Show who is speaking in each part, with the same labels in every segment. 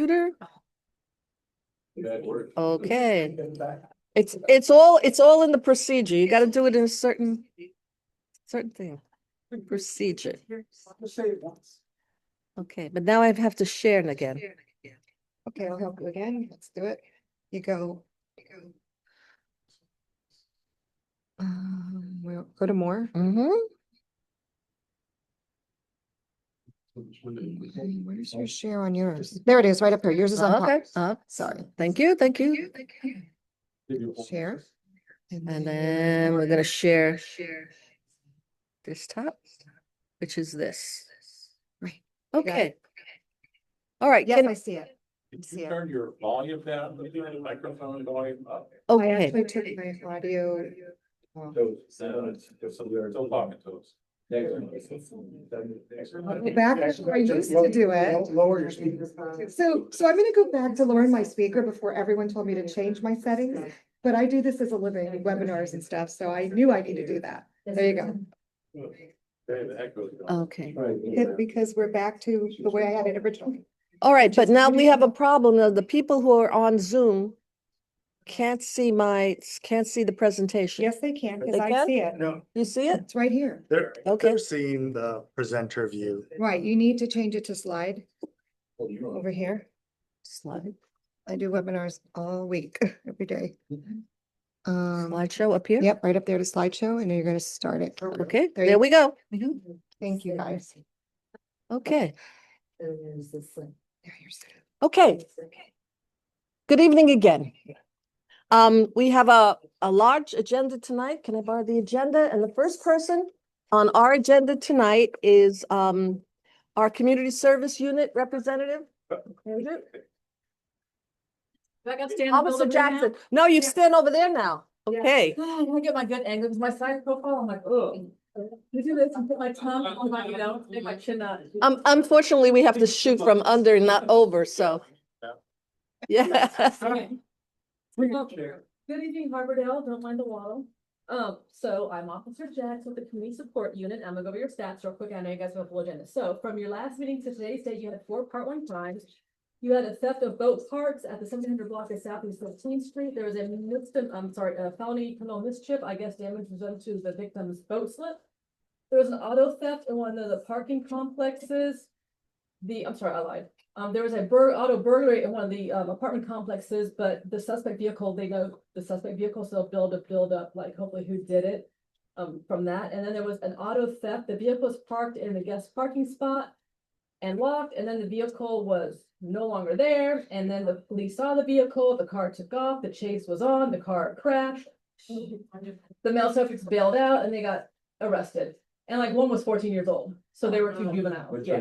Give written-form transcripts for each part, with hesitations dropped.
Speaker 1: computer?
Speaker 2: Bad word.
Speaker 1: Okay. It's all in the procedure. You gotta do it in a certain thing. Procedure. Okay, but now I have to share it again.
Speaker 3: Okay, I'll help you again. Let's do it. You go. We'll go to more.
Speaker 1: Mm-hmm.
Speaker 3: Where's your share on yours? There it is, right up here. Yours is on top.
Speaker 1: Okay.
Speaker 3: Sorry.
Speaker 1: Thank you.
Speaker 3: Share.
Speaker 1: And then we're gonna share this top, which is this.
Speaker 3: Right.
Speaker 1: Okay. All right.
Speaker 3: Yes, I see it.
Speaker 2: Did
Speaker 3: See
Speaker 2: you
Speaker 3: it.
Speaker 2: turn your volume down, the microphone volume up?
Speaker 3: I
Speaker 1: Okay.
Speaker 3: actually took my audio.
Speaker 2: Still talking to us.
Speaker 3: Back where I used to do it.
Speaker 4: Lower your speakers.
Speaker 3: So I'm gonna go back to lowering my speaker before everyone told me to change my settings. But I do this as a living, webinars and stuff, so I knew I need to do that. There you go.
Speaker 1: Okay.
Speaker 3: Because we're back to the way I had it originally.
Speaker 1: All right, but now we have a problem. Now, the people who are on Zoom can't see the presentation.
Speaker 3: Yes, they can, because
Speaker 1: They
Speaker 3: I
Speaker 1: can?
Speaker 3: see it.
Speaker 4: No,
Speaker 1: You see it?
Speaker 3: It's right here.
Speaker 1: Okay.
Speaker 4: they're seeing the presenter view.
Speaker 3: Right, you need to change it to slide over here.
Speaker 1: Slide.
Speaker 3: I do webinars all week, every day.
Speaker 1: Slideshow up here?
Speaker 3: Yep, right up there to slideshow, and then you're gonna start it.
Speaker 1: Okay,
Speaker 3: There
Speaker 1: there
Speaker 3: you-
Speaker 1: we go.
Speaker 3: Thank you, guys.
Speaker 1: Okay,
Speaker 3: There you're set.
Speaker 1: okay. Good evening again. We have a large agenda tonight. Can I borrow the agenda? And the first person on our agenda tonight is our community service unit representative.
Speaker 5: I got to stand.
Speaker 1: Officer Jackson. No, you stand over there now.
Speaker 5: Yeah.
Speaker 1: Okay.
Speaker 5: I want to get my good angle because my side profile, I'm like, oh. You do this and put my tongue on my, make my chin out.
Speaker 1: Unfortunately, we have to shoot from under, not over, so. Yeah.
Speaker 5: Okay. Good evening, Harbordale. Don't mind the waddle. So I'm Officer Jax with the Community Support Unit. I'm gonna go over your stats real quick. I know you guys have a full agenda. So from your last meeting to today's date, you had 4 Part 1 crimes. You had a theft of boat parts at the 1700 block of Southeast 15th Street. There was a felony criminal mischief. I guess damage was done to the victim's boat slip. There was an auto theft in one of the parking complexes. I lied. There was a auto burglary in one of the apartment complexes, but the suspect vehicle, they know the suspect vehicle, so they'll build up like hopefully who did it from that. And then there was an auto theft. The vehicle was parked in the guest parking spot and locked, and then the vehicle was no longer there. And then the police saw the vehicle, the car took off, the chase was on, the car crashed. The male subjects bailed out and they got arrested. And like one was 14 years old, so they were 2 juveniles. Yeah.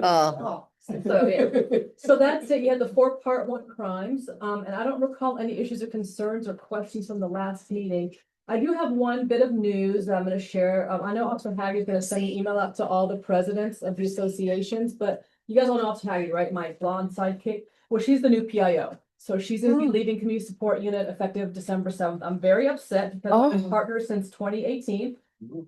Speaker 5: So yeah, so that's it. You had the 4 Part 1 crimes, and I don't recall any issues or concerns or questions from the last meeting. I do have one bit of news that I'm going to share. I know Officer Haggerty is going to send an email out to all the presidents of the associations, but you guys all know Officer Haggerty, right? My blonde sidekick. Well, she's the new PIO. So she's going to be leaving Community Support Unit effective December 7th. I'm very upset because I've been partners since 2018.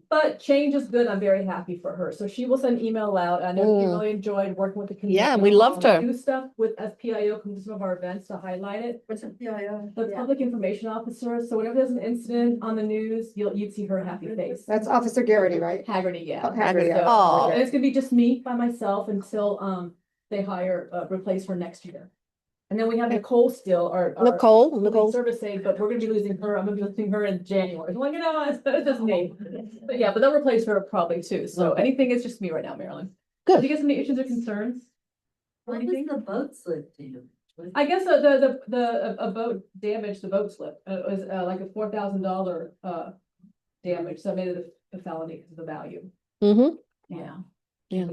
Speaker 5: But change is good. I'm very happy for her. So she will send an email out. I know she really enjoyed working with the community.
Speaker 1: Yeah, we loved her.
Speaker 5: Do stuff with SPIO, come to some of our events to highlight it.
Speaker 6: What's a PIO?
Speaker 5: The Public Information Officer. So whenever there's an incident on the news, you'd see her happy face.
Speaker 3: That's Officer Garrity, right?
Speaker 5: Haggerty, yeah.
Speaker 3: Oh, Haggerty,
Speaker 5: So,
Speaker 1: oh.
Speaker 5: and it's gonna be just me by myself until they replace her next year. And then we have Nicole still, our
Speaker 1: Nicole.
Speaker 5: service aide, but we're gonna be losing her. I'm gonna be losing her in January. Like, it's just me. But yeah, but they'll replace her probably too. So anything is just me right now, Marilyn.
Speaker 1: Good.
Speaker 5: Do you guys have any issues or concerns?
Speaker 6: What does the boat slip do?
Speaker 5: I guess a boat damaged the boat slip. It was like a $4,000 damage. So it made it a felony because of the value.
Speaker 1: Mm-hmm.
Speaker 5: Yeah.
Speaker 1: Yeah.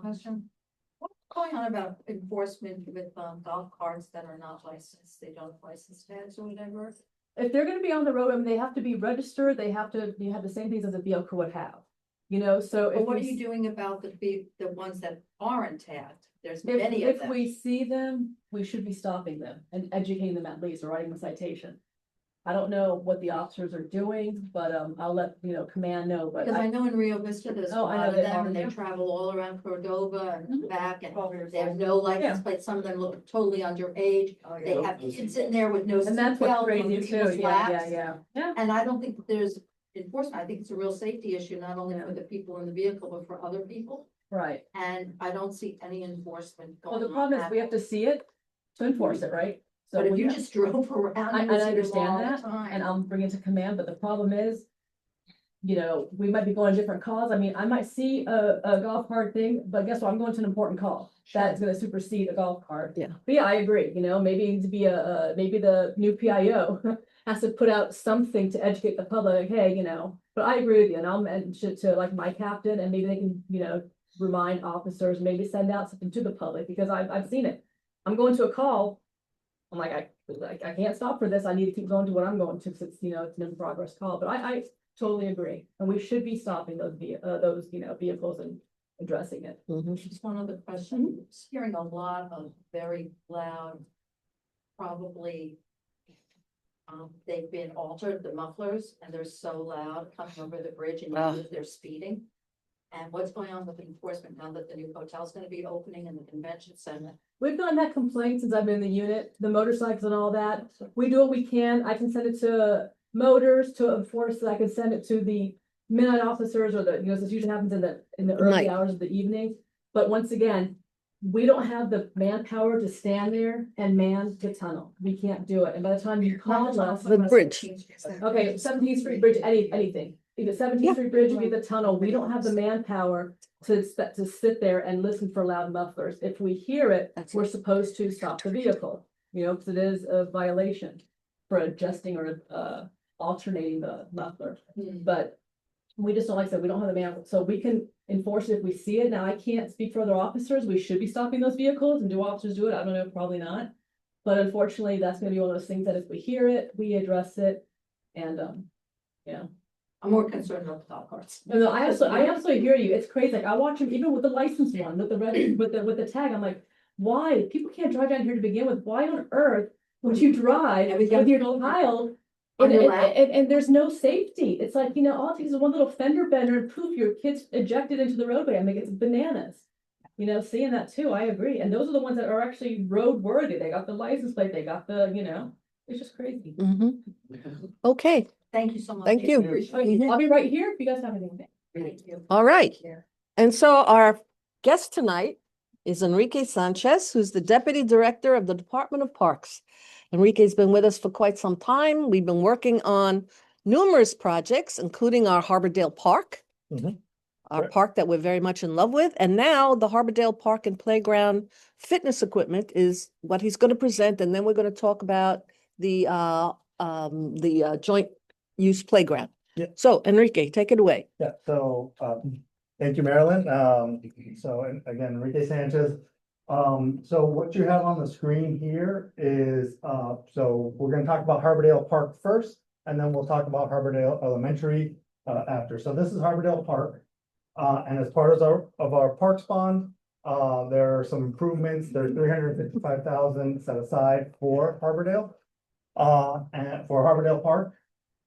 Speaker 6: Question. What's going on about enforcement with golf carts that are not licensed? They don't have license tags or whatever.
Speaker 5: If they're gonna be on the road, I mean, they have to be registered. They have to, you have the same things as a vehicle would have. You know, so
Speaker 6: But
Speaker 5: if
Speaker 6: what are
Speaker 5: we
Speaker 6: you doing about the ones that aren't tagged? There's
Speaker 5: If,
Speaker 6: many of
Speaker 5: if
Speaker 6: them.
Speaker 5: we see them, we should be stopping them and educating them at least, or writing a citation. I don't know what the officers are doing, but, I'll let, command know, but
Speaker 6: Because I
Speaker 5: I,
Speaker 6: know in Rio Vista, there's a
Speaker 5: Oh, I know
Speaker 6: lot of
Speaker 5: they
Speaker 6: them
Speaker 5: are,
Speaker 6: and they
Speaker 5: yeah.
Speaker 6: travel all around Cordova and
Speaker 5: Mhm.
Speaker 6: back and
Speaker 5: Oh,
Speaker 6: they have no license
Speaker 5: Yeah.
Speaker 6: plates. Some of them look totally underage. They have kids sitting there with no
Speaker 5: and that's what's
Speaker 6: seatbelt on
Speaker 5: crazy too,
Speaker 6: people's
Speaker 5: yeah,
Speaker 6: laps.
Speaker 5: yeah.
Speaker 6: And I don't think that there's enforcement. I think it's a real safety issue, not only for the people in the vehicle, but for other people.
Speaker 5: Right,
Speaker 6: And I don't see any enforcement
Speaker 5: well,
Speaker 6: going
Speaker 5: the
Speaker 6: on.
Speaker 5: problem is
Speaker 6: at
Speaker 5: we have
Speaker 6: all.
Speaker 5: to see it to enforce it, right? So
Speaker 6: But if
Speaker 5: we
Speaker 6: you
Speaker 5: have-
Speaker 6: just drove around.
Speaker 5: I
Speaker 6: you would see them
Speaker 5: understand
Speaker 6: all the
Speaker 5: that,
Speaker 6: time.
Speaker 5: and I'll bring it to command, but the problem is, we might be going different calls. I mean, I might see a golf cart thing, but guess what? I'm going to an important call. That's gonna supersede a golf cart.
Speaker 1: Yeah.
Speaker 5: But yeah, I agree, maybe it needs to be maybe the new PIO has to put out something to educate the public, hey, but I agree with you, and I'll mention it to like my captain, and maybe they can, remind officers, maybe send out something to the public, because I've seen it. I'm going to a call. I'm like, I can't stop for this. I need to keep going to what I'm going to, since it's an in progress call, but I totally agree. And we should be stopping those vehicles and addressing it.
Speaker 1: Mhm.
Speaker 6: Just one other question. Just hearing a lot of very loud, probably. They've been altered, the mufflers, and they're so loud coming over the bridge and
Speaker 1: Ah.
Speaker 6: they're speeding. And what's going on with enforcement now that the new hotel's gonna be opening in the convention center?
Speaker 5: We've gotten that complaint since I've been in the unit, the motorcycles and all that. We do what we can. I can send it to motors to enforce it. I can send it to the midnight officers, or this usually happens in the early
Speaker 1: Night.
Speaker 5: hours of the evening. But once again, we don't have the manpower to stand there and man the tunnel. We can't do it. And by the time you call us,
Speaker 1: The bridge.
Speaker 5: okay, 17th Street Bridge, anything, either 17th Street Bridge would be the tunnel, we don't have the manpower to sit there and listen for loud mufflers. If we hear it,
Speaker 1: That's
Speaker 5: we're supposed to stop the vehicle, because it is a violation for adjusting or alternating the muffler, but we just don't, like I said, we don't have the manpower, so we can enforce it if we see it. Now, I can't speak for other officers, we should be stopping those vehicles, and do officers do it? I don't know, probably not. But unfortunately, that's gonna be one of those things that if we hear it, we address it, and,
Speaker 6: I'm more concerned about the golf carts.
Speaker 5: no, I absolutely hear you. It's crazy. Like I watch them even with the license one, with the red, with the tag. I'm like, why? People can't drive down here to begin with. Why on earth would you drive with your child?
Speaker 6: On
Speaker 5: And,
Speaker 6: your
Speaker 5: and,
Speaker 6: lap?
Speaker 5: and there's no safety. It's like, all it takes is one little fender bender and poof, your kid's ejected into the roadway. I mean, it's bananas. Seeing that too, I agree. And those are the ones that are actually roadworthy. They got the license plate, they got it's just crazy.
Speaker 1: Mhm. Okay,
Speaker 6: Thank you so much.
Speaker 1: Thank you.
Speaker 6: Appreciate it.
Speaker 5: I'll be right here if you guys have anything.
Speaker 6: Thank you.
Speaker 1: all right.
Speaker 3: Yeah.
Speaker 1: And so our guest tonight is Enrique Sanchez, who's the Deputy Director of the Department of Parks. Enrique's been with us for quite some time. We've been working on numerous projects, including our Harbordale Park,
Speaker 4: Mhm.
Speaker 1: our
Speaker 4: Right.
Speaker 1: park that we're very much in love with. And now the Harbordale Park and Playground fitness equipment is what he's going to present. And then we're going to talk about the joint use playground.
Speaker 4: Yeah.
Speaker 1: So Enrique, take it away.
Speaker 4: Yeah, so, thank you, Marilyn. So, and again, Enrique Sanchez. So what you have on the screen here is, so we're gonna talk about Harbordale Park first, and then we'll talk about Harbordale Elementary, after. So this is Harbordale Park. And as part of our Parks Bond, there are some improvements. There's $355,000 set aside for Harbordale. And for Harbordale Park.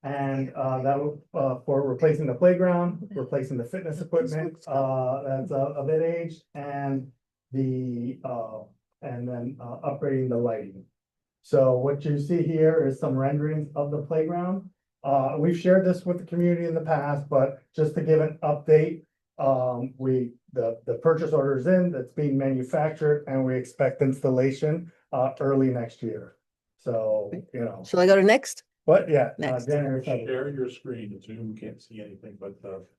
Speaker 4: And that will for replacing the playground, replacing the fitness equipment, that's a bit aged, and the and then upgrading the lighting. So what you see here is some renderings of the playground. We've shared this with the community in the past, but just to give an update, the purchase order is in, that's being manufactured, and we expect installation early next year. So,
Speaker 1: Shall I go to next?
Speaker 4: but yeah.
Speaker 1: Next.
Speaker 4: January 7th.
Speaker 2: Share your screen, Zoom can't see anything, but,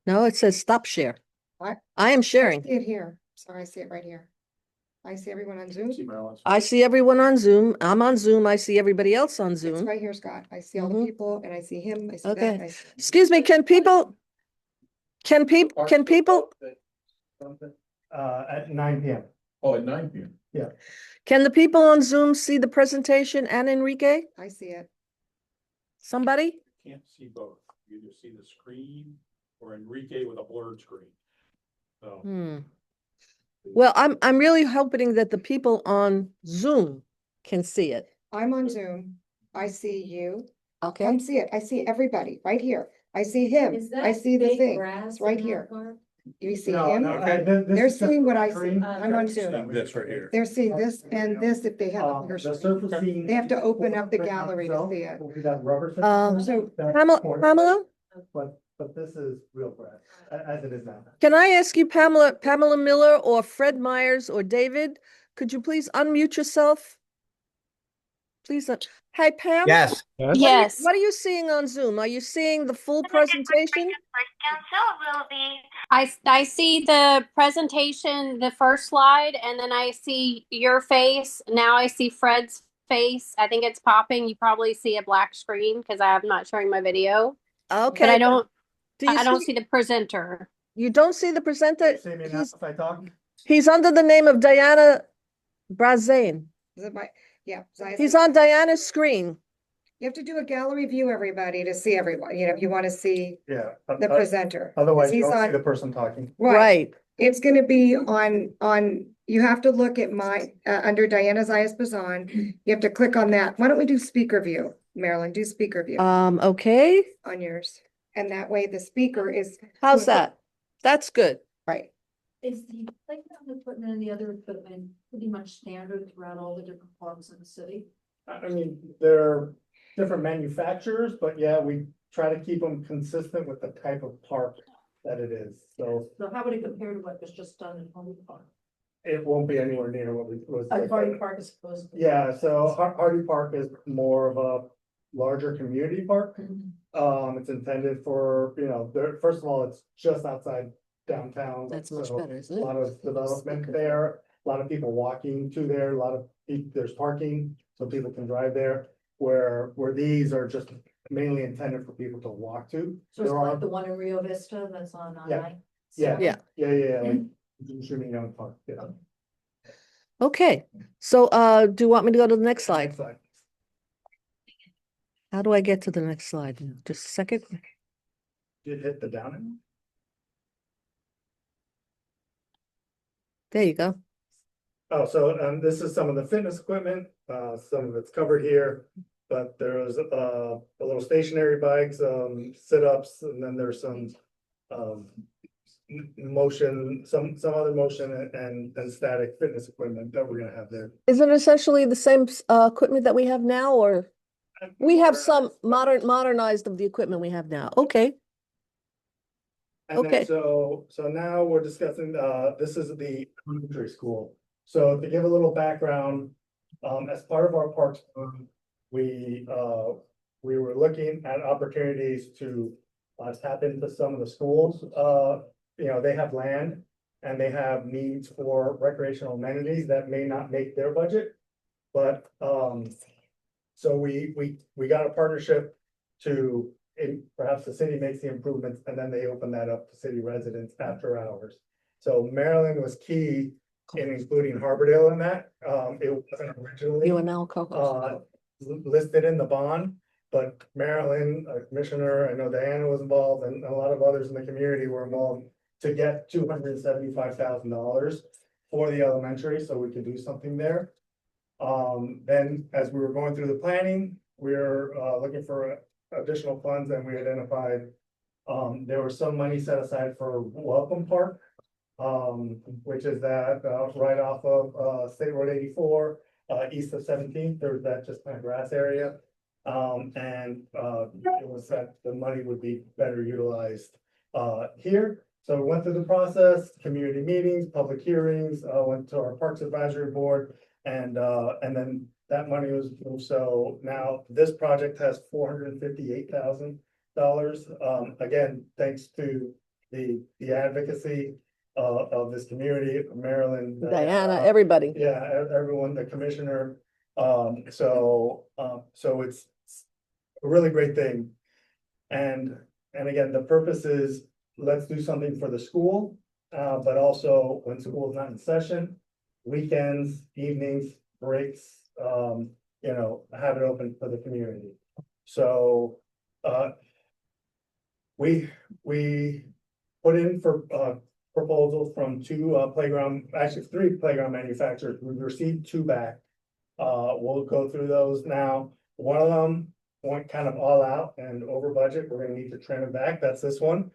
Speaker 1: No, it says stop share.
Speaker 3: What?
Speaker 1: I am
Speaker 3: I
Speaker 1: sharing.
Speaker 3: see it here. Sorry, I see it right here. I see everyone on Zoom.
Speaker 2: see Marilyn's.
Speaker 1: I see everyone on Zoom. I'm on Zoom. I see everybody else on
Speaker 3: It's
Speaker 1: Zoom.
Speaker 3: right here, Scott. I see all the
Speaker 1: Mhm.
Speaker 3: people and I see him. I see
Speaker 1: Okay.
Speaker 3: that. I see-
Speaker 1: Excuse me, can people?
Speaker 4: At 9 PM.
Speaker 2: Oh, at 9 PM.
Speaker 1: Can the people on Zoom see the presentation and Enrique?
Speaker 3: I see it.
Speaker 1: Somebody?
Speaker 2: Can't see both. You either see the screen or Enrique with a blurred screen. So.
Speaker 1: Well, I'm really hoping that the people on Zoom can see it.
Speaker 3: I'm on Zoom. I see you.
Speaker 1: Okay,
Speaker 3: Come see it. I see everybody right here. I see him.
Speaker 6: Is
Speaker 3: I
Speaker 6: that
Speaker 3: see the
Speaker 6: fake
Speaker 3: thing.
Speaker 6: grass
Speaker 3: It's right
Speaker 6: in that
Speaker 3: here.
Speaker 6: park?
Speaker 3: You see
Speaker 4: No,
Speaker 3: him?
Speaker 4: no, okay, this
Speaker 3: They're
Speaker 4: is just
Speaker 3: seeing what I see.
Speaker 4: screen.
Speaker 3: I'm on Zoom.
Speaker 2: This right here.
Speaker 3: They're seeing this and this if they have. a bigger
Speaker 4: The
Speaker 3: screen.
Speaker 4: surfacing.
Speaker 3: They have to open up the
Speaker 4: right now
Speaker 3: gallery to
Speaker 4: itself
Speaker 3: see it.
Speaker 4: will be that rubber
Speaker 1: Um,
Speaker 4: surface. That's
Speaker 1: Pamela,
Speaker 4: corner.
Speaker 1: Pamela,
Speaker 4: But this is real grass, as it is now.
Speaker 1: can I ask you, Pamela Miller or Fred Myers or David? Could you please unmute yourself? Please, hi Pam?
Speaker 7: Yes,
Speaker 8: Yes.
Speaker 1: What are you seeing on Zoom? Are you seeing the full presentation?
Speaker 8: I see the presentation, the first slide, and then I see your face. Now I see Fred's face. I think it's popping. You probably see a black screen because I'm not showing my video.
Speaker 1: Okay.
Speaker 8: But I don't
Speaker 1: Do you
Speaker 8: I don't see the presenter.
Speaker 1: You don't see the presenter?
Speaker 4: See me now
Speaker 1: He's,
Speaker 4: if I talk?
Speaker 1: he's under the name of Diana Brazane.
Speaker 3: Is it my, yeah. so I-
Speaker 1: He's on Diana's screen.
Speaker 3: You have to do a gallery view, everybody, to see everyone, you know, if you want to see
Speaker 4: Yeah.
Speaker 3: the presenter. 'Cause
Speaker 4: Otherwise, you
Speaker 3: he's
Speaker 4: don't see
Speaker 3: on-
Speaker 4: the person talking.
Speaker 3: Right, it's gonna be on, you have to look at my, under Diana Zayas Bazan, you have to click on that. Why don't we do speaker view? Marilyn, do speaker view
Speaker 1: Okay,
Speaker 3: on yours. And that way the speaker is,
Speaker 1: how's that? That's good.
Speaker 3: right,
Speaker 6: Is the playground equipment and the other equipment pretty much standard throughout all the different parks in the city?
Speaker 4: I mean, they're different manufacturers, but yeah, we try to keep them consistent with the type of park that it is. So
Speaker 6: So how would it compare to what was just done in Hardy Park?
Speaker 4: it won't be anywhere near what we was.
Speaker 6: Hardy Park is supposed to.
Speaker 4: Yeah, so Hardy Park is more of a larger community park. It's intended for, you know, there, first of all, it's just outside downtown.
Speaker 1: That's much
Speaker 4: so
Speaker 1: better, isn't
Speaker 4: A
Speaker 1: it?
Speaker 4: lot of development there, a lot of people walking to there, a lot of, there's parking, so people can drive there. Where these are just mainly intended for people to walk to.
Speaker 6: So it's
Speaker 4: There are-
Speaker 6: like the one in Rio Vista that's on
Speaker 4: Yeah.
Speaker 6: I.
Speaker 4: Yeah.
Speaker 1: Yeah.
Speaker 4: Yeah, like Swimming Young Park, yeah.
Speaker 1: Okay, so do you want me to go to the next slide?
Speaker 4: Next slide.
Speaker 1: How do I get to the next slide? Just a second.
Speaker 4: Did hit the down arrow?
Speaker 1: There you go.
Speaker 4: Oh, so this is some of the fitness equipment, some of it's covered here. But there's a little stationary bikes, sit-ups, and then there's some motion, some other motion and static fitness equipment that we're gonna have there.
Speaker 1: Is it essentially the same equipment that we have now, or we have some modernized of the equipment we have now? Okay,
Speaker 4: And then
Speaker 1: Okay.
Speaker 4: so now we're discussing, this is the elementary school. So to give a little background, as part of our parks, we were looking at opportunities to tap into some of the schools. You know, they have land and they have needs for recreational amenities that may not make their budget. But, so we got a partnership to, perhaps the city makes the improvements and then they open that up to city residents after hours. So Maryland was key in including Harbordale in that. It wasn't originally
Speaker 1: you and Al co-host.
Speaker 4: listed in the bond, but Maryland, Commissioner, I know Diana was involved and a lot of others in the community were involved to get $275,000 for the elementary, so we could do something there. Then as we were going through the planning, we were looking for additional funds and we identified there was some money set aside for Welcome Park, which is that right off of State Road 84, east of 17th, there's that just kind of grass area. It was that the money would be better utilized here. So we went through the process, community meetings, public hearings, went to our Parks Advisory Board, and then that money was moved. So now this project has $458,000. Again, thanks to the advocacy of this community, Maryland.
Speaker 1: Diana, everybody.
Speaker 4: Yeah, everyone, the commissioner, so it's a really great thing. And again, the purpose is, let's do something for the school, but also when school is not in session, weekends, evenings, breaks, you know, have it open for the community. So, we put in for, proposals from two actually 3 playground manufacturers. We've received 2 back. We'll go through those now. One of them went kind of all out and over budget. We're gonna need to trim it back. That's this one.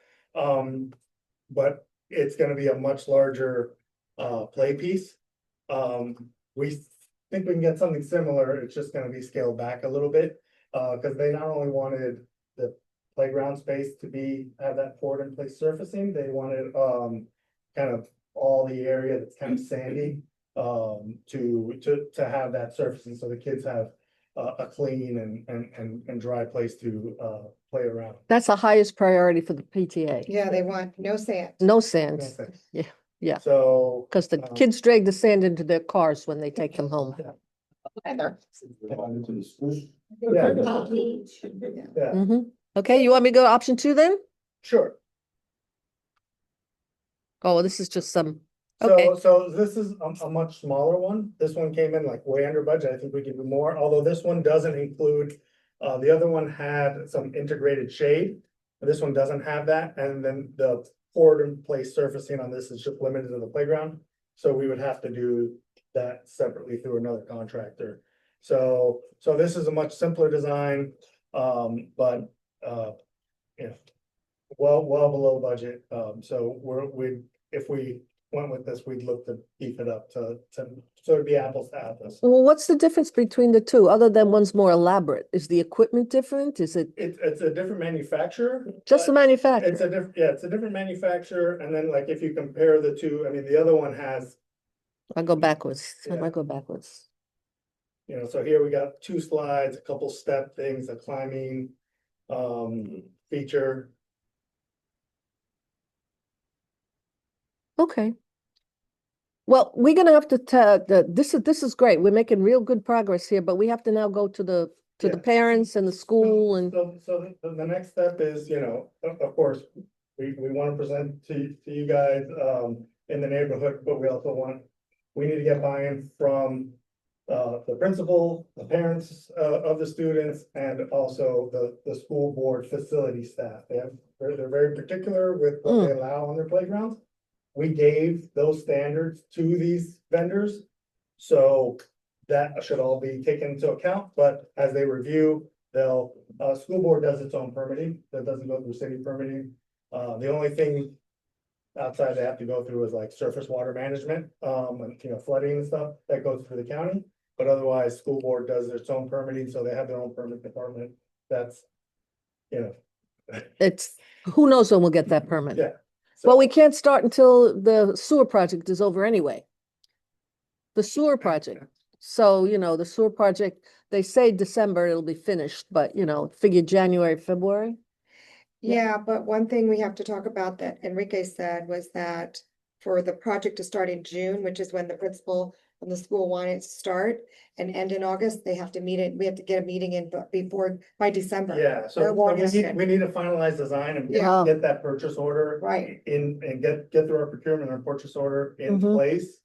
Speaker 4: But it's gonna be a much larger play piece. We think we can get something similar. It's just gonna be scaled back a little bit. Cause they not only wanted the playground space to have that poured in place surfacing, they wanted kind of all the area that's kind of sandy to have that surfacing, so the kids have a clean and dry place to play around.
Speaker 1: That's the highest priority for the PTA.
Speaker 3: Yeah, they want no sand.
Speaker 1: No sand,
Speaker 4: That's it.
Speaker 1: Yeah, yeah.
Speaker 4: So.
Speaker 1: because the
Speaker 4: Um,
Speaker 1: kids drag the sand into their cars when they take them home.
Speaker 4: Yeah, yeah,
Speaker 1: Okay, you want me to go to option 2 then?
Speaker 4: sure.
Speaker 1: Oh, this is just some, okay,
Speaker 4: So this is a much smaller one. This one came in like way under budget. I think we can do more, although this one doesn't include. The other one had some integrated shade. This one doesn't have that, and then the poured in place surfacing on this is just limited to the playground. So we would have to do that separately through another contractor. So this is a much simpler design, but yeah. Well below budget, so if we went with this, we'd look to beef it up to so it'd be apples to apples.
Speaker 1: well, what's the difference between the two, other than one's more elaborate? Is the equipment different? Is it
Speaker 4: It's a different manufacturer.
Speaker 1: just the
Speaker 4: but
Speaker 1: manufacturer?
Speaker 4: It's a different, yeah, it's a different manufacturer, and then like if you compare the two, I mean, the other one has,
Speaker 1: I go backwards, I
Speaker 4: Yeah.
Speaker 1: might go backwards.
Speaker 4: so here we got 2 slides, a couple step things, a climbing feature.
Speaker 1: Okay. Well, we're gonna have to tell, this is great, we're making real good progress here, but we have to now go to the
Speaker 4: Yeah.
Speaker 1: parents and the school and,
Speaker 4: So the next step is, of course, we want to present to you guys, in the neighborhood, but we need to get buy-in from. The principal, the parents, of the students, and also the school board facility staff. They're very particular with what they allow on their playgrounds. We gave those standards to these vendors. So that should all be taken into account, but as they review, school board does its own permitting, that doesn't go through city permitting. The only thing outside they have to go through is like surface water management, and flooding and stuff, that goes through the county. But otherwise, school board does its own permitting, so they have their own permit department, that's,
Speaker 1: it's, who knows when we'll get that permit?
Speaker 4: yeah.
Speaker 1: Well, we can't start until the sewer project is over anyway. The sewer project. So, the sewer project, they say December it'll be finished, but figure January, February.
Speaker 3: Yeah, but one thing we have to talk about that Enrique said was that for the project to start in June, which is when the principal and the school wanted it to start and end in August, we have to get a meeting in by December.
Speaker 4: Yeah,
Speaker 3: Or
Speaker 4: so we
Speaker 3: August.
Speaker 4: need to finalize design and
Speaker 1: Yeah.
Speaker 4: get that purchase order.
Speaker 3: Right.
Speaker 4: And get through our procurement and purchase order in
Speaker 1: Mhm.
Speaker 4: place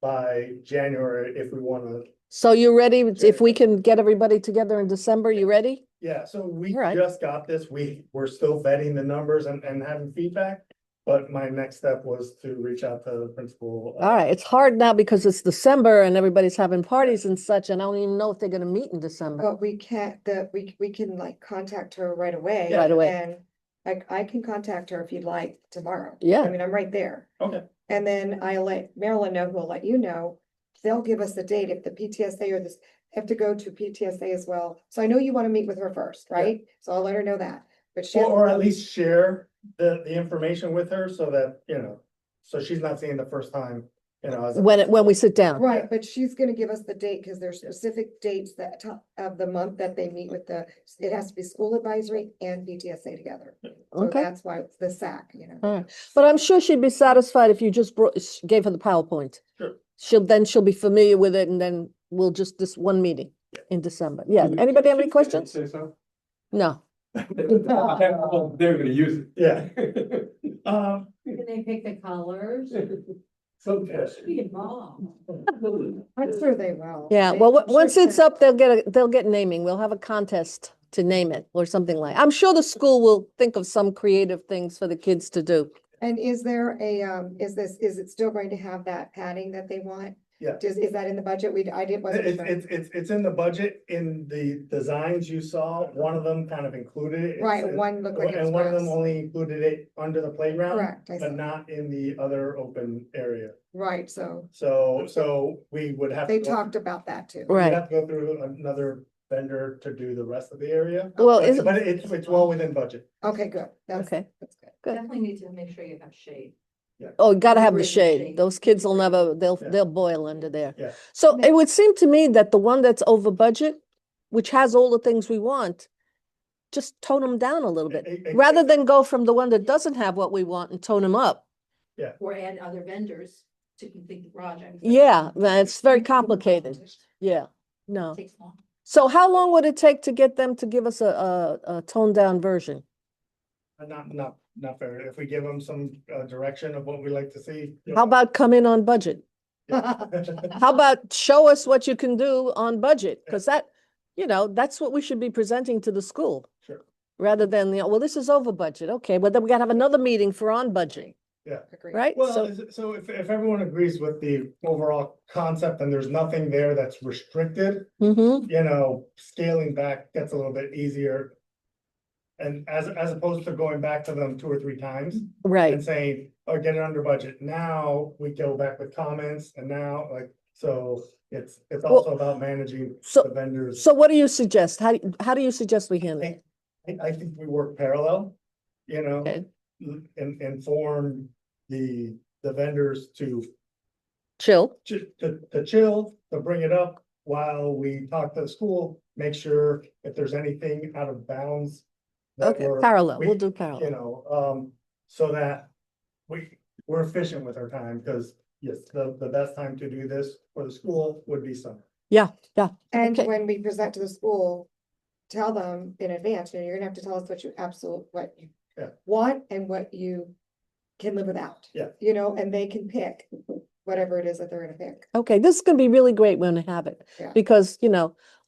Speaker 4: by January if we wanna.
Speaker 1: So you ready? If we can get everybody together in December, you ready?
Speaker 4: Yeah, so we
Speaker 1: All right.
Speaker 4: just got this, we're still vetting the numbers and having feedback, but my next step was to reach out to the principal.
Speaker 1: All right, it's hard now because it's December and everybody's having parties and such, and I don't even know if they're gonna meet in December.
Speaker 3: But we can't, we can like contact her right away.
Speaker 1: Right away.
Speaker 3: And I can contact her if you'd like tomorrow.
Speaker 1: Yeah.
Speaker 3: I mean, I'm right there.
Speaker 4: Okay,
Speaker 3: And then I'll let Marilyn know, who'll let you know. They'll give us the date if the PTSA or this, have to go to PTSA as well. So I know you want to meet with her first, right? So I'll let her know that, but she.
Speaker 4: or at least share the information with her so that, so she's not seeing the first time, as.
Speaker 1: When we sit down.
Speaker 3: Right, but she's gonna give us the date, because there's specific dates that of the month that they meet with it has to be school advisory and PTSA together. So
Speaker 1: Okay.
Speaker 3: that's why it's the SAC,
Speaker 1: All right, but I'm sure she'd be satisfied if you just gave her the PowerPoint.
Speaker 4: Sure.
Speaker 1: She'll be familiar with it, and then we'll just, this one meeting in December. Yeah, anybody have any questions?
Speaker 2: Say so?
Speaker 1: No.
Speaker 2: They're gonna use it.
Speaker 4: Yeah.
Speaker 6: Can they pick the colors?
Speaker 2: Sometimes.
Speaker 6: Be involved.
Speaker 3: I'm sure they will.
Speaker 1: Yeah,
Speaker 3: They-
Speaker 1: well,
Speaker 3: I'm sure
Speaker 1: once it's
Speaker 3: that-
Speaker 1: up, they'll get naming. We'll have a contest to name it or something like. I'm sure the school will think of some creative things for the kids to do.
Speaker 3: And is there a, is it still going to have that padding that they want?
Speaker 4: Yeah.
Speaker 3: Is that in the budget? I didn't, wasn't sure.
Speaker 4: It's in the budget, in the designs you saw, one of them kind of included it.
Speaker 3: Right,
Speaker 4: It's-
Speaker 3: one looked like it was
Speaker 4: And one of them
Speaker 3: grass.
Speaker 4: only included it under the playground.
Speaker 3: Correct, I
Speaker 4: But
Speaker 3: saw.
Speaker 4: not in the other open area.
Speaker 3: Right, so
Speaker 4: So we would have.
Speaker 3: they
Speaker 4: to go-
Speaker 3: talked about that too.
Speaker 4: We'd
Speaker 1: Right.
Speaker 4: have to go through another vendor to do the rest of the area.
Speaker 1: Well,
Speaker 4: But
Speaker 1: is,
Speaker 4: but it's well within budget.
Speaker 3: Okay, good. That's
Speaker 1: Okay.
Speaker 3: good.
Speaker 1: Good.
Speaker 6: Definitely need to make sure you have shade.
Speaker 1: oh, you gotta have the
Speaker 6: Really
Speaker 1: shade.
Speaker 6: shade.
Speaker 1: Those kids will never,
Speaker 4: Yeah.
Speaker 1: they'll boil under there.
Speaker 4: Yeah.
Speaker 1: So it would seem to me that the one that's over budget, which has all the things we want, just tone them down a little bit, rather than go from the one that doesn't have what we want and tone them up.
Speaker 6: Or add other vendors to complete the project.
Speaker 1: Yeah, it's very complicated. Yeah, no.
Speaker 6: Takes long.
Speaker 1: So how long would it take to get them to give us a toned down version?
Speaker 4: Not fair. If we give them some direction of what we like to see.
Speaker 1: How about come in on budget? How about show us what you can do on budget? Because that, that's what we should be presenting to the school.
Speaker 4: Sure.
Speaker 1: Rather than, well, this is over budget. Okay, but then we gotta have another meeting for on budget,
Speaker 3: Agreed.
Speaker 1: right?
Speaker 4: Well,
Speaker 1: So,
Speaker 4: so if everyone agrees with the overall concept and there's nothing there that's restricted,
Speaker 1: mhm,
Speaker 4: scaling back gets a little bit easier. And as opposed to going back to them 2 or 3 times
Speaker 1: right.
Speaker 4: and saying, oh, get it under budget. Now we go back with comments and now so it's also about managing
Speaker 1: so-
Speaker 4: the vendors.
Speaker 1: So what do you suggest? How do you suggest we handle it?
Speaker 4: I think we work parallel,
Speaker 1: Okay.
Speaker 4: inform the vendors to
Speaker 1: Chill.
Speaker 4: to chill, to bring it up while we talk to the school, make sure if there's anything out of bounds. that
Speaker 1: Okay,
Speaker 4: we're-
Speaker 1: parallel.
Speaker 4: we-
Speaker 1: We'll do parallel.
Speaker 4: So that we're efficient with our time, because yes, the best time to do this for the school would be summer.
Speaker 3: And
Speaker 1: Okay.
Speaker 3: when we present to the school, tell them in advance, you're gonna have to tell us what you
Speaker 4: Yeah.
Speaker 3: want and what you can live without.
Speaker 4: Yeah.
Speaker 3: And they can pick whatever it is that they're gonna pick.
Speaker 1: Okay, this is gonna be really great when we have it.
Speaker 3: Yeah.
Speaker 1: Because,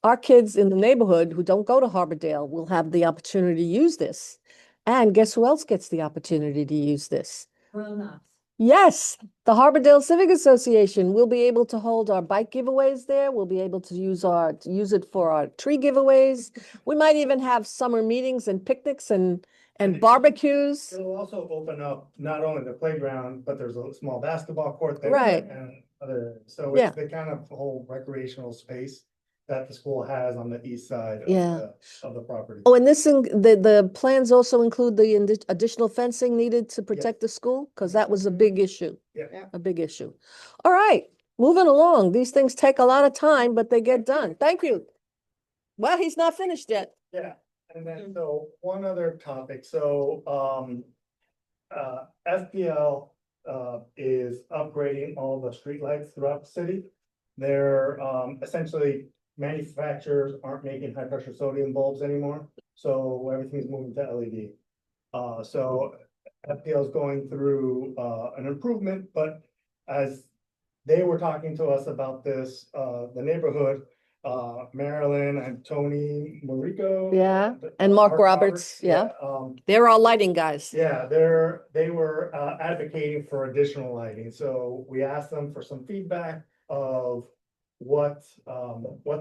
Speaker 1: our kids in the neighborhood who don't go to Harbordale will have the opportunity to use this. And guess who else gets the opportunity to use this?
Speaker 6: Grown-ups.
Speaker 1: Yes, the Harbordale Civic Association will be able to hold our bike giveaways there. We'll be able to use it for our tree giveaways. We might even have summer meetings and picnics and barbecues.
Speaker 4: It'll also open up not only the playground, but there's a small basketball court there.
Speaker 1: Right.
Speaker 4: And so
Speaker 1: Yeah.
Speaker 4: it's the kind of whole recreational space that the school has on the east side
Speaker 1: Yeah.
Speaker 4: of the property.
Speaker 1: Oh, and the plans also include the additional fencing needed to protect the school? Because that was a big issue.
Speaker 4: Yeah.
Speaker 3: Yeah.
Speaker 1: A big issue. All right, moving along. These things take a lot of time, but they get done. Thank you. Well, he's not finished yet.
Speaker 4: Yeah, and then so one other topic, so FPL is upgrading all the streetlights throughout the city. They're essentially manufacturers aren't making high pressure sodium bulbs anymore, so everything's moving to LED. So FPL is going through an improvement, but as they were talking to us about this, the neighborhood, Marilyn and Tony Morico.
Speaker 1: Yeah, and Mark Roberts, yeah. They're all lighting guys.
Speaker 4: Yeah, they were advocating for additional lighting, so we asked them for some feedback of what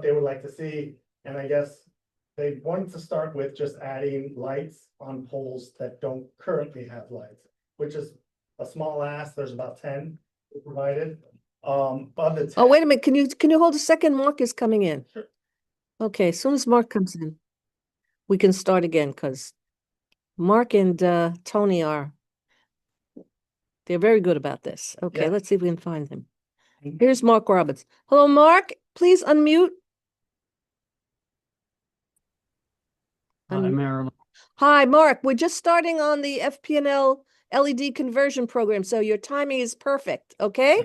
Speaker 4: they would like to see. And I guess they wanted to start with just adding lights on poles that don't currently have lights, which is a small ask. There's about 10 provided. Of the
Speaker 1: Oh,
Speaker 4: 10
Speaker 1: wait a minute. Can you hold a second? Mark is coming in.
Speaker 4: Sure.
Speaker 1: Okay, as soon as Mark comes in, we can start again because Mark and Tony they're very good about this. Okay,
Speaker 4: Yeah.
Speaker 1: let's see if we can find him. Here's Mark Roberts. Hello, Mark. Please unmute.
Speaker 7: Hi,
Speaker 1: Unmute.
Speaker 7: Marilyn.
Speaker 1: Hi, Mark. We're just starting on the FP&L LED conversion program, so your timing is perfect. Okay?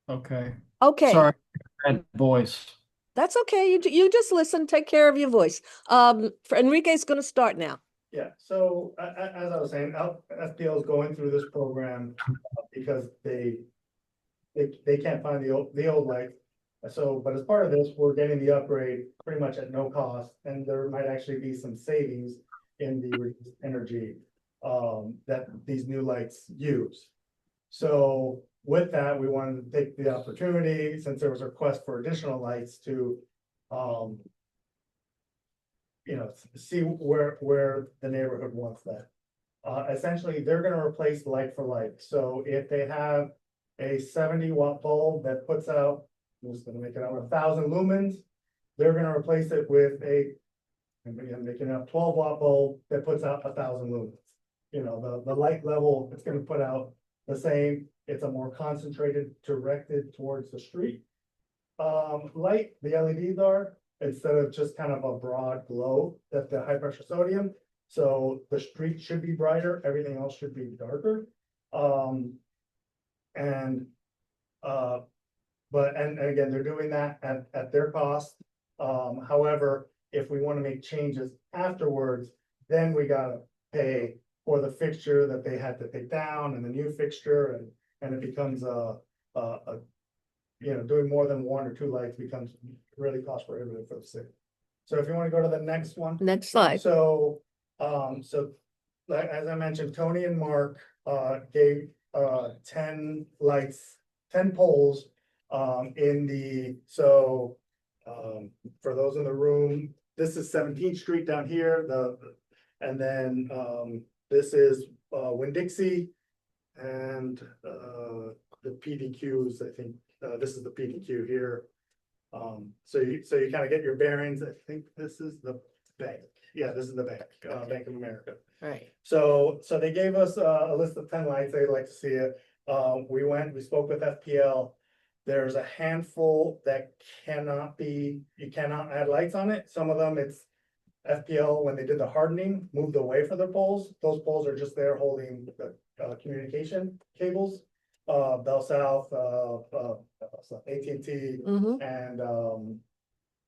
Speaker 7: Okay.
Speaker 1: Okay.
Speaker 7: Sorry, bad voice.
Speaker 1: That's okay. You just listen, take care of your voice. For Enrique's going to start now.
Speaker 4: Yeah, so as I was saying, FPL is going through this program because they can't find the old light. So, but as part of this, we're getting the upgrade pretty much at no cost, and there might actually be some savings in the reduced energy that these new lights use. So with that, we wanted to take the opportunity, since there was a request for additional lights to, you know, see where the neighborhood wants that. Essentially, they're gonna replace light for light, so if they have a 70-watt bulb that puts out, I'm just gonna make it out 1,000 lumens, they're gonna replace it with I'm making up 12-watt bulb that puts out 1,000 lumens. You know, the light level, it's gonna put out the same, it's a more concentrated, directed towards the street. Light, the LEDs are, instead of just kind of a broad glow, that the high pressure sodium. So the street should be brighter, everything else should be darker. But again, they're doing that at their cost. However, if we want to make changes afterwards, then we gotta pay for the fixture that they had to take down and the new fixture, and it becomes you know, doing more than 1 or 2 lights becomes really cost prohibitive for the city. So if you want to go to the next one.
Speaker 1: Next slide.
Speaker 4: So, like, as I mentioned, Tony and Mark, gave, 10 lights, 10 poles, for those in the room, this is 17th Street down here, and then, this is, Winn-Dixie, and, the PDQs, I think, this is the PDQ here. So you kind of get your bearings. I think this is the bank. Yeah, this is the bank, Bank of America.
Speaker 1: Right.
Speaker 4: So they gave us a list of 10 lights. They'd like to see it. We spoke with FPL. There's a handful that you cannot add lights on it. Some of them it's FPL, when they did the hardening, moved away from their poles. Those poles are just there holding the communication cables. Bell South, AT&T,
Speaker 1: Mm-hmm.
Speaker 4: and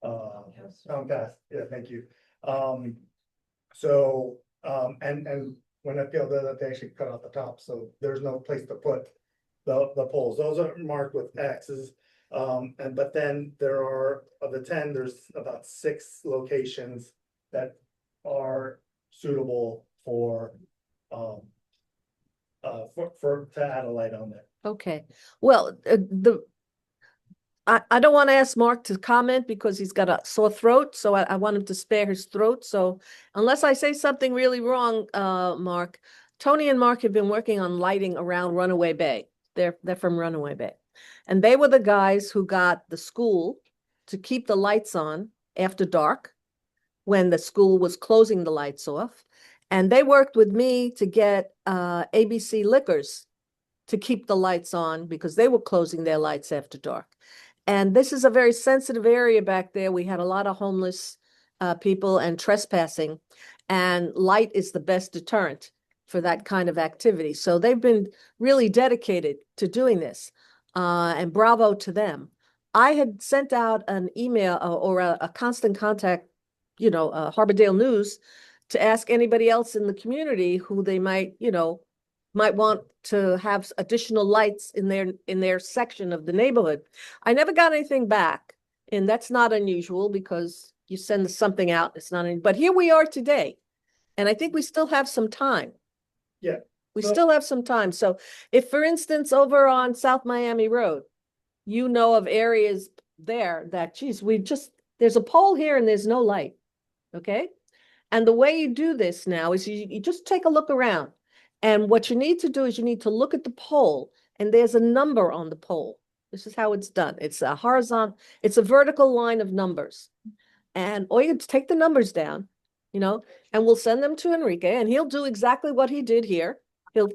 Speaker 4: Comcast. Yeah, thank you. And when FPL did that, they actually cut out the top, so there's no place to put the poles. Those are marked with X's. But then there are, of the 10, there's about 6 locations that are suitable to add a light on there.
Speaker 1: Okay, well, I don't want to ask Mark to comment because he's got a sore throat, so I want him to spare his throat. So unless I say something really wrong, Mark, Tony and Mark have been working on lighting around Runaway Bay. They're from Runaway Bay. And they were the guys who got the school to keep the lights on after dark when the school was closing the lights off. And they worked with me to get ABC Liquors to keep the lights on because they were closing their lights after dark. And this is a very sensitive area back there. We had a lot of homeless people and trespassing, and light is the best deterrent for that kind of activity. So they've been really dedicated to doing this, and bravo to them. I had sent out an email or a constant contact, Harbordale News, to ask anybody else in the community who they might want to have additional lights in their section of the neighborhood. I never got anything back, and that's not unusual because you send something out, it's not, but here we are today. And I think we still have some time.
Speaker 4: Yeah.
Speaker 1: We still have some time. So if, for instance, over on South Miami Road, you know of areas there that, geez, there's a pole here and there's no light, okay? And the way you do this now is you just take a look around. And what you need to do is you need to look at the pole, and there's a number on the pole. This is how it's done. It's a vertical line of numbers. And all you have to take the numbers down, and we'll send them to Enrique, and he'll do exactly what he did here. He'll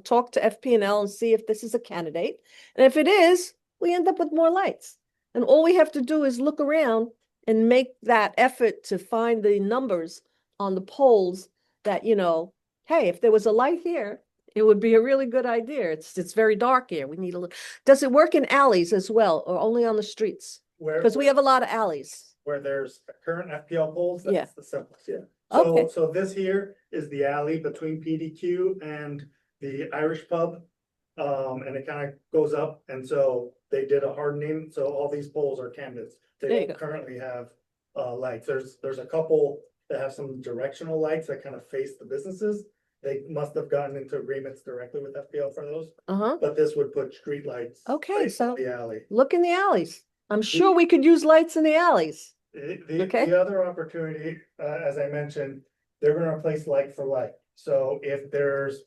Speaker 1: talk to FP&L and see if this is a candidate. And if it is, we end up with more lights. And all we have to do is look around and make that effort to find the numbers on the poles that, hey, if there was a light here, it would be a really good idea. It's very dark here. We need a look. Does it work in alleys as well, or only on the streets? Because we have a lot of alleys.
Speaker 4: Where there's current FPL poles,
Speaker 1: Yeah.
Speaker 4: that's the simplest, yeah.
Speaker 1: Okay.
Speaker 4: So this here is the alley between PDQ and the Irish pub. And it kind of goes up, and so they did a hardening, so all these poles are canvas. They
Speaker 1: There you
Speaker 4: don't
Speaker 1: go.
Speaker 4: currently have lights. There's a couple that have some directional lights that kind of face the businesses. they must have gotten into agreements directly with FPL for those,
Speaker 1: Uh-huh.
Speaker 4: but this would put streetlights.
Speaker 1: Okay,
Speaker 4: right in
Speaker 1: so-
Speaker 4: The alley.
Speaker 1: Look in the alleys. I'm sure we could use lights in the alleys. Okay.
Speaker 4: The other opportunity, as I mentioned, they're gonna replace light for light. So if there's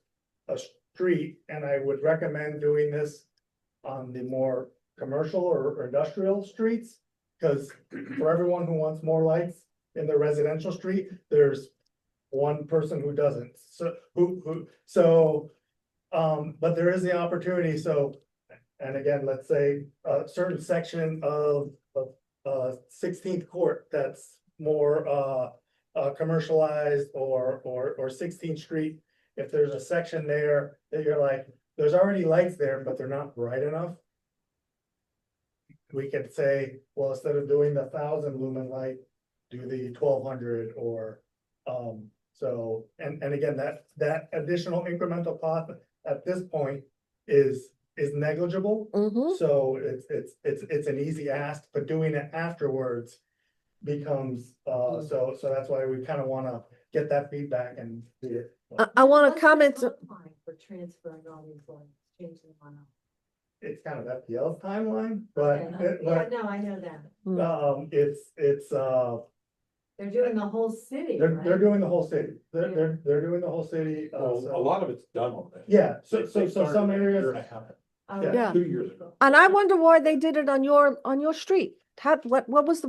Speaker 4: a street, and I would recommend doing this on the more commercial or industrial streets. Cause for everyone who wants more lights in the residential street, there's one person who doesn't, but there is the opportunity, so. And again, let's say a certain section of 16th Court that's more commercialized or 16th Street. If there's a section there that you're like, there's already lights there, but they're not bright enough. We could say, well, instead of doing the 1,000 lumen light, do the 1,200 or, so, and again, that additional incremental cost at this point is negligible.
Speaker 1: Mm-hmm.
Speaker 4: So it's an easy ask, but doing it afterwards becomes, so that's why we kind of wanna get that feedback and see it.
Speaker 1: I want
Speaker 6: What's
Speaker 1: to
Speaker 6: the
Speaker 1: comment,
Speaker 6: timeline For transferring all these lines, changing them on.
Speaker 4: It's kind of FPL's timeline, but,
Speaker 6: Yeah, no, I know that.
Speaker 4: it's,
Speaker 6: They're doing the whole city,
Speaker 4: they're
Speaker 6: right?
Speaker 4: doing the whole city. They're doing the whole city,
Speaker 2: Well,
Speaker 4: so.
Speaker 2: a lot of it's done already.
Speaker 4: Yeah, so
Speaker 2: They started
Speaker 4: some
Speaker 2: a year
Speaker 4: areas,
Speaker 2: and a half,
Speaker 6: Oh,
Speaker 4: yeah.
Speaker 1: Yeah.
Speaker 2: 2 years ago.
Speaker 1: and I wonder why they did it on your street. What was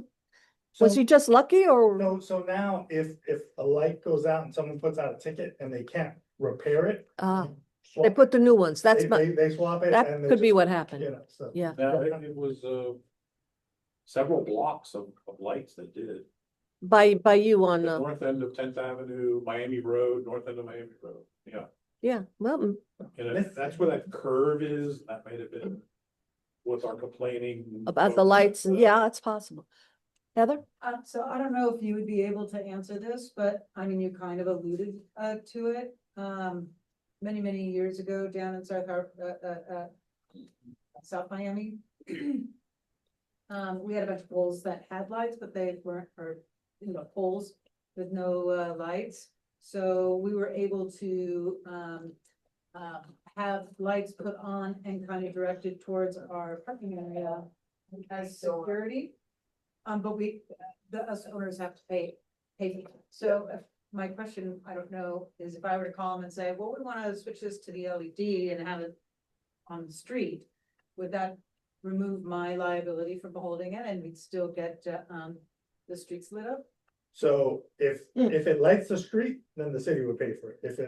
Speaker 1: was
Speaker 4: so,
Speaker 1: you just lucky or?
Speaker 4: so now if a light goes out and someone puts out a ticket and they can't repair it.
Speaker 1: They put the new ones. That's,
Speaker 4: They swap it.
Speaker 1: that
Speaker 4: and they
Speaker 1: could be
Speaker 4: just,
Speaker 1: what happened.
Speaker 4: You know, so.
Speaker 1: Yeah.
Speaker 2: Now, it was, several blocks of lights that did it.
Speaker 1: By you on,
Speaker 2: The north end of 10th Avenue, Miami Road, north end of Miami Road, yeah.
Speaker 1: yeah, well,
Speaker 2: And that's where that curve is, that might have been what's our complaining.
Speaker 1: about the lights and yeah, it's possible. Heather?
Speaker 9: So I don't know if you would be able to answer this, but I mean, you kind of alluded to it. Many years ago down in South Miami. We had a bunch of poles that had lights, but they weren't, or, poles with no lights. So we were able to have lights put on and kind of directed towards our parking area as security. But us owners have to pay for it. So my question, I don't know, is if I were to call them and say, well, we want to switch this to the LED and have it on the street, would that remove my liability from holding it and we'd still get the streets lit up?
Speaker 4: So if it lights the street, then the city would pay for it. If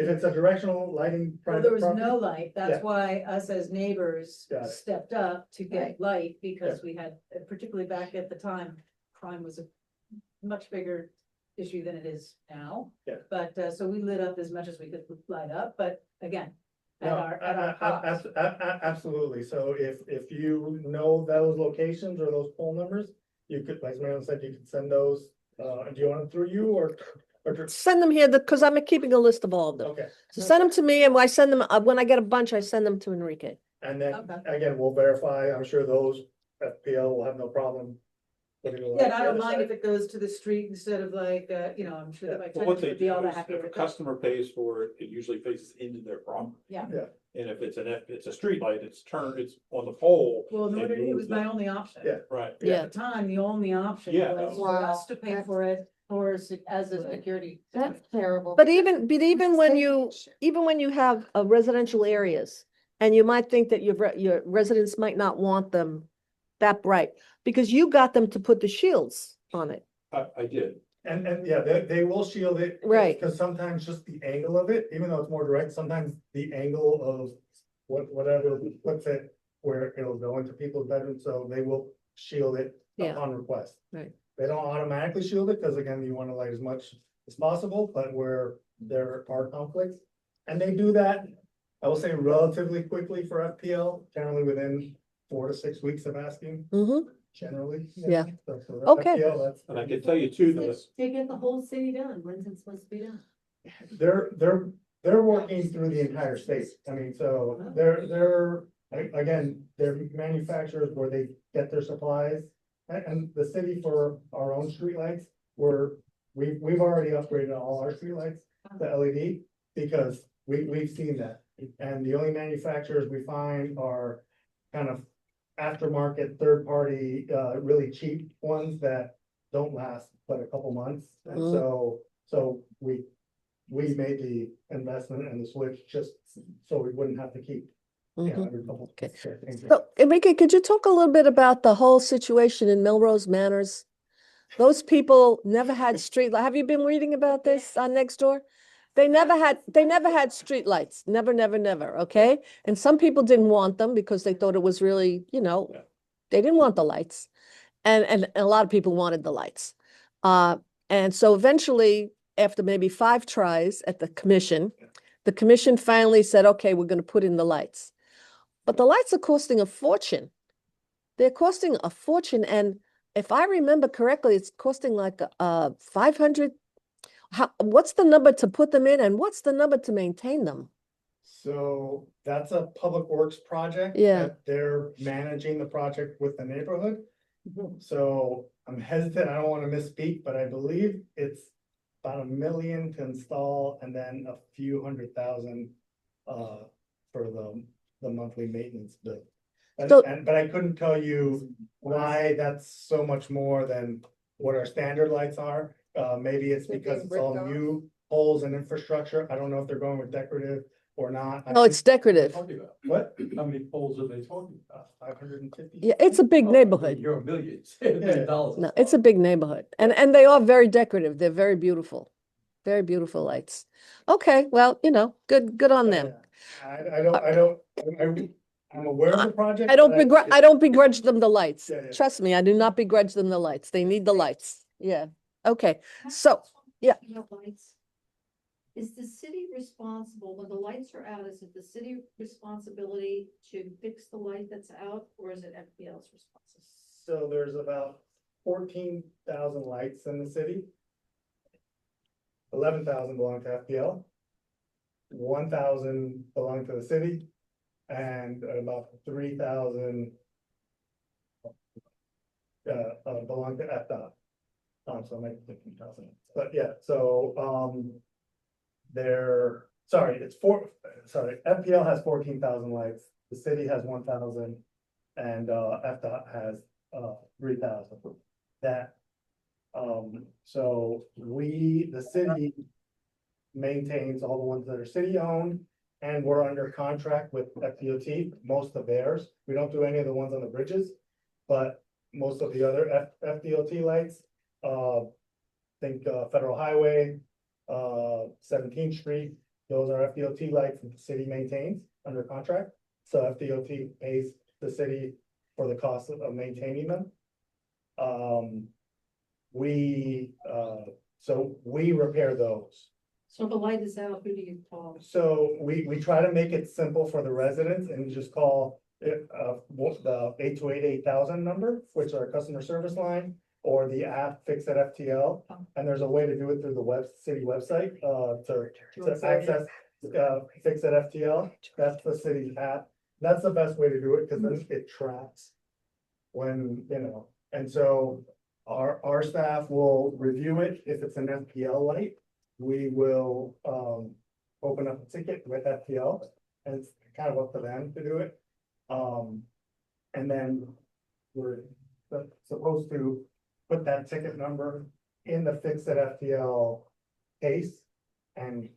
Speaker 4: it's a directional lighting.
Speaker 9: Well,
Speaker 4: private
Speaker 9: there was
Speaker 4: property,
Speaker 9: no light.
Speaker 4: Yeah.
Speaker 9: That's why us as neighbors
Speaker 4: Got it.
Speaker 9: stepped up to get
Speaker 3: Right.
Speaker 9: light because we had, particularly back at the time, crime was a much bigger issue than it is now.
Speaker 4: Yeah.
Speaker 9: But so we lit up as much as we could light up, but again, at
Speaker 4: No,
Speaker 9: our cost.
Speaker 4: absolutely. So if you know those locations or those poll numbers, you could, like Marilyn said, you could send those, do you want them through you or?
Speaker 1: Send them here because I'm keeping a list of all of them.
Speaker 4: Okay,
Speaker 1: So send them to me and I send them, when I get a bunch, I send them to Enrique.
Speaker 4: and then,
Speaker 9: Okay.
Speaker 4: again, we'll verify, I'm sure those FPL will have no problem. putting the
Speaker 9: Yeah, and
Speaker 4: lights
Speaker 9: I
Speaker 4: the
Speaker 9: don't
Speaker 4: other
Speaker 9: mind
Speaker 4: side.
Speaker 9: if it goes to the street instead of like, I'm sure that my
Speaker 2: But what
Speaker 9: tenants
Speaker 2: they
Speaker 9: would be
Speaker 2: do
Speaker 9: all that
Speaker 2: is
Speaker 9: happy
Speaker 2: if a
Speaker 9: with that.
Speaker 2: customer pays for it, it usually faces into their property.
Speaker 9: Yeah.
Speaker 4: Yeah.
Speaker 2: And if it's a street light, it's on the pole.
Speaker 9: Well, in
Speaker 2: they
Speaker 9: order, it
Speaker 2: move
Speaker 9: was my
Speaker 2: the-
Speaker 9: only option.
Speaker 4: Yeah.
Speaker 2: Right.
Speaker 1: Yeah.
Speaker 9: At the time, the only option
Speaker 2: Yeah.
Speaker 9: was for
Speaker 3: Wow.
Speaker 9: us to pay for it or as a security.
Speaker 3: That's terrible.
Speaker 1: But
Speaker 3: because
Speaker 1: even when you,
Speaker 3: safety issue.
Speaker 1: even when you have residential areas and you might think that your residents might not want them that bright because you got them to put the shields on it.
Speaker 2: I did.
Speaker 4: And yeah, they will shield it.
Speaker 1: Right.
Speaker 4: Cause sometimes just the angle of it, even though it's more direct, sometimes the angle of whatever puts it where it'll go into people's bedrooms, so they will shield it
Speaker 1: Yeah.
Speaker 4: upon request.
Speaker 1: Right.
Speaker 4: They don't automatically shield it, cause again, you wanna light as much as possible, but where there are conflicts. And they do that, I will say relatively quickly for FPL, generally within 4 to 6 weeks of asking,
Speaker 1: Mm-hmm.
Speaker 4: generally.
Speaker 1: Yeah.
Speaker 4: So
Speaker 1: Okay.
Speaker 4: FPL, that's.
Speaker 2: And I can tell you too, this,
Speaker 6: They get the whole city done, when's it supposed to be done?
Speaker 4: They're working through the entire state. I mean, so again, they're manufacturers where they get their supplies. And the city for our own streetlights, we've already upgraded all our streetlights. the LED, because we've seen that. And the only manufacturers we find are kind of aftermarket, third party, really cheap ones that don't last but a couple months. And
Speaker 1: Mm.
Speaker 4: so we made the investment and the switch just so we wouldn't have to keep.
Speaker 1: Mhm.
Speaker 4: Every couple.
Speaker 1: Okay.
Speaker 4: things.
Speaker 1: So Enrique, could you talk a little bit about the whole situation in Melrose Manors? Those people never had street, have you been reading about this on Nextdoor? They never had street lights, never, never, never, okay? And some people didn't want them because they thought it was really,
Speaker 2: Yeah.
Speaker 1: they didn't want the lights. And a lot of people wanted the lights. And so eventually, after maybe 5 tries at the commission finally said, okay, we're gonna put in the lights. But the lights are costing a fortune. They're costing a fortune, and if I remember correctly, it's costing like 500. What's the number to put them in, and what's the number to maintain them?
Speaker 4: So that's a public works project.
Speaker 1: Yeah.
Speaker 4: that They're managing the project with the neighborhood.
Speaker 1: Mm-hmm.
Speaker 4: So I'm hesitant, I don't wanna misspeak, but I believe it's about $1 million to install and then a few $100,000 for the monthly maintenance bill.
Speaker 1: So-
Speaker 4: But I couldn't tell you why that's so much more than what our standard lights are. Maybe it's
Speaker 3: They're
Speaker 4: because
Speaker 3: being
Speaker 4: it's all
Speaker 3: bricked off?
Speaker 4: new poles and infrastructure. I don't know if they're going with decorative or not. I
Speaker 1: No, it's
Speaker 4: think-
Speaker 1: decorative.
Speaker 2: Talking about,
Speaker 4: What?
Speaker 2: how many poles are they talking about?
Speaker 4: 550?
Speaker 1: Yeah, it's a big
Speaker 2: Oh,
Speaker 1: neighborhood.
Speaker 2: You're a million, $1 million.
Speaker 1: No, it's a big neighborhood, and they are very decorative. They're very beautiful lights. Okay, well, good on them.
Speaker 4: I'm aware of the project.
Speaker 1: I don't
Speaker 4: but
Speaker 1: begrudge them the lights.
Speaker 4: Yeah, yeah.
Speaker 1: Trust me, I do not begrudge them the lights. They need the lights. Yeah. Okay. So, yeah.
Speaker 6: Is the city responsible, when the lights are out, is it the city responsibility to fix the light that's out, or is it FPL's responsibility?
Speaker 4: So there's about 14,000 lights in the city. 11,000 belong to FPL. 1,000 belong to the city. And about 3,000 belong to FDOT. So maybe 15,000, but yeah, so, FPL has 14,000 lights, the city has 1,000, and, FDOT has, 3,000. That, so the city maintains all the ones that are city-owned, and we're under contract with FDOT, most of theirs. We don't do any of the ones on the bridges, but most of the other FDOT lights, think Federal Highway, 17th Street, those are FDOT lights that the city maintains under contract. So FDOT pays the city for the cost of maintaining them. So we repair those.
Speaker 6: So if a light is out, who do you call?
Speaker 4: So we try to make it simple for the residents and just call it, the 828-8000 number, which is our customer service line, or the app Fix It FTL. And there's a way to do it through the city website, to access, Fix It FTL. That's the city's app. That's the best way to do it, because then it tracks when, and so our staff will review it. If it's an FPL light, we will, open up a ticket with FPL, and it's kind of up to them to do it. And then we're supposed to put that ticket number in the Fix It FTL case and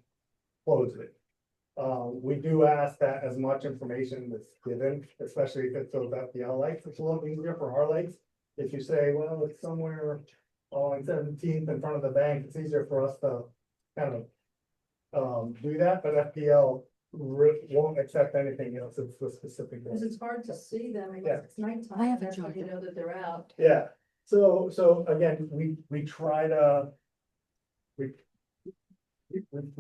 Speaker 4: close it. We do ask that as much information that's given, especially if it's those FPL lights, it's a little easier for our lights. If you say, well, it's somewhere on 17th in front of the bank, it's easier for us to kind of do that, but FPL won't accept anything else. It's the specific.
Speaker 6: Because it's hard to see them,
Speaker 4: Yeah.
Speaker 6: unless it's nighttime.
Speaker 1: I have a
Speaker 6: That's how you
Speaker 1: charger.
Speaker 6: know that they're out.
Speaker 4: Yeah, so again, we try to. We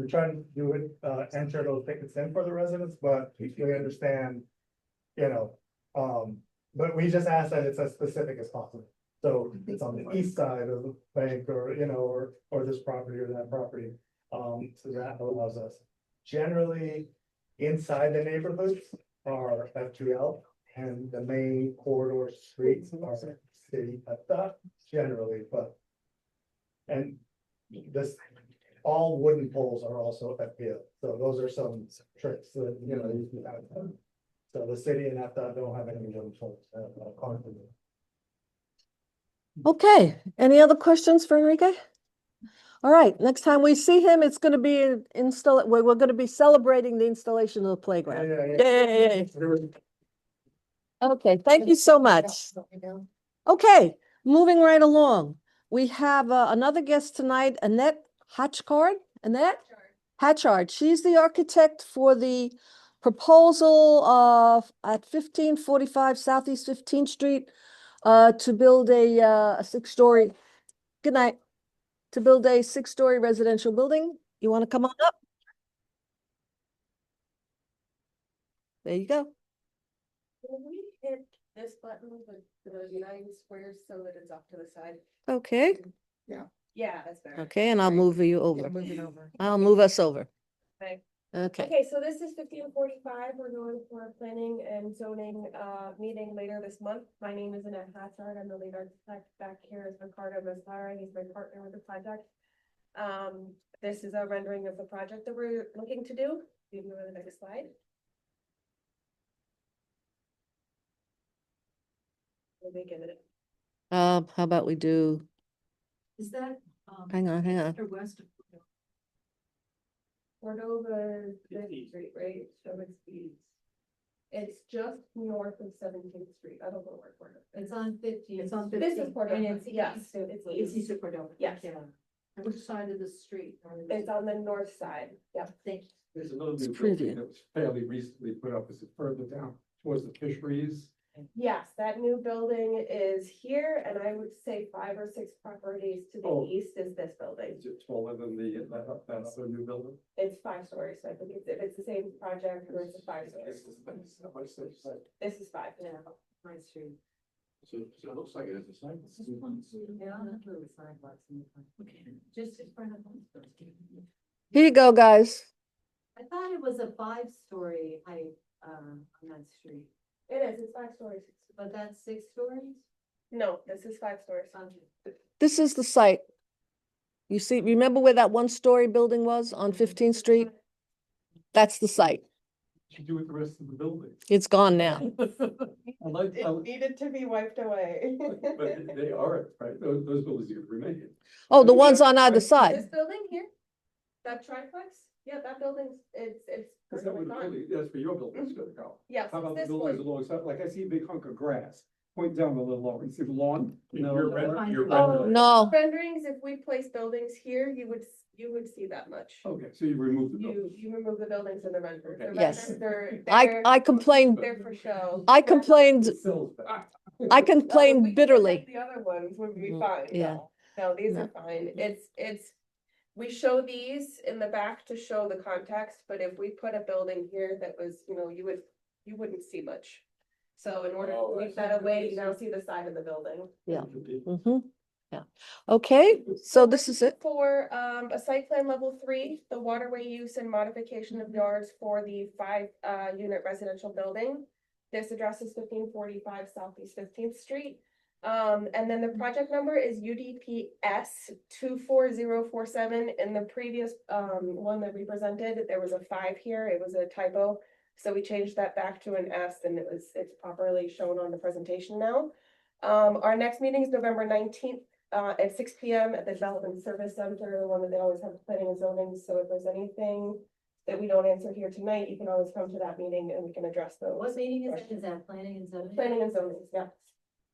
Speaker 4: try to do it, enter those tickets in for the residents, but we understand, but we just ask that it's as specific as possible. So it's on the east side of the bank, or, or this property or that property. So that allows us. Generally, inside the neighborhoods are FGL, and the main corridor streets are city FDOT generally, but. And this, all wooden poles are also FPL, so those are some tricks that, you know, you can have. So the city and FDOT don't have any wooden poles, currently.
Speaker 1: Okay, any other questions for Enrique? All right, next time we see him, it's gonna be we're gonna be celebrating the installation of the playground. Yay. Okay, thank you so much. Okay, moving right along. We have another guest tonight, Annette Hatchard. Annette? Hatchard. She's the architect for the proposal of at 1545 Southeast 15th Street to build a 6-story, good night, to build a 6-story residential building. You want to come on up? There you go.
Speaker 5: Can we hit this button with the United Squares so that it's off to the side?
Speaker 1: Okay,
Speaker 5: Yeah, that's better.
Speaker 1: okay, and I'll move you over.
Speaker 3: Move it over.
Speaker 1: I'll move us over.
Speaker 5: Okay.
Speaker 1: Okay,
Speaker 5: Okay, so this is 1545. We're going for a planning and zoning meeting later this month. My name is Annette Hatchard. I'm the lead architect. Back here is Ricardo Maslara. He's my partner with the project. This is a rendering of the project that we're looking to do. You can go to the next slide. We'll make it.
Speaker 1: how about we do,
Speaker 6: Is that?
Speaker 1: hang on.
Speaker 6: Or west of?
Speaker 5: Cordova, Fifth Street, right? So it's just north of 17th Street. I don't know where Cordova.
Speaker 6: It's on 15.
Speaker 5: It's on 15. This is Cordova.
Speaker 6: And it's,
Speaker 5: Yes,
Speaker 6: it's
Speaker 5: it's
Speaker 6: east of Cordova.
Speaker 5: Yes.
Speaker 6: Yeah. On which side of the street?
Speaker 5: It's on the north side. Yeah.
Speaker 6: Thank you.
Speaker 2: There's another
Speaker 1: It's
Speaker 2: new
Speaker 1: pretty.
Speaker 2: building that was fairly recently put up, is it further down towards the fisheries?
Speaker 5: Yes, that new building is here, and I would say 5 or 6 properties to the
Speaker 2: Oh.
Speaker 5: east is this building.
Speaker 2: Is it taller than that other new building?
Speaker 5: It's 5 stories, so I think if it's the same project or it's a 5 stories. This is 5.
Speaker 6: Yeah, my street.
Speaker 2: So it looks like it has a site.
Speaker 6: Yeah, that's where the sidewalks in the front. Okay, just in front of us.
Speaker 1: Here you go, guys.
Speaker 6: I thought it was a 5-story height, on that street,
Speaker 5: It is, it's 5 stories.
Speaker 6: but that's 6 stories?
Speaker 5: No, this is 5 stories.
Speaker 1: This is the site. You see, remember where that 1-story building was on 15th Street? That's the site.
Speaker 2: What you do with the rest of the building?
Speaker 1: It's gone now.
Speaker 2: I like,
Speaker 5: needed to be wiped away.
Speaker 2: but they are, right, those buildings are remaining.
Speaker 1: Oh, the ones on either
Speaker 5: This
Speaker 1: side.
Speaker 5: building here, that triplex, yeah, that building's, it's
Speaker 2: Is that where the
Speaker 5: gone.
Speaker 2: building, that's where your building's gonna go?
Speaker 5: Yes,
Speaker 2: How
Speaker 5: it's
Speaker 2: about the
Speaker 5: this
Speaker 2: buildings
Speaker 5: one.
Speaker 2: alongside, like I see a big hunk of grass, point down a little lower, you see the lawn?
Speaker 6: You're
Speaker 5: Oh,
Speaker 1: No,
Speaker 5: renderings, if we place buildings here, you would see that much.
Speaker 2: Okay, so you removed the building.
Speaker 5: You remove the buildings in the render. The
Speaker 1: Yes.
Speaker 5: renders,
Speaker 1: I complained,
Speaker 5: they're for show.
Speaker 1: I complained,
Speaker 2: It sells back.
Speaker 1: I
Speaker 5: No, if we
Speaker 1: complained
Speaker 5: could
Speaker 1: bitterly.
Speaker 5: take The other ones would be
Speaker 1: Mhm,
Speaker 5: fine.
Speaker 1: yeah.
Speaker 5: No, these
Speaker 1: No.
Speaker 5: are fine. We show these in the back to show the context, but if we put a building here that was, you wouldn't see much. So in order
Speaker 2: Oh,
Speaker 5: to
Speaker 2: I
Speaker 5: keep
Speaker 2: see.
Speaker 5: that away, you now see the side of the building.
Speaker 1: Yeah. Yeah. Okay, so this is it.
Speaker 5: For a site plan level 3, the waterway use and modification of yards for the 5 unit residential building. This address is 1545 Southeast 15th Street. And then the project number is UDPS 24047. In the previous one that we presented, there was a 5 here. It was a typo. So we changed that back to an S, and it's properly shown on the presentation now. Our next meeting is November 19th at 6 p.m. at the Development Service Center, the one that they always have planning and zoning. So if there's anything that we don't answer here tonight, you can always come to that meeting and we can address those.
Speaker 6: What meeting is it? Is that planning and zoning?
Speaker 5: Planning and zoning, yeah.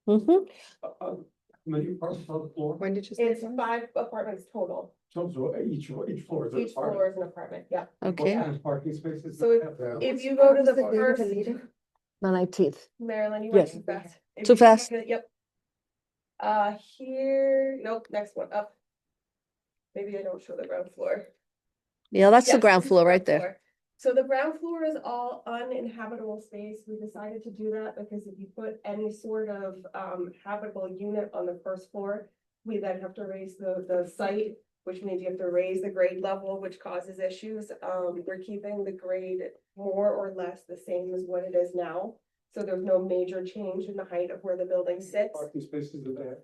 Speaker 1: Mhm.
Speaker 2: Many parts of the floor,
Speaker 3: When did you say?
Speaker 5: It's
Speaker 3: that?
Speaker 5: 5 apartments total.
Speaker 2: so each floor is. an
Speaker 5: Each floor
Speaker 2: apartment.
Speaker 5: is an apartment, yeah.
Speaker 1: Okay,
Speaker 2: What kind of parking spaces?
Speaker 5: So
Speaker 2: do they have?
Speaker 5: If you go to
Speaker 3: What's
Speaker 5: the
Speaker 3: the date of the
Speaker 5: first,
Speaker 3: meeting?
Speaker 1: the 19th.
Speaker 5: Marilyn, you went
Speaker 1: Yes.
Speaker 5: too fast. If
Speaker 1: Too
Speaker 5: you
Speaker 1: fast?
Speaker 5: look at- Yep. Here, nope, next one up. Maybe I don't show the ground floor.
Speaker 1: Yeah, that's the
Speaker 5: Yes,
Speaker 1: ground
Speaker 5: this is
Speaker 1: floor
Speaker 5: the
Speaker 1: right
Speaker 5: ground
Speaker 1: there.
Speaker 5: floor. So the ground floor is all uninhabitable space. We decided to do that because if you put any sort of habitable unit on the first floor, we then have to raise the site, which means you have to raise the grade level, which causes issues. We're keeping the grade more or less the same as what it is now. So there's no major change in the height of where the building sits.
Speaker 2: Parking spaces are there.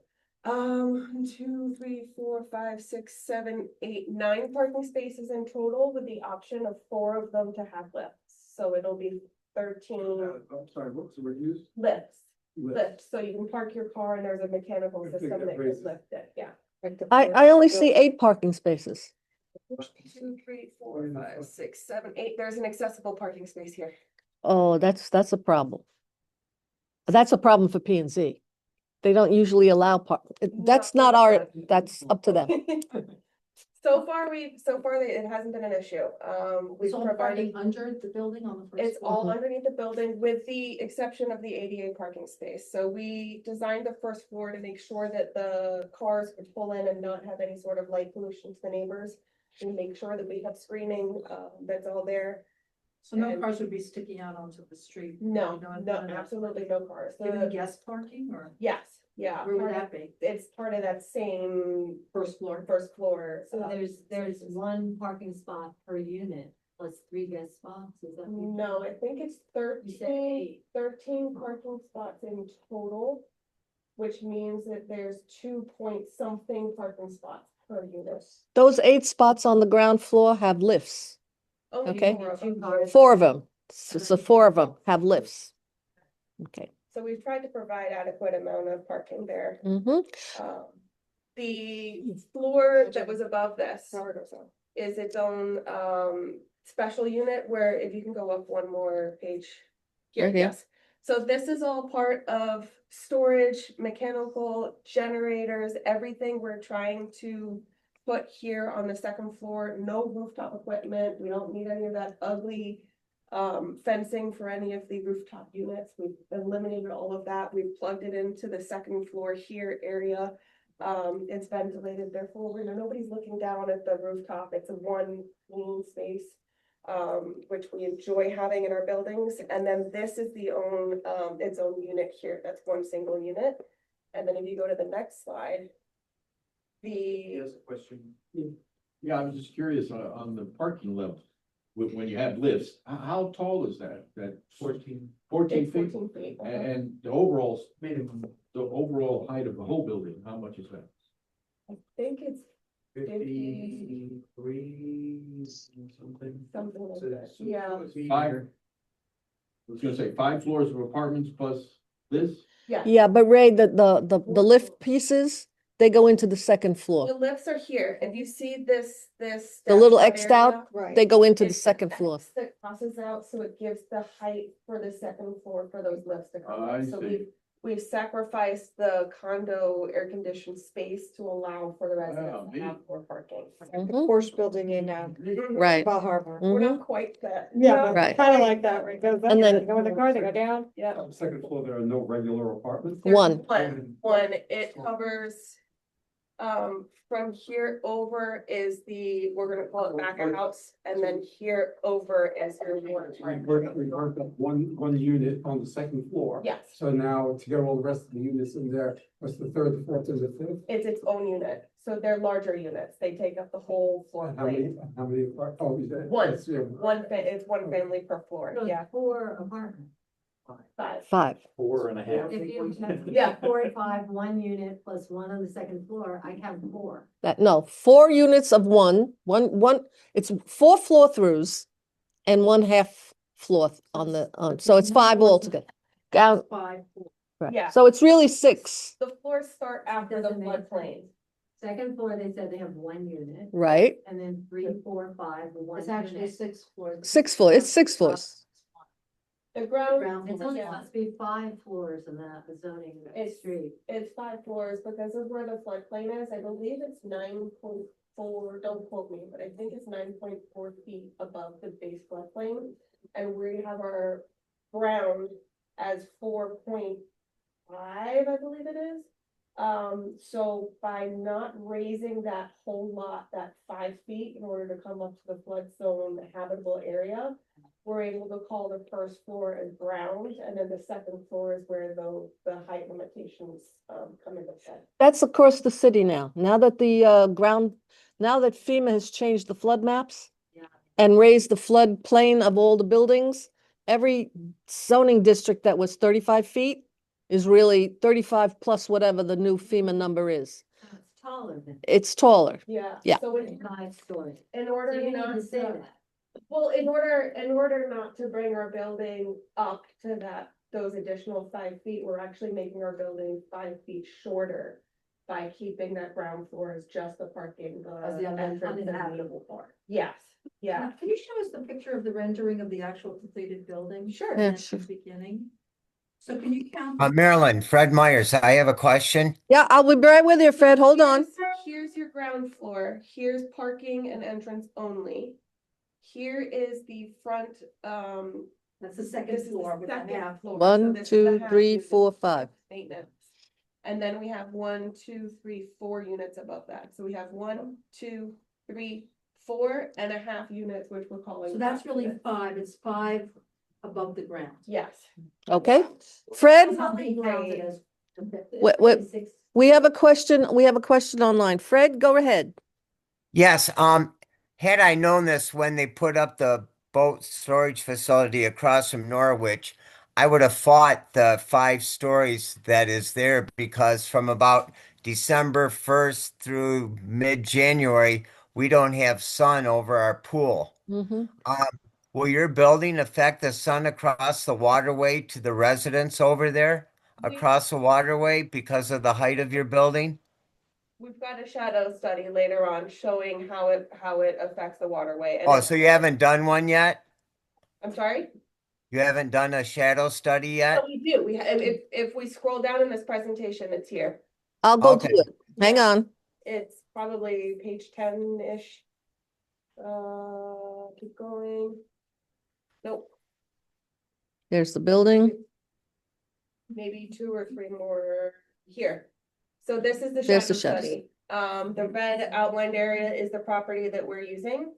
Speaker 10: 1, 2, 3, 4, 5, 6, 7, 8, 9 parking spaces in total with the option of 4 of them to have lifts. So it'll be 13
Speaker 2: I'm sorry, what's the word used?
Speaker 10: lifts. Lifts, so you can park your car and there's a mechanical
Speaker 2: Okay,
Speaker 10: system that can
Speaker 2: raises.
Speaker 10: lift it, yeah.
Speaker 3: Like the
Speaker 1: I
Speaker 3: first
Speaker 1: only
Speaker 3: building.
Speaker 1: see 8 parking spaces.
Speaker 10: 1, 2, 3, 4, 5, 6, 7, 8. There's an accessible parking space here.
Speaker 1: Oh, that's a problem. That's a problem for P and Z. They don't usually allow that's not our, that's up to them.
Speaker 10: So far, it hasn't been an issue. We've
Speaker 6: It's all
Speaker 10: provided,
Speaker 6: parking under the building on the first
Speaker 10: it's
Speaker 6: floor.
Speaker 10: all underneath the building with the exception of the ADA parking space. So we designed the first floor to make sure that the cars could pull in and not have any sort of light pollution to the neighbors. And make sure that we have screening, that's all there.
Speaker 6: So no
Speaker 10: and-
Speaker 6: cars would be sticking out onto the street?
Speaker 10: No,
Speaker 6: You don't-
Speaker 10: no, absolutely no cars.
Speaker 6: Even
Speaker 10: The-
Speaker 6: guest parking or
Speaker 10: Yes, yeah.
Speaker 6: where would
Speaker 10: part of-
Speaker 6: that be?
Speaker 10: It's part of that same
Speaker 6: First floor?
Speaker 10: first floor.
Speaker 11: So there's one parking spot per unit plus 3 guest spots, is that?
Speaker 10: No, I think it's
Speaker 11: You said 8.
Speaker 10: 13 parking spots in total, which means that there's 2 point something parking spots per unit.
Speaker 1: Those 8 spots on the ground floor have lifts.
Speaker 10: Only
Speaker 1: Okay.
Speaker 10: 4 of
Speaker 11: Two
Speaker 10: them.
Speaker 11: cars.
Speaker 1: 4 of them. So 4 of them have lifts. Okay.
Speaker 10: So we've tried to provide adequate amount of parking there.
Speaker 1: Mm-hmm.
Speaker 10: The floor that was above this
Speaker 3: Power goes on.
Speaker 10: is its own special unit where if you can go up one more page. Here,
Speaker 1: Right here.
Speaker 10: yes. So this is all part of storage, mechanical generators, everything we're trying to put here on the second floor. No rooftop equipment. We don't need any of that ugly fencing for any of the rooftop units. We've eliminated all of that. We've plugged it into the second floor here area. It's ventilated, therefore, nobody's looking down at the rooftop. It's a one clean space, which we enjoy having in our buildings. And then this is its own unit here. That's one single unit. And then if you go to the next slide,
Speaker 2: Here's a question. Yeah, I was just curious on the parking level. When you have lifts, how tall is that? That 14
Speaker 10: it's
Speaker 2: feet?
Speaker 10: 14 feet.
Speaker 2: And the overall minimum, the overall height of the whole building, how much is that?
Speaker 10: I think it's
Speaker 2: 53 something.
Speaker 10: something like
Speaker 2: So
Speaker 10: that.
Speaker 2: that's-
Speaker 10: Yeah,
Speaker 2: 5. I was gonna say 5 floors of apartments plus this?
Speaker 10: yeah.
Speaker 1: Yeah, but Ray, the lift pieces, they go into the second
Speaker 10: The
Speaker 1: floor.
Speaker 10: lifts are here. If you see this.
Speaker 1: The little
Speaker 10: dashed
Speaker 1: X'd out,
Speaker 10: area,
Speaker 3: Right.
Speaker 1: they go into the
Speaker 10: it's
Speaker 1: second floor.
Speaker 10: X that crosses out, so it gives the height for the second floor for those lifts to come
Speaker 2: I
Speaker 10: up. So
Speaker 2: see.
Speaker 10: we've sacrificed the condo air conditioned space to allow for the residents to have more parking.
Speaker 3: The
Speaker 1: Mhm.
Speaker 3: Porsche building in
Speaker 1: Right.
Speaker 3: Bal Harbor.
Speaker 10: We're
Speaker 1: Mhm.
Speaker 10: not quite that.
Speaker 3: Yeah,
Speaker 10: not
Speaker 1: Right.
Speaker 3: kind of
Speaker 10: quite.
Speaker 3: like that, where it goes up,
Speaker 1: And
Speaker 3: they
Speaker 1: then-
Speaker 3: go in the car, they go down.
Speaker 10: Yeah.
Speaker 2: On the second floor, there are no regular apartments?
Speaker 10: There's
Speaker 1: One.
Speaker 10: One, it covers, from here over is we're gonna call it back of house, and then here over is your water.
Speaker 12: We worked up one unit on the second floor.
Speaker 10: Yes,
Speaker 12: So now to get all the rest of the units in there, what's the third, the fourth, and the fifth?
Speaker 10: it's its own unit, so they're larger units, they take up the whole floor
Speaker 12: And how many,
Speaker 10: plate.
Speaker 12: how many, oh, you said?
Speaker 10: One.
Speaker 12: yes, yeah.
Speaker 10: It's one family per floor,
Speaker 11: So
Speaker 10: yeah,
Speaker 11: 4 apartments.
Speaker 10: 5.
Speaker 1: 5.
Speaker 2: 4.5.
Speaker 11: If you have
Speaker 10: Yeah.
Speaker 11: 4 and 5, 1 unit plus 1 on the second floor, I have 4.
Speaker 1: No, 4 units of one, it's 4 floor throughs and 1/2 floor on the, so it's 5 altogether. Down,
Speaker 11: 5.
Speaker 1: right.
Speaker 10: Yeah.
Speaker 1: So it's really 6,
Speaker 10: The floors start after the
Speaker 11: Doesn't make
Speaker 10: floodplain.
Speaker 11: Second floor, they said they have 1 unit,
Speaker 1: right?
Speaker 11: and then 3, 4, 5, 1
Speaker 6: It's actually
Speaker 11: unit.
Speaker 6: 6 floors.
Speaker 1: 6 floor, it's 6 floors.
Speaker 10: The ground,
Speaker 11: Ground, it's only
Speaker 10: yeah.
Speaker 11: supposed to be 5 floors in that zoning
Speaker 10: It's-
Speaker 11: street.
Speaker 10: It's 5 floors because of where the floodplain is. I believe it's 9.4, don't quote me, but I think it's 9.4 feet above the base floodplain. And we have our ground as 4.5, I believe it is. So by not raising that whole lot, that 5 feet in order to come up to the flood zone habitable area, we're able to call the first floor as ground, and then the second floor is where the height limitations come into play.
Speaker 1: That's across the city now. Now that the now that FEMA has changed the flood maps
Speaker 11: Yeah.
Speaker 1: and raised the flood plain of all the buildings, every zoning district that was 35 feet is really 35 plus whatever the new FEMA number is.
Speaker 11: It's taller than
Speaker 1: It's taller.
Speaker 10: Yeah.
Speaker 1: Yeah.
Speaker 10: So in,
Speaker 11: 5 stories.
Speaker 10: in
Speaker 11: So
Speaker 10: order
Speaker 11: you need
Speaker 10: not
Speaker 11: to say
Speaker 10: to,
Speaker 11: that.
Speaker 10: well, in order not to bring our building up to those additional 5 feet, we're actually making our building 5 feet shorter by keeping that ground floor as just the parking,
Speaker 11: As the
Speaker 10: entrance and the-
Speaker 11: uninhabitable part.
Speaker 10: Yes, yeah,
Speaker 6: Can you show us the picture of the rendering of the actual completed building?
Speaker 10: sure.
Speaker 1: Yeah,
Speaker 6: That's
Speaker 1: sure.
Speaker 6: the beginning. So can you count?
Speaker 13: Marilyn, Fred Myers, I have a question.
Speaker 1: Yeah, I'll be right with you, Fred. Hold on.
Speaker 10: Here's your ground floor, here's parking and entrance only. Here is the front,
Speaker 6: That's the second
Speaker 10: this is
Speaker 6: floor
Speaker 10: the
Speaker 6: with the
Speaker 10: second
Speaker 6: half.
Speaker 10: floor. so
Speaker 1: One,
Speaker 10: this is the
Speaker 1: 2,
Speaker 10: half
Speaker 1: 3,
Speaker 10: unit
Speaker 1: 4, 5.
Speaker 10: Maintenance. And then we have 1, 2, 3, 4 units above that. So we have 1, 2, 3, 4.5 units, which we're calling.
Speaker 6: So that's
Speaker 10: top
Speaker 6: really
Speaker 10: units.
Speaker 6: 5, it's 5 above the ground.
Speaker 10: Yes.
Speaker 1: Okay, Fred,
Speaker 6: How many grounds it is?
Speaker 1: we have a question. We have a question online. Fred, go ahead.
Speaker 13: Yes, had I known this when they put up the boat storage facility across from Norwich, I would have fought the 5 stories that is there because from about December 1st through mid-January, we don't have sun over our pool.
Speaker 1: Mm-hmm.
Speaker 13: Will your building affect the sun across the waterway to the residents over there? Across the waterway because of the height of your building?
Speaker 10: We've got a shadow study later on showing how it affects the waterway. And
Speaker 13: Oh,
Speaker 10: it's-
Speaker 13: so you haven't done one yet?
Speaker 10: I'm sorry?
Speaker 13: You haven't done a shadow study
Speaker 10: No,
Speaker 13: yet?
Speaker 10: we do. If we scroll down in this presentation, it's here.
Speaker 1: I'll go
Speaker 13: Okay.
Speaker 1: to it. Hang on.
Speaker 10: It's probably page 10-ish. Keep going. Nope,
Speaker 1: There's the building.
Speaker 10: maybe 2 or 3 more here. So this is the
Speaker 1: There's the
Speaker 10: shadow
Speaker 1: shadows.
Speaker 10: study. The red outlined area is the property that we're using.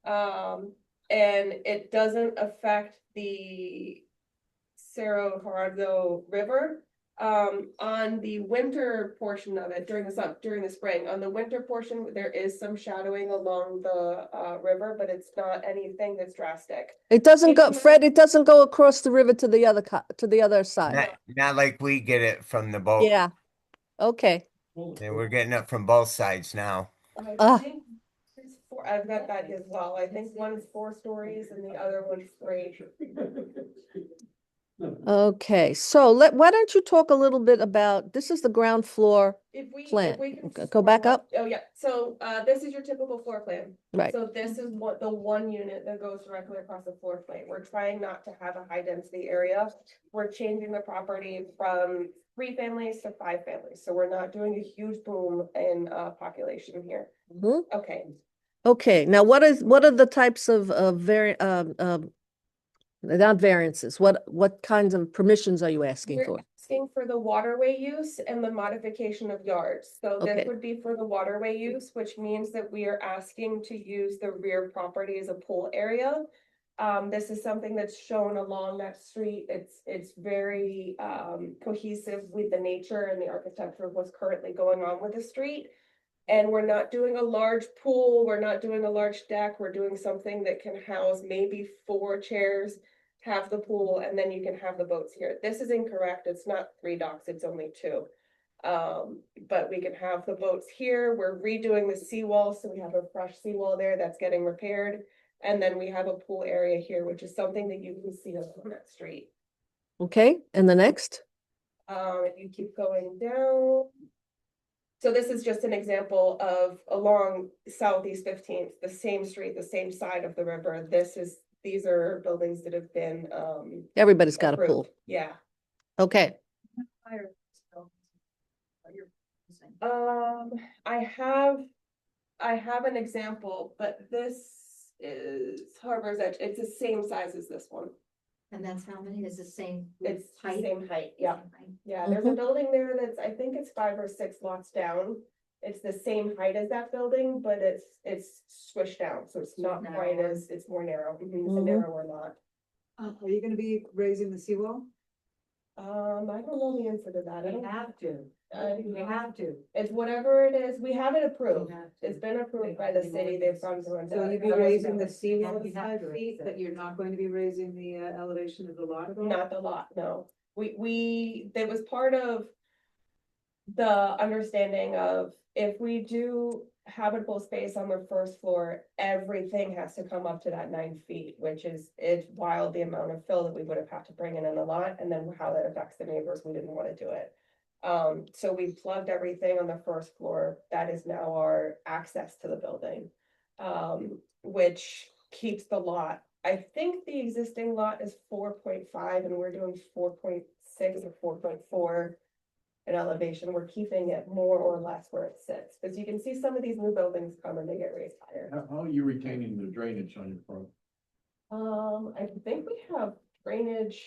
Speaker 10: And it doesn't affect the Cerro Gerardo River. On the winter portion of it, during the spring, on the winter portion, there is some shadowing along the river, but it's not anything that's drastic.
Speaker 1: It doesn't go,
Speaker 10: It's-
Speaker 1: Fred, it doesn't go across the river to the other side.
Speaker 13: Not like we get it from the boat.
Speaker 1: Yeah. Okay.
Speaker 13: Yeah, we're getting it from both sides now.
Speaker 10: I think there's 4, I've got that as well. I think one's 4 stories and the other one's 3.
Speaker 1: Okay, so why don't you talk a little bit about, this is the ground floor,
Speaker 10: If we
Speaker 1: Plan.
Speaker 10: can
Speaker 1: Go back
Speaker 10: scroll
Speaker 1: up.
Speaker 10: Oh, yeah, so this is your typical floor plan.
Speaker 1: right?
Speaker 10: So this is what the 1 unit that goes directly across the floor plate. We're trying not to have a high density area. We're changing the property from 3 families to 5 families. So we're not doing a huge boom in population here.
Speaker 1: Mhm.
Speaker 10: Okay.
Speaker 1: Okay, now what are the types of not variances, what kinds of permissions are you asking
Speaker 10: We're
Speaker 1: for?
Speaker 10: asking for the waterway use and the modification of yards. So this
Speaker 1: Okay.
Speaker 10: would be for the waterway use, which means that we are asking to use the rear property as a pool area. This is something that's shown along that street. It's very cohesive with the nature and the architecture of what's currently going on with the street. And we're not doing a large pool, we're not doing a large deck, we're doing something that can house maybe 4 chairs, have the pool, and then you can have the boats here. This is incorrect, it's not 3 docks, it's only 2. But we can have the boats here, we're redoing the seawall, so we have a fresh seawall there that's getting repaired. And then we have a pool area here, which is something that you can see on that street.
Speaker 1: Okay, and the next?
Speaker 10: If you keep going down. So this is just an example of along Southeast 15th, the same street, the same side of the river. These are buildings that have been
Speaker 1: Everybody's got a pool.
Speaker 10: approved. Yeah.
Speaker 1: Okay,
Speaker 10: I have an example, but this is Harbor's Edge. It's the same size as this one.
Speaker 6: And that's how many is the same
Speaker 10: It's the
Speaker 6: height?
Speaker 10: same height, yeah.
Speaker 6: Same height.
Speaker 10: Yeah, there's a building there that's, I think it's 5 or 6 lots down. It's the same height as that building, but it's squished down, so it's not quite
Speaker 6: Narrower.
Speaker 10: as, it's more narrow. Mhm, It's a
Speaker 1: Mhm.
Speaker 10: narrower lot.
Speaker 9: Are you gonna be raising the seawall?
Speaker 10: I don't know the answer to that. I
Speaker 6: You
Speaker 10: don't,
Speaker 6: have to,
Speaker 10: I-
Speaker 6: you have to.
Speaker 10: it's whatever it is. We have it
Speaker 6: You
Speaker 10: approved.
Speaker 6: have to.
Speaker 10: It's been approved by the city. They've gone through and
Speaker 9: So
Speaker 10: done
Speaker 9: you'll
Speaker 10: it.
Speaker 9: be raising the
Speaker 6: You
Speaker 9: seawall
Speaker 6: have
Speaker 9: to
Speaker 6: to
Speaker 9: 5
Speaker 6: raise
Speaker 9: feet,
Speaker 6: it.
Speaker 9: but you're not going to be raising the elevation of the lot at all?
Speaker 10: Not the lot, no. That was part of the understanding of if we do habitable space on the first floor, everything has to come up to that 9 feet, which is, it's wild the amount of fill that we would have had to bring in a lot, and then how that affects the neighbors, we didn't want to do it. So we plugged everything on the first floor, that is now our access to the building. Which keeps the lot, I think the existing lot is 4.5 and we're doing 4.6 or 4.4. In elevation, we're keeping it more or less where it sits, because you can see some of these new buildings come and they get raised higher.
Speaker 2: How are you retaining the drainage on your front?
Speaker 10: I think we have drainage,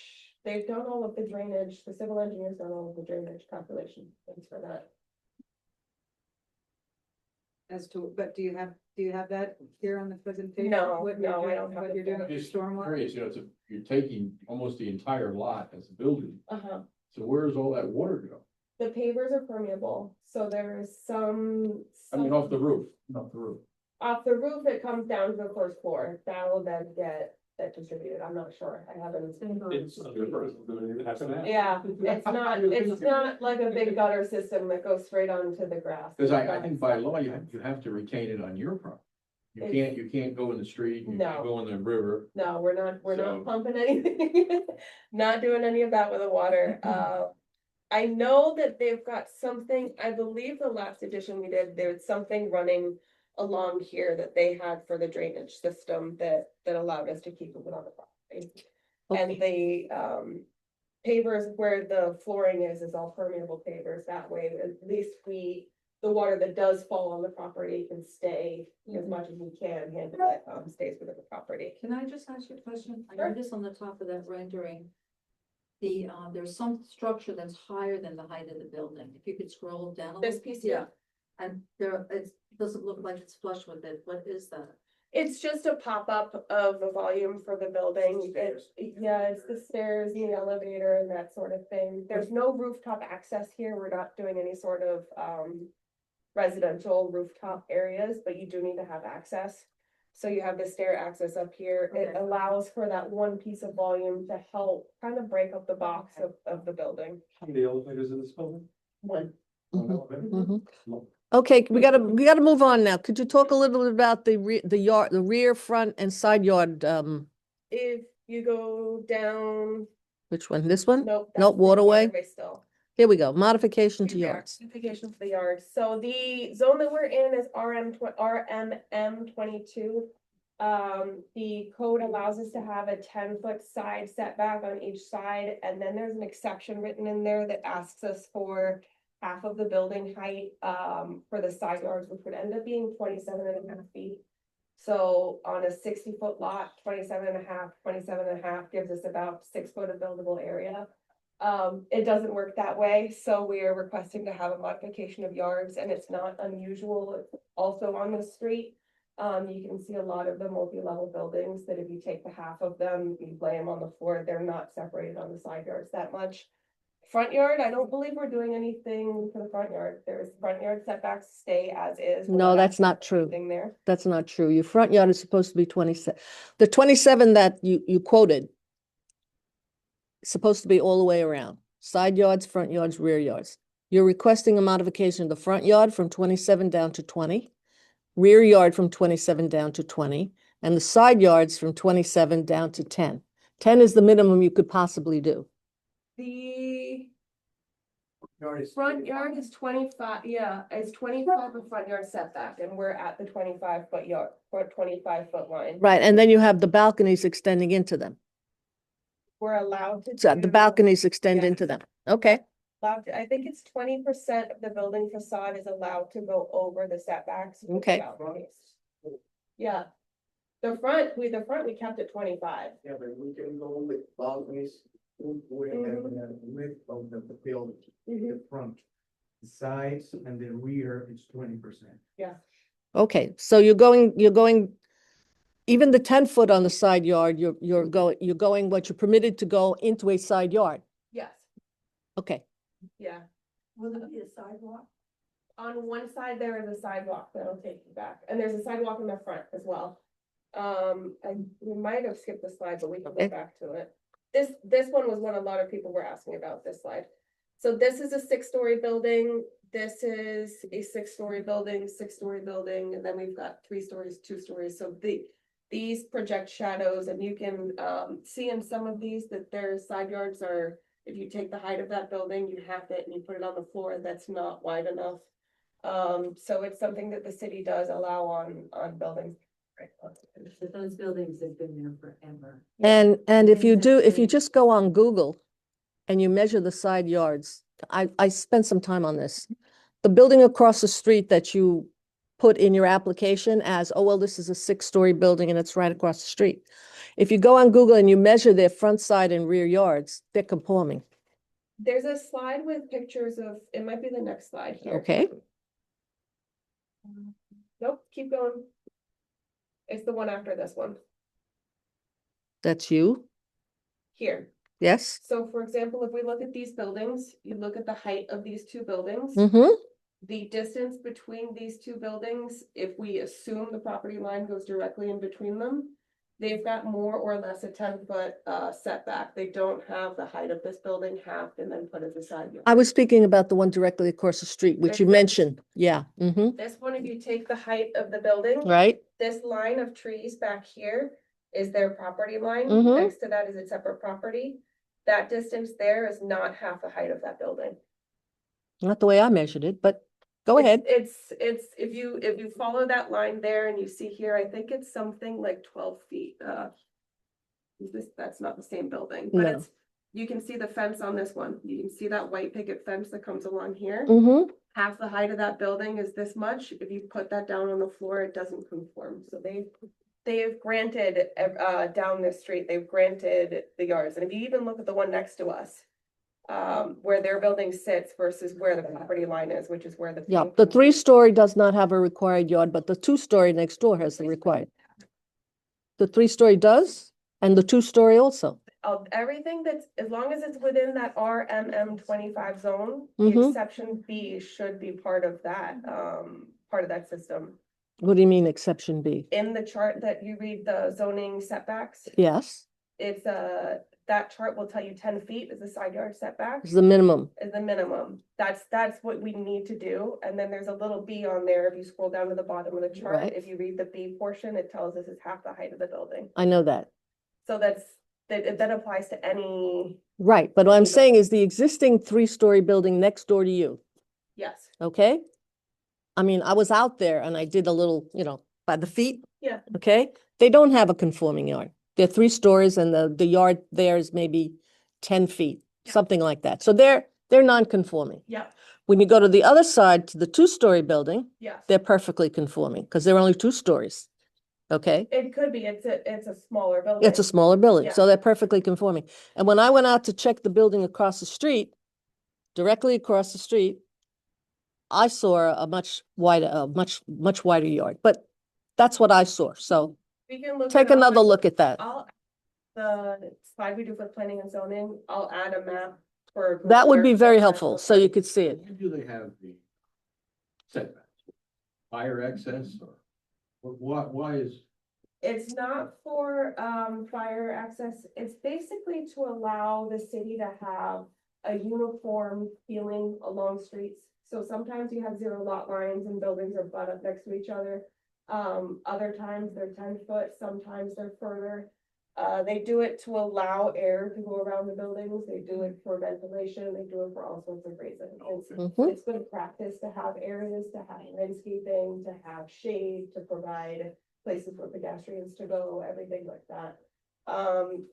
Speaker 10: they've done all of the drainage, the civil engineers done all of the drainage calculation, thanks for that.
Speaker 9: As to, but do you have that here on the presentation?
Speaker 10: No,
Speaker 9: What you're
Speaker 10: no, I
Speaker 9: doing-
Speaker 10: don't have
Speaker 9: What
Speaker 10: it
Speaker 9: you're doing
Speaker 10: there.
Speaker 9: with
Speaker 2: Just
Speaker 9: stormwater?
Speaker 2: curious, you're taking almost the entire lot as a building,
Speaker 10: Uh-huh.
Speaker 2: so where's all that water go?
Speaker 10: The pavers are permeable, so there's some.
Speaker 2: I mean, off the roof, off the roof.
Speaker 10: Off the roof, it comes down to the first floor, that will then get distributed, I'm not sure, I haven't. Yeah, it's not like a big gutter system that goes straight onto the grass.
Speaker 2: Cause I think by law, you have to retain it on your property. You can't go in the street, you can't
Speaker 10: No.
Speaker 2: go in the river.
Speaker 10: No, we're not
Speaker 2: So-
Speaker 10: pumping anything, not doing any of that with the water, I know that they've got something, I believe the last edition we did, there's something running along here that they had for the drainage system that allowed us to keep it on the property. And the pavers where the flooring is all permeable pavers, that way at least the water that does fall on the property can stay as much as we can handle it, stays within the property.
Speaker 6: Can I just ask you a question? I
Speaker 10: Sure.
Speaker 6: noticed on the top of that rendering. There's some structure that's higher than the height of the building. If you could scroll down. a
Speaker 10: This
Speaker 6: little-
Speaker 10: piece
Speaker 6: Yeah,
Speaker 10: here?
Speaker 6: and it doesn't look like it's flush with it. What is that?
Speaker 10: It's just a pop-up of the volume for the building. It's the stairs, the elevator and that sort of thing. There's no rooftop access here. We're not doing any sort of residential rooftop areas, but you do need to have access. So you have the stair access up here. It
Speaker 6: Okay.
Speaker 10: allows for that one piece of volume to help kind of break up the box of the building.
Speaker 12: How many elevators in this building?
Speaker 10: One.
Speaker 1: Okay, we gotta move on now. Could you talk a little bit about the rear, front and side yard,
Speaker 10: If you go down,
Speaker 1: which one? This one?
Speaker 10: nope.
Speaker 1: Nope,
Speaker 10: that's the
Speaker 1: waterway.
Speaker 10: Still.
Speaker 1: Here we go. Modification to
Speaker 10: Yeah,
Speaker 1: yards.
Speaker 10: Modification for the yard. So the zone that we're in is RMM 22. The code allows us to have a 10-foot side setback on each side, and then there's an exception written in there that asks us for half of the building height, for the side yards, which would end up being 27.5 feet. So on a 60-foot lot, 27.5 gives us about 6 foot of buildable area. It doesn't work that way, so we are requesting to have a modification of yards, and it's not unusual. It's also on the street. You can see a lot of the multi-level buildings that if you take the half of them, you lay them on the floor, they're not separated on the side yards that much. Front yard, I don't believe we're doing anything for the front yard. There's front yard setbacks stay as is. We're
Speaker 1: No, that's
Speaker 10: asking
Speaker 1: not
Speaker 10: for
Speaker 1: true.
Speaker 10: anything there.
Speaker 1: That's not true. Your front yard is supposed to be 27. The 27 that you quoted is supposed to be all the way around. Side yards, front yards, rear yards. You're requesting a modification of the front yard from 27 down to 20, rear yard from 27 down to 20, and the side yards from 27 down to 10. 10 is the minimum you could possibly do.
Speaker 10: The front yard is 25, yeah, it's 25 of front yard setback, and we're at the 25-foot yard, or 25-foot line.
Speaker 1: Right, and then you have the balconies extending into them.
Speaker 10: We're allowed to.
Speaker 1: So the
Speaker 10: do-
Speaker 1: balconies extend into them. Okay,
Speaker 10: Allowed to, I think it's 20% of the building facade is allowed to go over the setbacks. with the
Speaker 1: Okay.
Speaker 10: balconies. Yeah. The front, we kept at 25.
Speaker 4: Yeah, but we can go with balconies, with of the building, the front. The sides and the rear is 20%.
Speaker 1: okay, so you're going, even the 10-foot on the side yard, you're going what you're permitted to go into a side yard.
Speaker 10: Yes,
Speaker 1: Okay,
Speaker 10: yeah.
Speaker 6: Will there be a sidewalk?
Speaker 10: On one side, there is a sidewalk that'll take you back, and there's a sidewalk in the front as well. We might have skipped the slide, but we can
Speaker 1: Okay.
Speaker 10: go back to it. this one was one a lot of people were asking about, this slide. So this is a 6-story building, this is a 6-story building, 6-story building, and then we've got 3 stories, 2 stories, so these project shadows, and you can see in some of these that their side yards are, if you take the height of that building, you half it and you put it on the floor, that's not wide enough. So it's something that the city does allow on buildings.
Speaker 11: But those buildings have been there forever.
Speaker 1: And if you
Speaker 11: Things
Speaker 1: do,
Speaker 11: have
Speaker 1: if you
Speaker 11: changed.
Speaker 1: just go on Google and you measure the side yards, I spent some time on this. The building across the street that you put in your application as, oh, well, this is a 6-story building and it's right across the street. If you go on Google and you measure their front side and rear yards, they're conforming.
Speaker 10: There's a slide with pictures of, it might be the next slide here.
Speaker 1: Okay,
Speaker 10: Nope, keep going. It's the one after this one,
Speaker 1: that's you.
Speaker 10: here.
Speaker 1: Yes.
Speaker 10: So for example, if we look at these buildings, you look at the height of these 2 buildings.
Speaker 1: Mm-hmm.
Speaker 10: The distance between these 2 buildings, if we assume the property line goes directly in between them, they've got more or less a 10-foot setback. They don't have the height of this building halved and then put as a side yard.
Speaker 1: I was speaking about the one directly across the street, which you
Speaker 10: This-
Speaker 1: mentioned. Yeah. Mm-hmm.
Speaker 10: This one, if you take the height of the building.
Speaker 1: Right.
Speaker 10: This line of trees back here is their property line.
Speaker 1: Mhm.
Speaker 10: Next to that is a separate property. That distance there is not half the height of that building.
Speaker 1: Not the way I measured it, but go
Speaker 10: It's-
Speaker 1: ahead.
Speaker 10: It's, if you follow that line there and you see here, I think it's something like 12 feet, that's not the same building, but
Speaker 1: No.
Speaker 10: it's, you can see the fence on this one. You can see that white picket fence that comes along here.
Speaker 1: Mm-hmm.
Speaker 10: Half the height of that building is this much. If you put that down on the floor, it doesn't conform. So they have granted, down this street, they've granted the yards. And if you even look at the one next to us, where their building sits versus where the property line is, which is where the.
Speaker 1: Yeah,
Speaker 10: pink-
Speaker 1: the 3-story does not have a required yard, but the 2-story next door has the required. The 3-story does, and the 2-story also.
Speaker 10: Everything that's, as long as it's within that RMM 25 zone, the
Speaker 1: Mhm.
Speaker 10: exception B should be part of that system.
Speaker 1: What do you mean exception B?
Speaker 10: In the chart that you read, the zoning setbacks,
Speaker 1: Yes,
Speaker 10: it's that chart will tell you 10 feet is the side yard setback,
Speaker 1: it's the minimum.
Speaker 10: is the minimum. That's what we need to do. And then there's a little B on there. If you scroll down to the bottom of the chart,
Speaker 1: Right.
Speaker 10: if you read the B portion, it tells us it's half the height of the building.
Speaker 1: I know that.
Speaker 10: So that applies to any,
Speaker 1: Right, but what I'm saying is the existing 3-story building next door to you,
Speaker 10: yes,
Speaker 1: okay? I mean, I was out there and I did a little, by the feet,
Speaker 10: yeah.
Speaker 1: okay? They don't have a conforming yard. They're 3 stories and the yard there is maybe 10 feet,
Speaker 10: Yeah.
Speaker 1: something like that. So they're non-conforming.
Speaker 10: Yeah,
Speaker 1: When you go to the other side, to the 2-story building,
Speaker 10: yes.
Speaker 1: they're perfectly conforming because they're only 2 stories. Okay?
Speaker 10: It could be, it's a smaller building.
Speaker 1: It's a smaller building,
Speaker 10: Yeah.
Speaker 1: so they're perfectly conforming. And when I went out to check the building across the street, directly across the street, I saw a much wider, much wider yard, but that's what I saw. So
Speaker 10: We can look.
Speaker 1: take
Speaker 10: it up.
Speaker 1: another look at that.
Speaker 10: The slide we do for planning and zoning, I'll add a map for.
Speaker 1: That would be
Speaker 10: where
Speaker 1: very
Speaker 10: that
Speaker 1: helpful,
Speaker 10: looks
Speaker 1: so
Speaker 10: like.
Speaker 1: you could see it.
Speaker 2: Where do they have the setbacks? Fire access or why is?
Speaker 10: It's not for fire access, it's basically to allow the city to have a uniform feeling along streets. So sometimes you have 0 lot lines and buildings are butt up next to each other. Other times they're 10 foot, sometimes they're further. They do it to allow air to go around the buildings, they do it for ventilation, they do it for all sorts of reasons.
Speaker 1: Mhm.
Speaker 10: It's good practice to have areas, to have landscaping, to have shade, to provide places for pedestrians to go, everything like that.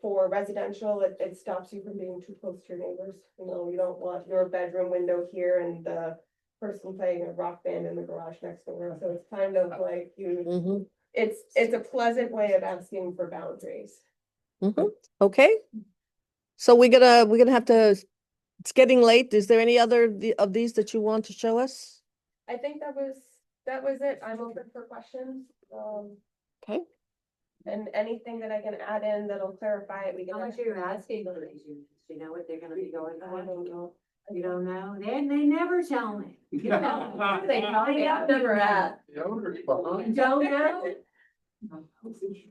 Speaker 10: For residential, it stops you from being too close to your neighbors. You don't want your bedroom window here and the person playing a rock band in the garage next door. So it's kind of like
Speaker 1: Mhm.
Speaker 10: it's a pleasant way of asking for boundaries.
Speaker 1: Mhm. Okay. So we're gonna have to, it's getting late. Is there any other of these that you want to show us?
Speaker 10: I think that was it. I'm open for questions.
Speaker 1: Okay.
Speaker 10: And anything that I can add in that'll clarify it, we can.
Speaker 11: How much are you asking for these units? Do you know what they're gonna be going
Speaker 10: I
Speaker 11: for?
Speaker 10: don't know.
Speaker 11: You don't know? They never tell me. You know?
Speaker 10: They probably have never had.
Speaker 11: You don't know?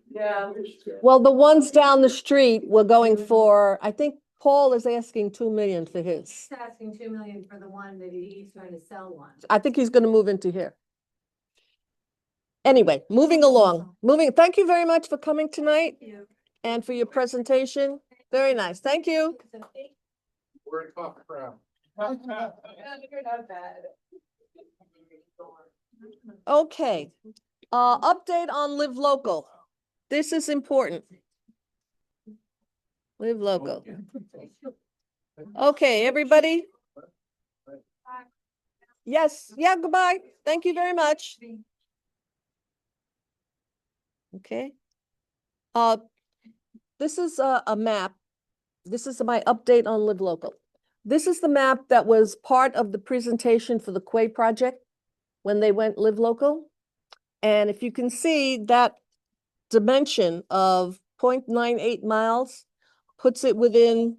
Speaker 10: Yeah.
Speaker 1: Well, the ones down the street were going for, I think Paul is asking 2 million for his.
Speaker 11: He's asking 2 million for the one that he's trying to sell one.
Speaker 1: I think he's gonna move into here. Anyway, moving along, thank you very much for coming tonight and for your presentation. Very nice, thank you.
Speaker 12: We're in tough crowd.
Speaker 10: You're not bad.
Speaker 1: Okay, update on Live Local. This is important. Live Local. Okay, everybody? Yes, yeah, goodbye. Thank you very much. Okay. This is a map. This is my update on Live Local. This is the map that was part of the presentation for the Quay project when they went Live Local. And if you can see that dimension of 0.98 miles puts it within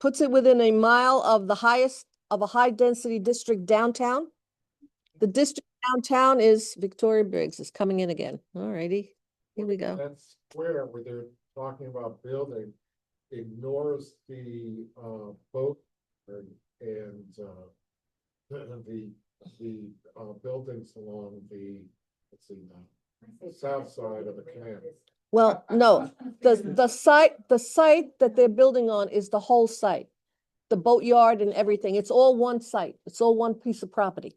Speaker 1: puts it within a mile of the highest of a high density district downtown. The district downtown is Victoria Briggs is coming in again. All righty, here we go.
Speaker 12: That square where they're talking about building ignores the boat and the buildings along the, let's see now, south side of the canal.
Speaker 1: Well, no, the site that they're building on is the whole site. The boatyard and everything. It's all one site. It's all one piece of property.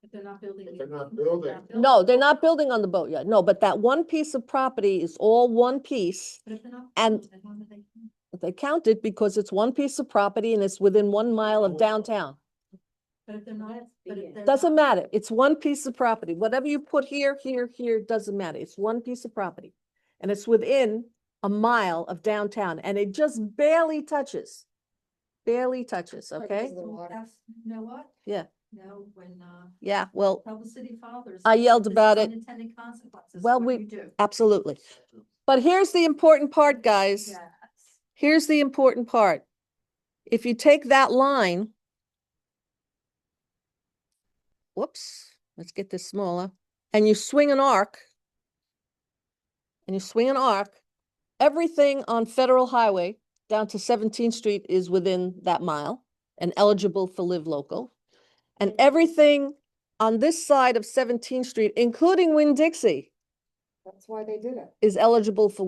Speaker 11: But they're not building.
Speaker 12: They're not building.
Speaker 1: No, they're not building on the boatyard. No, but that one piece of property is all one piece.
Speaker 11: But if they're not.
Speaker 1: And
Speaker 11: building, how do they count?
Speaker 1: they count it because it's one piece of property and it's within 1 mile of downtown.
Speaker 11: But if they're not, but if they're.
Speaker 1: Doesn't
Speaker 11: not-
Speaker 1: matter. It's one piece of property. Whatever you put here, here, doesn't matter. It's one piece of property. And it's within 1 mile of downtown and it just barely touches. Barely touches, okay?
Speaker 11: That's, you know what?
Speaker 1: Yeah.
Speaker 11: No, when,
Speaker 1: Yeah, well,
Speaker 11: tell the city fathers.
Speaker 1: I yelled
Speaker 11: this is
Speaker 1: about it.
Speaker 11: Unintended consequences.
Speaker 1: Well,
Speaker 11: what
Speaker 1: we-
Speaker 11: you do.
Speaker 1: absolutely. But here's the important part, guys.
Speaker 11: Yes.
Speaker 1: Here's the important part. If you take that line, whoops, let's get this smaller, and you swing an arc, everything on Federal Highway down to 17th Street is within that mile and eligible for Live Local. And everything on this side of 17th Street, including Winn-Dixie,
Speaker 3: That's why they did it.
Speaker 1: is eligible for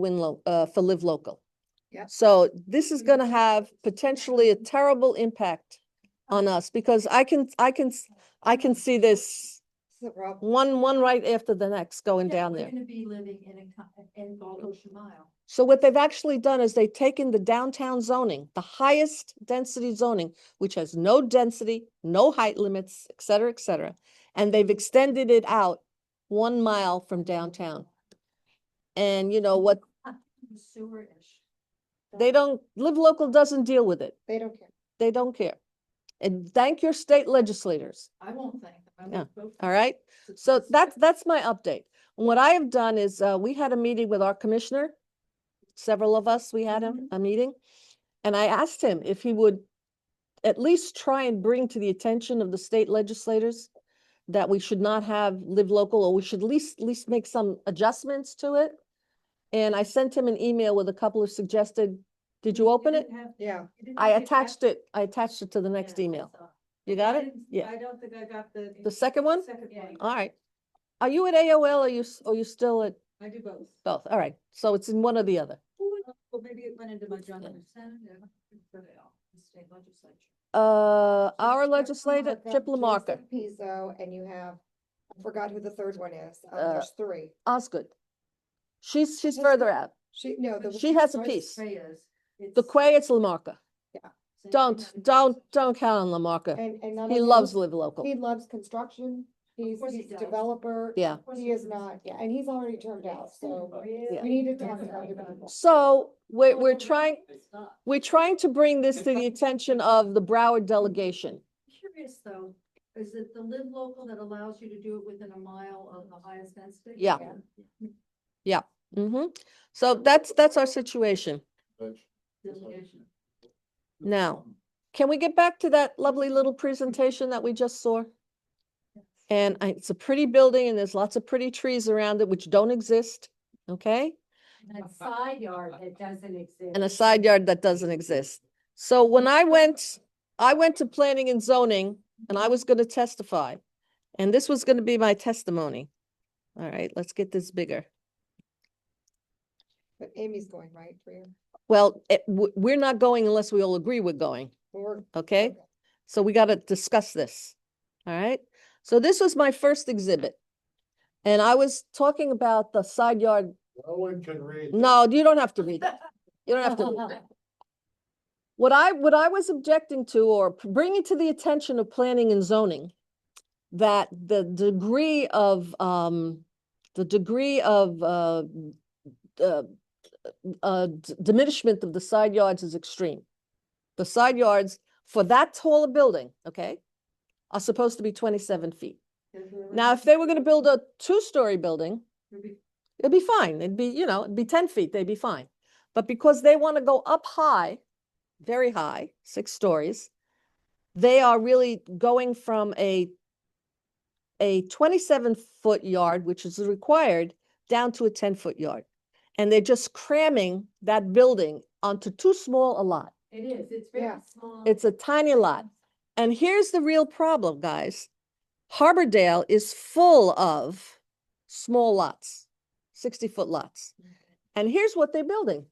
Speaker 1: for Live Local.
Speaker 3: Yep.
Speaker 1: So this is gonna have potentially a terrible impact on us because I can see this
Speaker 3: This is a problem.
Speaker 1: one right after the next going
Speaker 11: Yeah,
Speaker 1: down
Speaker 11: we're
Speaker 1: there.
Speaker 11: gonna be living in Bald Ocean Mile.
Speaker 1: So what they've actually done is they've taken the downtown zoning, the highest density zoning, which has no density, no height limits, et cetera, and they've extended it out 1 mile from downtown. And you know what,
Speaker 11: Sewer-ish.
Speaker 1: Live Local doesn't deal with it.
Speaker 3: They don't care.
Speaker 1: They don't care. And thank your state legislators,
Speaker 11: I won't thank them. I
Speaker 1: Yeah.
Speaker 11: won't vote for
Speaker 1: all
Speaker 11: them.
Speaker 1: right? So that's my update. And what I have done is, we had a meeting with our commissioner. Several of us, we had a meeting. And I asked him if he would at least try and bring to the attention of the state legislators that we should not have Live Local, or we should at least make some adjustments to it. And I sent him an email with a couple of suggested, did you open it?
Speaker 11: didn't have-
Speaker 3: Yeah.
Speaker 11: you didn't
Speaker 1: I
Speaker 11: have to
Speaker 1: attached it to the next
Speaker 11: Yeah,
Speaker 1: email.
Speaker 11: so-
Speaker 1: You got
Speaker 9: I
Speaker 1: it?
Speaker 9: didn't-
Speaker 1: Yeah.
Speaker 9: I don't think I got the.
Speaker 1: The second one?
Speaker 9: Second one.
Speaker 1: All right. Are you at AOL or you still at
Speaker 9: I do both.
Speaker 1: both? All right. So it's in one or the other.
Speaker 9: Well, maybe it went into my junk.
Speaker 11: Representative for the state legislature.
Speaker 1: Our legislator, Chip Lamarca,
Speaker 3: Jason Pizzo, and you have, I forgot who the third one is.
Speaker 1: Uh,
Speaker 3: There's three.
Speaker 1: Osgood. She's further out. She has a piece. The Quay, it's Lamarca. Don't count on Lamarca.
Speaker 3: And none
Speaker 1: He
Speaker 3: of
Speaker 1: loves
Speaker 3: those-
Speaker 1: Live Local.
Speaker 3: He loves construction. He's
Speaker 11: course he
Speaker 3: a
Speaker 11: does.
Speaker 3: developer.
Speaker 1: Yeah.
Speaker 3: He is not, yeah, and he's already turned out, so
Speaker 1: Yeah.
Speaker 3: we need to talk about it.
Speaker 1: So we're trying to bring this to the attention of the Broward delegation.
Speaker 11: Curious though, is it the Live Local that allows you to do it within a mile of the highest density?
Speaker 1: Yeah. Yeah. So that's our situation.
Speaker 11: Delegation.
Speaker 1: Now, can we get back to that lovely little presentation that we just saw? And it's a pretty building and there's lots of pretty trees around it which don't exist, okay?
Speaker 11: And a side yard that doesn't exist.
Speaker 1: And a side yard that doesn't exist. So when I went to planning and zoning and I was gonna testify, and this was gonna be my testimony. All right, let's get this bigger.
Speaker 3: But Amy's going, right, for you?
Speaker 1: Well, we're not going unless we all agree we're going,
Speaker 3: Or,
Speaker 1: okay? So we gotta discuss this, all right? So this was my first exhibit. And I was talking about the side yard.
Speaker 12: No one can read.
Speaker 1: No, you don't have to read that. You don't have to read that. What I was objecting to or bringing to the attention of planning and zoning, that the degree of diminishment of the side yards is extreme. The side yards for that tall a building, okay, are supposed to be 27 feet. Now, if they were gonna build a 2-story building, it'd be fine. It'd be, it'd be 10 feet, they'd be fine. But because they want to go up high, very high, 6 stories, they are really going from a 27-foot yard, which is required, down to a 10-foot yard. And they're just cramming that building onto too small a lot.
Speaker 11: It is, it's very small.
Speaker 1: It's a tiny lot. And here's the real problem, guys. Harbordale is full of small lots, 60-foot lots. And here's what they're building.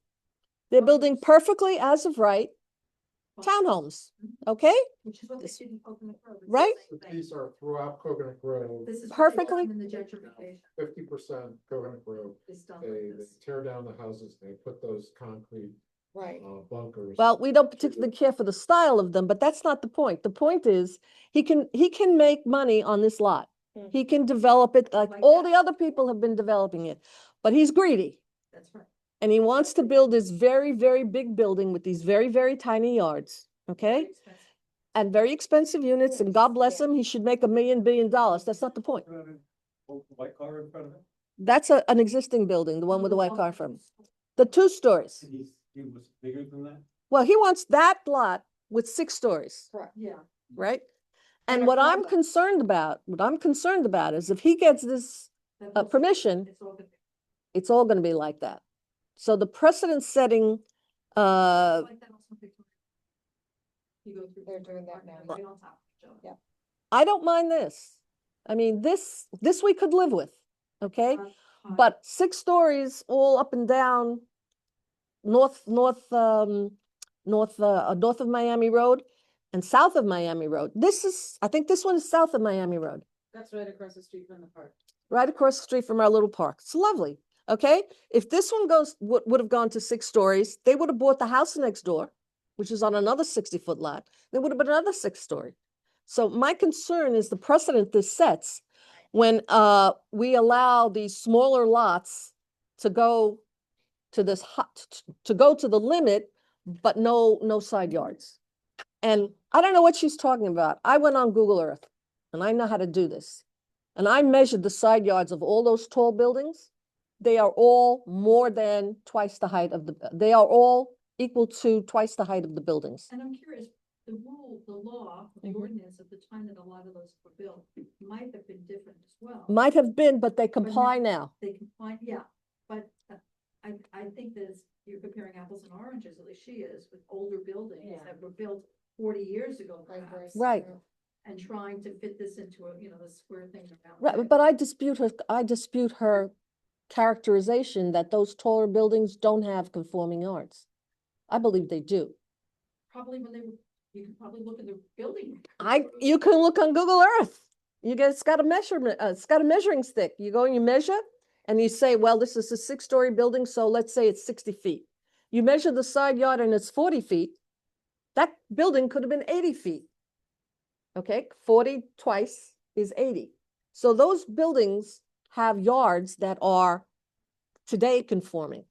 Speaker 1: They're building perfectly as of right townhomes, okay?
Speaker 11: Which is what they did in Coconut Grove. It's the
Speaker 1: Right?
Speaker 11: same thing.
Speaker 12: These are throughout Coconut Grove,
Speaker 11: This is what they
Speaker 1: Perfectly.
Speaker 11: done in the gentrification.
Speaker 12: 50% Coconut Grove.
Speaker 11: It's done
Speaker 12: They
Speaker 11: like this.
Speaker 12: tear down the houses, they put those concrete
Speaker 3: right.
Speaker 12: bunkers.
Speaker 1: Well, we don't particularly care for the style of them, but that's not the point. The point is he can make money on this lot.
Speaker 3: Mm.
Speaker 1: He can develop it like
Speaker 11: Like
Speaker 1: all
Speaker 11: that.
Speaker 1: the other people have been developing it, but he's greedy.
Speaker 11: That's right.
Speaker 1: And he wants to build this very, very big building with these very, very tiny yards, okay?
Speaker 11: Very expensive.
Speaker 1: And very expensive units, and God bless him, he should make $1 billion. That's not the point.
Speaker 2: White car in front of it?
Speaker 1: That's an existing building, the one with the white car front. The 2 stories.
Speaker 2: He was bigger than that?
Speaker 1: Well, he wants that lot with 6 stories,
Speaker 3: Correct.
Speaker 11: Yeah.
Speaker 1: right?
Speaker 3: And
Speaker 1: And
Speaker 3: a
Speaker 1: what I'm
Speaker 3: condo.
Speaker 1: concerned about is if he gets this
Speaker 11: That looks-
Speaker 1: permission,
Speaker 11: It's all gonna be-
Speaker 1: it's all gonna be like that. So the precedent setting,
Speaker 11: it's like that also in Victoria. You go through.
Speaker 3: They're doing that now.
Speaker 11: Right on top of each other.
Speaker 3: Yeah.
Speaker 1: I don't mind this. I mean, this we could live with, okay?
Speaker 11: High.
Speaker 1: But 6 stories all up and down north of Miami Road and south of Miami Road. I think this one is south of Miami Road,
Speaker 9: That's right across the street from the park.
Speaker 1: right across the street from our little park. It's lovely, okay? If this one would have gone to 6 stories, they would have bought the house next door, which is on another 60-foot lot. There would have been another 6-story. So my concern is the precedent this sets when we allow these smaller lots to go to the limit, but no side yards. And I don't know what she's talking about. I went on Google Earth and I know how to do this. And I measured the side yards of all those tall buildings. They are all more than twice the height of they are all equal to twice the height of the buildings.
Speaker 6: And I'm curious, the law, the
Speaker 1: Mhm.
Speaker 6: ordinance at the time that a lot of those were built might have been different as well.
Speaker 1: Might have been, but they
Speaker 6: now-
Speaker 1: comply now.
Speaker 6: They comply, yeah, but I think that you're comparing apples and oranges, at least she is, with older buildings
Speaker 11: Yeah.
Speaker 6: that were built 40 years ago
Speaker 3: Right,
Speaker 6: perhaps.
Speaker 1: Right.
Speaker 6: And trying to fit this into the square thing around.
Speaker 1: Right,
Speaker 6: there.
Speaker 1: but I dispute her characterization that those taller buildings don't have conforming yards. I believe they do.
Speaker 6: Probably when they were, you can probably look at the building.
Speaker 1: You can look on Google Earth. It's got a measurement, it's got a measuring stick. You go and you measure and you say, well, this is a 6-story building, so let's say it's 60 feet. You measure the side yard and it's 40 feet. That building could have been 80 feet. Okay, 40 twice is 80. So those buildings have yards that are today conforming.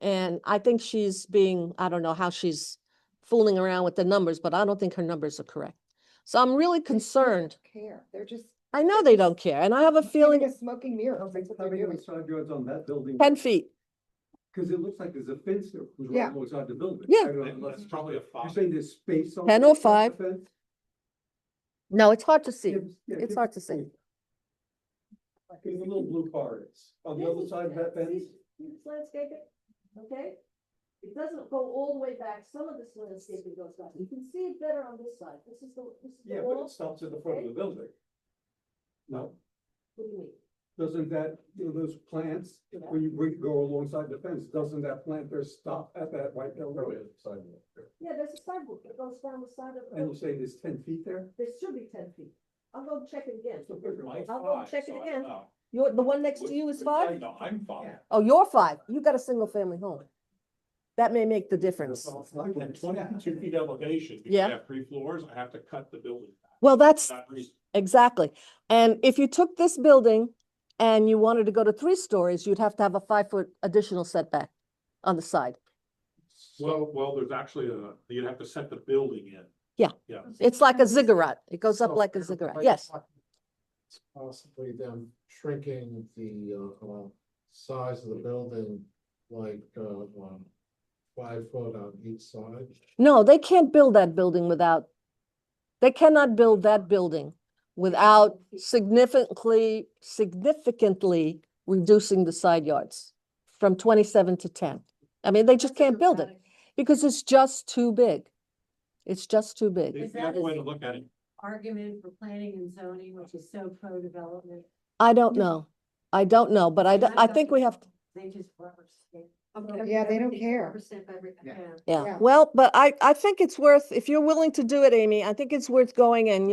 Speaker 1: And I think I don't know how she's fooling around with the numbers, but I don't think her numbers are correct. So I'm really
Speaker 3: They still
Speaker 1: concerned.
Speaker 3: don't Care, they're just.
Speaker 1: I know they don't care, and I have a
Speaker 3: Feeling
Speaker 1: feeling
Speaker 3: a smoking mirror. That's what they're doing.
Speaker 2: side yards on that building?
Speaker 1: 10 feet.
Speaker 2: Cause it looks like there's a fence there, who's
Speaker 3: Yeah.
Speaker 2: right alongside the building.
Speaker 1: Yeah.
Speaker 2: I don't know, That's probably a 5. You're saying there's space on.
Speaker 1: 10 or 5.
Speaker 2: the fence?
Speaker 1: No, it's hard to see. It's hard to see.
Speaker 12: There's a little blue car, it's on the other side of that fence.
Speaker 1: Landscaping, okay? It doesn't go all the way back. Some of this landscaping goes back. You can see it better on this side. This is the wall.
Speaker 12: stops at the front of the building. No,
Speaker 1: What do you mean?
Speaker 12: doesn't that, those plants, when you go alongside the fence, doesn't that plant there stop at that white railroad sidewalk?
Speaker 1: Yeah, there's a sidewalk that goes down the side of the.
Speaker 12: And you say there's 10 feet there?
Speaker 1: There should be 10 feet. I'll go check it again.
Speaker 2: Mine's
Speaker 1: I'll go
Speaker 2: 5,
Speaker 1: check it
Speaker 2: so I
Speaker 1: again.
Speaker 2: don't know.
Speaker 1: The one next to you is 5?
Speaker 2: No, I'm 5.
Speaker 1: Oh, you're 5. You got a single family home. That may make the difference.
Speaker 12: And
Speaker 2: 22 feet elevation.
Speaker 1: because Yeah. I
Speaker 2: have 3 floors, I have to cut the building.
Speaker 1: Well, that's exactly. And if you took this building and you wanted to go to 3 stories, you'd have to have a 5-foot additional setback on the side.
Speaker 2: Well, there's actually you'd have to set the building in.
Speaker 1: Yeah.
Speaker 2: Yeah.
Speaker 1: It's like a ziggurat. It goes up like a ziggurat. Yes.
Speaker 12: Possibly them shrinking the size of the building like 5 foot on each side.
Speaker 1: No, they can't build that building without, they cannot build that building without significantly reducing the side yards from 27 to 10. I mean, they just can't build it because it's just too big. It's just too big.
Speaker 11: Is
Speaker 2: The
Speaker 11: that
Speaker 2: other way
Speaker 11: a
Speaker 2: to look at it.
Speaker 11: argument for planning and zoning, which is so pro-development?
Speaker 1: I don't know. I don't know, but I think we have,
Speaker 11: They just rubber stamp.
Speaker 3: Yeah, they don't care.
Speaker 11: Rubber stamp everything.
Speaker 1: yeah.
Speaker 3: Yeah.
Speaker 1: Well, but I think it's worth, if you're willing to do it, Amy, I think it's worth going and,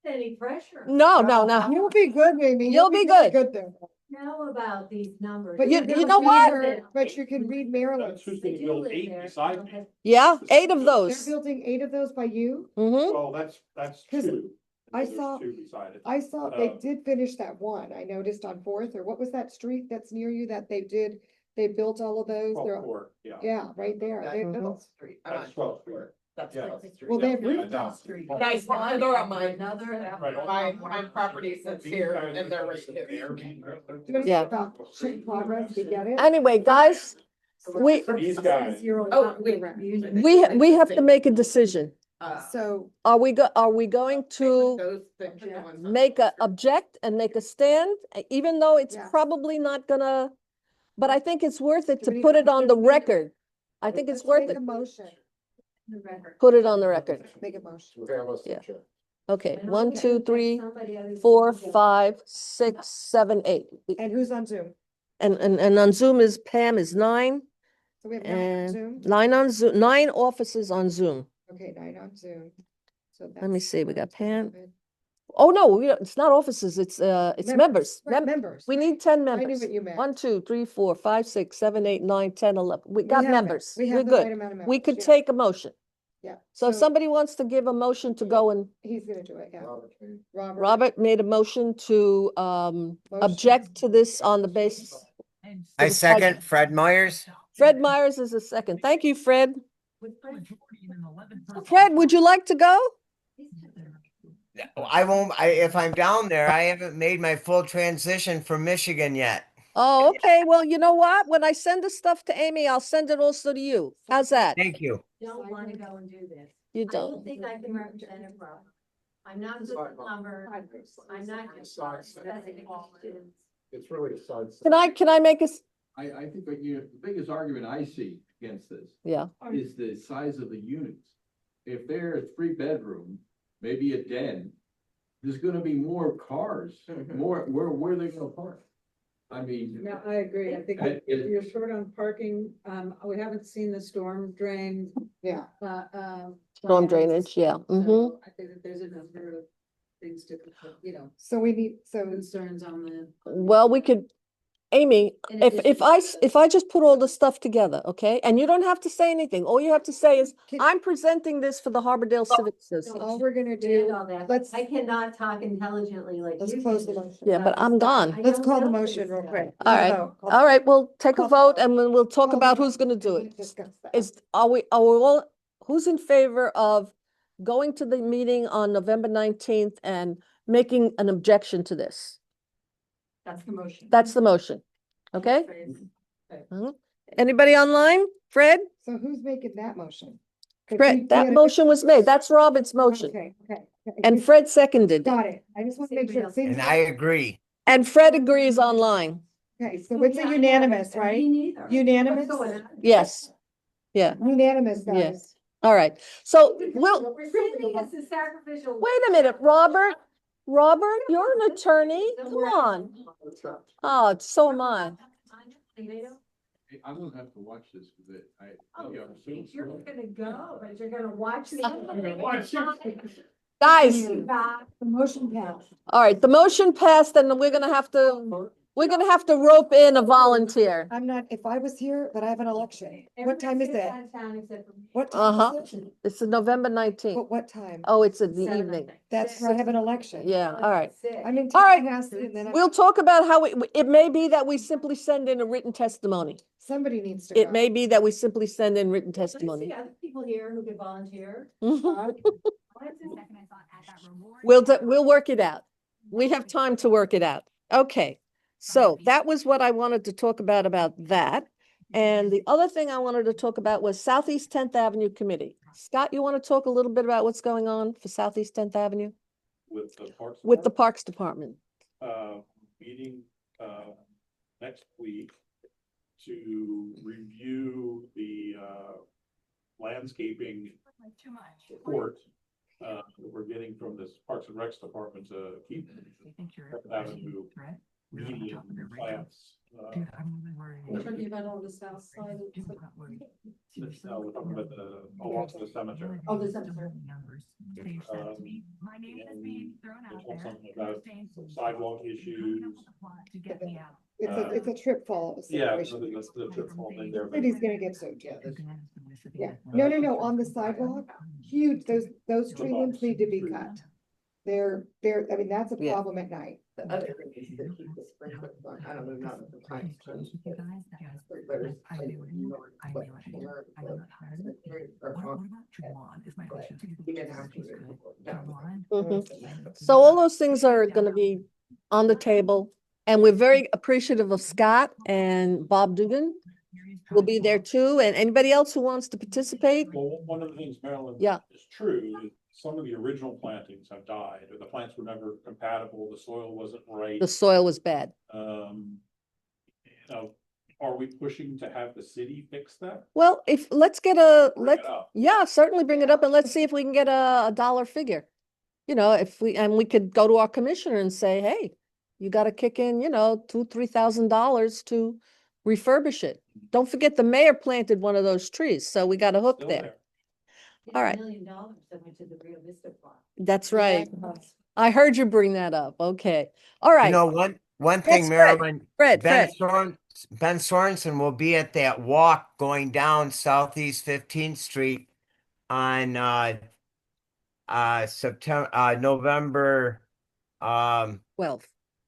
Speaker 11: Any pressure?
Speaker 1: no.
Speaker 3: You'll be good, Amy.
Speaker 1: You'll be
Speaker 3: really
Speaker 1: good.
Speaker 3: there.
Speaker 11: Know about these numbers.
Speaker 3: But
Speaker 1: You-
Speaker 3: you
Speaker 1: you know what?
Speaker 3: But you can read Maryland's.
Speaker 2: That's who's
Speaker 11: They
Speaker 2: gonna
Speaker 11: do
Speaker 2: build
Speaker 11: live
Speaker 2: 8
Speaker 11: there.
Speaker 2: beside me.
Speaker 11: Okay.
Speaker 1: Yeah, 8 of
Speaker 3: They're
Speaker 1: those.
Speaker 3: building 8 of those by you?
Speaker 1: Mm-hmm.
Speaker 2: Well, that's
Speaker 3: 'Cause
Speaker 2: 2.
Speaker 3: I
Speaker 2: There's
Speaker 3: saw-
Speaker 2: 2 beside it.
Speaker 3: I saw they
Speaker 2: Uh,
Speaker 3: did finish that one. I noticed on 4th, or what was that street that's near you that they built all of those?
Speaker 2: 12th
Speaker 3: They're,
Speaker 2: floor, yeah.
Speaker 3: yeah, right there. They built.
Speaker 2: That's 12th floor.
Speaker 9: That's
Speaker 2: Yeah.
Speaker 9: Twelfth Street.
Speaker 3: Well, they have
Speaker 2: Yeah,
Speaker 3: roof
Speaker 2: I know.
Speaker 11: Street.
Speaker 9: Guys, they're on mine.
Speaker 11: Another.
Speaker 2: Right.
Speaker 9: My property sits here and they're right here.
Speaker 1: Yeah.
Speaker 3: About check progress, you get it?
Speaker 1: Anyway, guys, we
Speaker 2: These guys.
Speaker 9: Oh, wait.
Speaker 1: we have to make a decision.
Speaker 3: So
Speaker 1: Are we going to
Speaker 9: Those things are going on.
Speaker 1: make a object and make a stand, even though it's
Speaker 3: Yeah.
Speaker 1: probably not gonna, but I think it's worth it
Speaker 3: Do
Speaker 1: to
Speaker 3: we
Speaker 1: put
Speaker 3: have
Speaker 1: it on the
Speaker 3: to-
Speaker 1: record. I think it's
Speaker 3: let's
Speaker 1: worth
Speaker 3: make
Speaker 1: it.
Speaker 3: a motion,
Speaker 1: Put it on the record.
Speaker 3: make a motion.
Speaker 12: Okay, let's
Speaker 1: Yeah.
Speaker 12: check.
Speaker 1: Okay,
Speaker 11: And
Speaker 1: 1,
Speaker 11: also
Speaker 1: 2,
Speaker 11: get
Speaker 1: 3,
Speaker 11: somebody other than
Speaker 1: 4,
Speaker 11: you.
Speaker 1: 5, 6, 7, 8.
Speaker 3: And who's on Zoom?
Speaker 1: And on Zoom is Pam is 9
Speaker 3: So we have 9 on
Speaker 1: and
Speaker 3: Zoom?
Speaker 1: 9 on Zoom, 9 offices on Zoom.
Speaker 3: Okay, 9 on Zoom. So
Speaker 1: Let me
Speaker 3: that's
Speaker 1: see, we got Pam.
Speaker 3: 7.
Speaker 1: Oh, no, it's not offices, it's members.
Speaker 3: Right,
Speaker 1: Mem-
Speaker 3: Members.
Speaker 1: We need 10
Speaker 3: I knew
Speaker 1: members.
Speaker 3: what you meant.
Speaker 1: 1, 2, 3, 4, 5, 6, 7, 8, 9, 10, 11. We got
Speaker 3: have it.
Speaker 1: members.
Speaker 3: We
Speaker 1: We're
Speaker 3: have the right
Speaker 1: good.
Speaker 3: amount of members.
Speaker 1: We could
Speaker 3: yeah,
Speaker 1: take a motion.
Speaker 3: Yeah.
Speaker 1: So if somebody wants to give a motion to go and,
Speaker 3: He's gonna do it, yeah. Robert.
Speaker 1: Robert made a motion to object to this on the basis.
Speaker 13: I
Speaker 1: the side-
Speaker 13: second Fred Myers.
Speaker 1: Fred Myers is a second. Thank you, Fred. Fred, would you like to go?
Speaker 13: I won't, if I'm down there, I haven't made my full transition from Michigan yet.
Speaker 1: Oh, okay. Well, you know what? When I send the stuff to Amy, I'll send it also to you. How's that?
Speaker 13: Thank you.
Speaker 11: Don't wanna go and do this.
Speaker 1: You
Speaker 11: I don't
Speaker 1: don't.
Speaker 11: think I can represent it well. I'm not good with numbers. I'm not good with specifications.
Speaker 12: It's really a side.
Speaker 1: Can I make a,
Speaker 2: I think that the biggest argument I see against this
Speaker 1: yeah,
Speaker 2: is the size of the units. If they're a 3-bedroom, maybe a den, there's gonna be more cars, more, where are they gonna park? I mean.
Speaker 9: No, I agree. I think
Speaker 2: It-
Speaker 9: if you're short on parking, we haven't seen the storm drain.
Speaker 3: Yeah.
Speaker 1: storm
Speaker 9: plans,
Speaker 1: drainage, yeah.
Speaker 9: so
Speaker 1: Mm-hmm.
Speaker 9: I think that there's a number of things to,
Speaker 3: So we need, so
Speaker 9: concerns on the.
Speaker 1: Well, we could, Amy,
Speaker 11: In
Speaker 1: if I just put all the stuff together, okay? And you don't have to say anything. All you have to say is,
Speaker 3: Can-
Speaker 1: I'm presenting this for the Harbordale Civic Association.
Speaker 3: all we're gonna
Speaker 11: Did
Speaker 3: do,
Speaker 11: all that.
Speaker 3: let's-
Speaker 11: I cannot talk intelligently like
Speaker 3: let's
Speaker 11: you
Speaker 3: close the
Speaker 11: can.
Speaker 3: motion.
Speaker 1: Yeah, but I'm gone.
Speaker 11: I
Speaker 3: Let's
Speaker 11: don't
Speaker 3: call the
Speaker 11: know
Speaker 3: motion
Speaker 11: this
Speaker 3: real
Speaker 11: stuff.
Speaker 3: quick.
Speaker 1: All right.
Speaker 3: Vote.
Speaker 1: All right, we'll take a
Speaker 3: Call-
Speaker 1: vote and then we'll talk
Speaker 3: call
Speaker 1: about
Speaker 3: the
Speaker 1: who's gonna do
Speaker 3: vote.
Speaker 1: it.
Speaker 3: Discuss that.
Speaker 1: Are we all, who's in favor of going to the meeting on November 19th and making an objection to this?
Speaker 11: That's the motion.
Speaker 1: That's the motion, okay? Mhm. Anybody online? Fred?
Speaker 3: So who's making that motion? 'Cause we
Speaker 1: Fred, that
Speaker 3: gotta-
Speaker 1: motion was made. That's Robert's motion.
Speaker 3: Okay, okay.
Speaker 1: And Fred seconded.
Speaker 3: Got it. I just want to make sure. it seems
Speaker 13: And I agree.
Speaker 1: And Fred agrees online.
Speaker 3: Okay, so it's a unanimous, right? Unanimous?
Speaker 1: Yes. Yeah,
Speaker 3: Unanimous, guys.
Speaker 1: yes. All right. So we'll,
Speaker 11: It's a sacrificial.
Speaker 1: wait a minute, Robert. Robert, you're an attorney. Come on. Oh, so am I.
Speaker 2: Hey, I'm gonna have to watch this because
Speaker 11: Oh,
Speaker 2: yeah, I'm assuming.
Speaker 11: you're gonna go, but you're gonna watch.
Speaker 1: Guys,
Speaker 3: The motion passed.
Speaker 1: all right, the motion passed and we're gonna have to rope in a volunteer.
Speaker 3: I'm not, if I was here, but I have an election. What time is it? What
Speaker 1: Uh-huh.
Speaker 3: time is it?
Speaker 1: It's November 19th.
Speaker 3: What time?
Speaker 1: Oh, it's in the evening.
Speaker 3: That's where I have an election.
Speaker 1: Yeah, all right.
Speaker 3: I'm in
Speaker 1: All right.
Speaker 3: Tallahassee and then
Speaker 1: We'll talk about how it may be that we simply send in a written testimony.
Speaker 3: somebody needs to go.
Speaker 1: It may be that we simply send in written testimony.
Speaker 5: Other people here who could volunteer.
Speaker 1: We'll work it out. We have time to work it out. Okay. So that was what I wanted to talk about that. And the other thing I wanted to talk about was Southeast 10th Avenue Committee. Scott, you want to talk a little bit about what's going on for Southeast 10th Avenue?
Speaker 12: With the Parks.
Speaker 1: With the Parks Department.
Speaker 12: Meeting, next week to review the, landscaping report. That we're getting from this Parks and Recs Department to keep Avenue median plants.
Speaker 6: We're talking about on the south side.
Speaker 12: We're talking about along the cemetery.
Speaker 6: Oh, the cemetery.
Speaker 12: My name is being thrown out there. Something about some sidewalk issues.
Speaker 3: It's a trip fall
Speaker 12: Yeah,
Speaker 3: situation.
Speaker 12: that's the trip fall thing there.
Speaker 3: City's gonna get so jealous. Yeah, no, on the sidewalk, huge, those tree limbs need to be cut. They're, I mean, that's a
Speaker 1: Yeah.
Speaker 3: problem at night.
Speaker 14: The other thing is that keep the sprinkler going. I don't know, not at the time. Sprinklers, like, north, but here, you didn't have to.
Speaker 1: So all those things are gonna be on the table. And we're very appreciative of Scott and Bob Dugan will be there too. And anybody else who wants to participate?
Speaker 12: Well, one of the things, Marilyn.
Speaker 1: Yeah.
Speaker 12: Is true, is some of the original plantings have died, or the plants were never compatible, the soil wasn't right.
Speaker 1: The soil was bad.
Speaker 12: Are we pushing to have the city fix that?
Speaker 1: Well, let's
Speaker 12: Bring it up.
Speaker 1: yeah, certainly bring it up and let's see if we can get a dollar figure. You know, we could go to our commissioner and say, hey, you gotta kick in, $2,000-3,000 to refurbish it. Don't forget the mayor planted one of those trees, so we got a hook
Speaker 12: Still
Speaker 1: there. All right.
Speaker 6: $1 million that went to the Rio Vista Park.
Speaker 1: That's right. I heard you bring that up. Okay. All right.
Speaker 13: You know, one
Speaker 1: Yes,
Speaker 13: thing,
Speaker 1: Fred.
Speaker 13: Marilyn,
Speaker 1: Fred.
Speaker 13: Ben Sorensen will be at that walk going down Southeast 15th Street on November
Speaker 1: 12.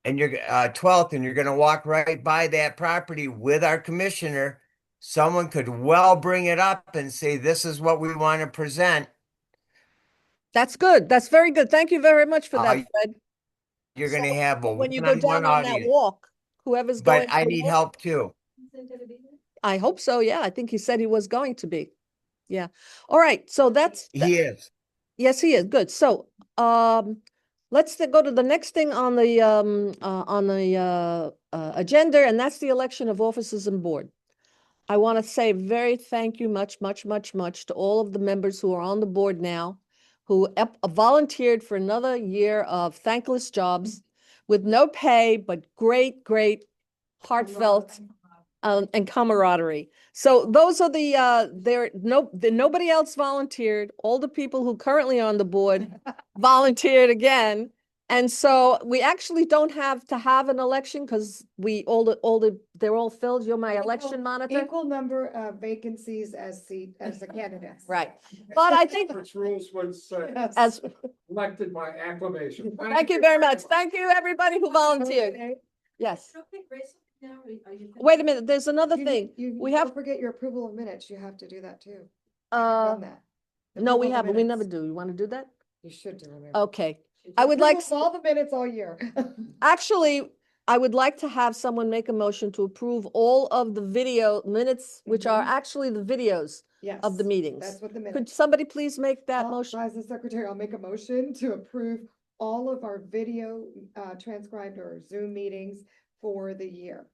Speaker 13: and you're 12th, and you're gonna walk right by that property with our commissioner. Someone could well bring it up and say, this is what we want to present.
Speaker 1: That's good. That's very good. Thank you very much for that, Fred.
Speaker 13: You're
Speaker 1: So,
Speaker 13: gonna have a
Speaker 1: when you go
Speaker 13: one-on-one
Speaker 1: down on that
Speaker 13: audience.
Speaker 1: walk, whoever's going.
Speaker 13: But I
Speaker 1: to the
Speaker 13: need
Speaker 1: walk-
Speaker 13: help too.
Speaker 1: I hope so. Yeah, I think he said he was going to be. Yeah. All right. So
Speaker 13: He is.
Speaker 1: yes, he is. Good. So, let's go to the next thing on the agenda, and that's the election of officers and board. I want to say very thank you much to all of the members who are on the board now, who volunteered for another year of thankless jobs with no pay, but great heartfelt and camaraderie. So those are nobody else volunteered. All the people who currently on the board volunteered again. And so we actually don't have to have an election because they're all filled. You're my election monitor.
Speaker 3: Equal number of vacancies as the candidates.
Speaker 1: Right. But I think
Speaker 12: Robert's rules would say,
Speaker 1: as,
Speaker 12: elected by acclamation.
Speaker 1: thank you very much. Thank you, everybody who volunteered.
Speaker 3: Okay.
Speaker 1: Yes. Wait a minute, there's another thing. We have,
Speaker 3: Don't forget your approval of minutes. You have to do that too.
Speaker 1: uh,
Speaker 3: Done that.
Speaker 1: no, we
Speaker 3: Approval of
Speaker 1: haven't. We
Speaker 3: minutes.
Speaker 1: never do. You want to do that?
Speaker 3: You should do it.
Speaker 1: Okay. I would like,
Speaker 3: Approval of all the minutes all year.
Speaker 1: actually, I would like to have someone make a motion to approve all of the video minutes, which are actually the videos
Speaker 3: Yes.
Speaker 1: of the meetings.
Speaker 3: That's what the
Speaker 1: Could
Speaker 3: minutes.
Speaker 1: somebody please make that motion?
Speaker 3: As the secretary, I'll make a motion to approve all of our video transcribed or Zoom meetings for the year.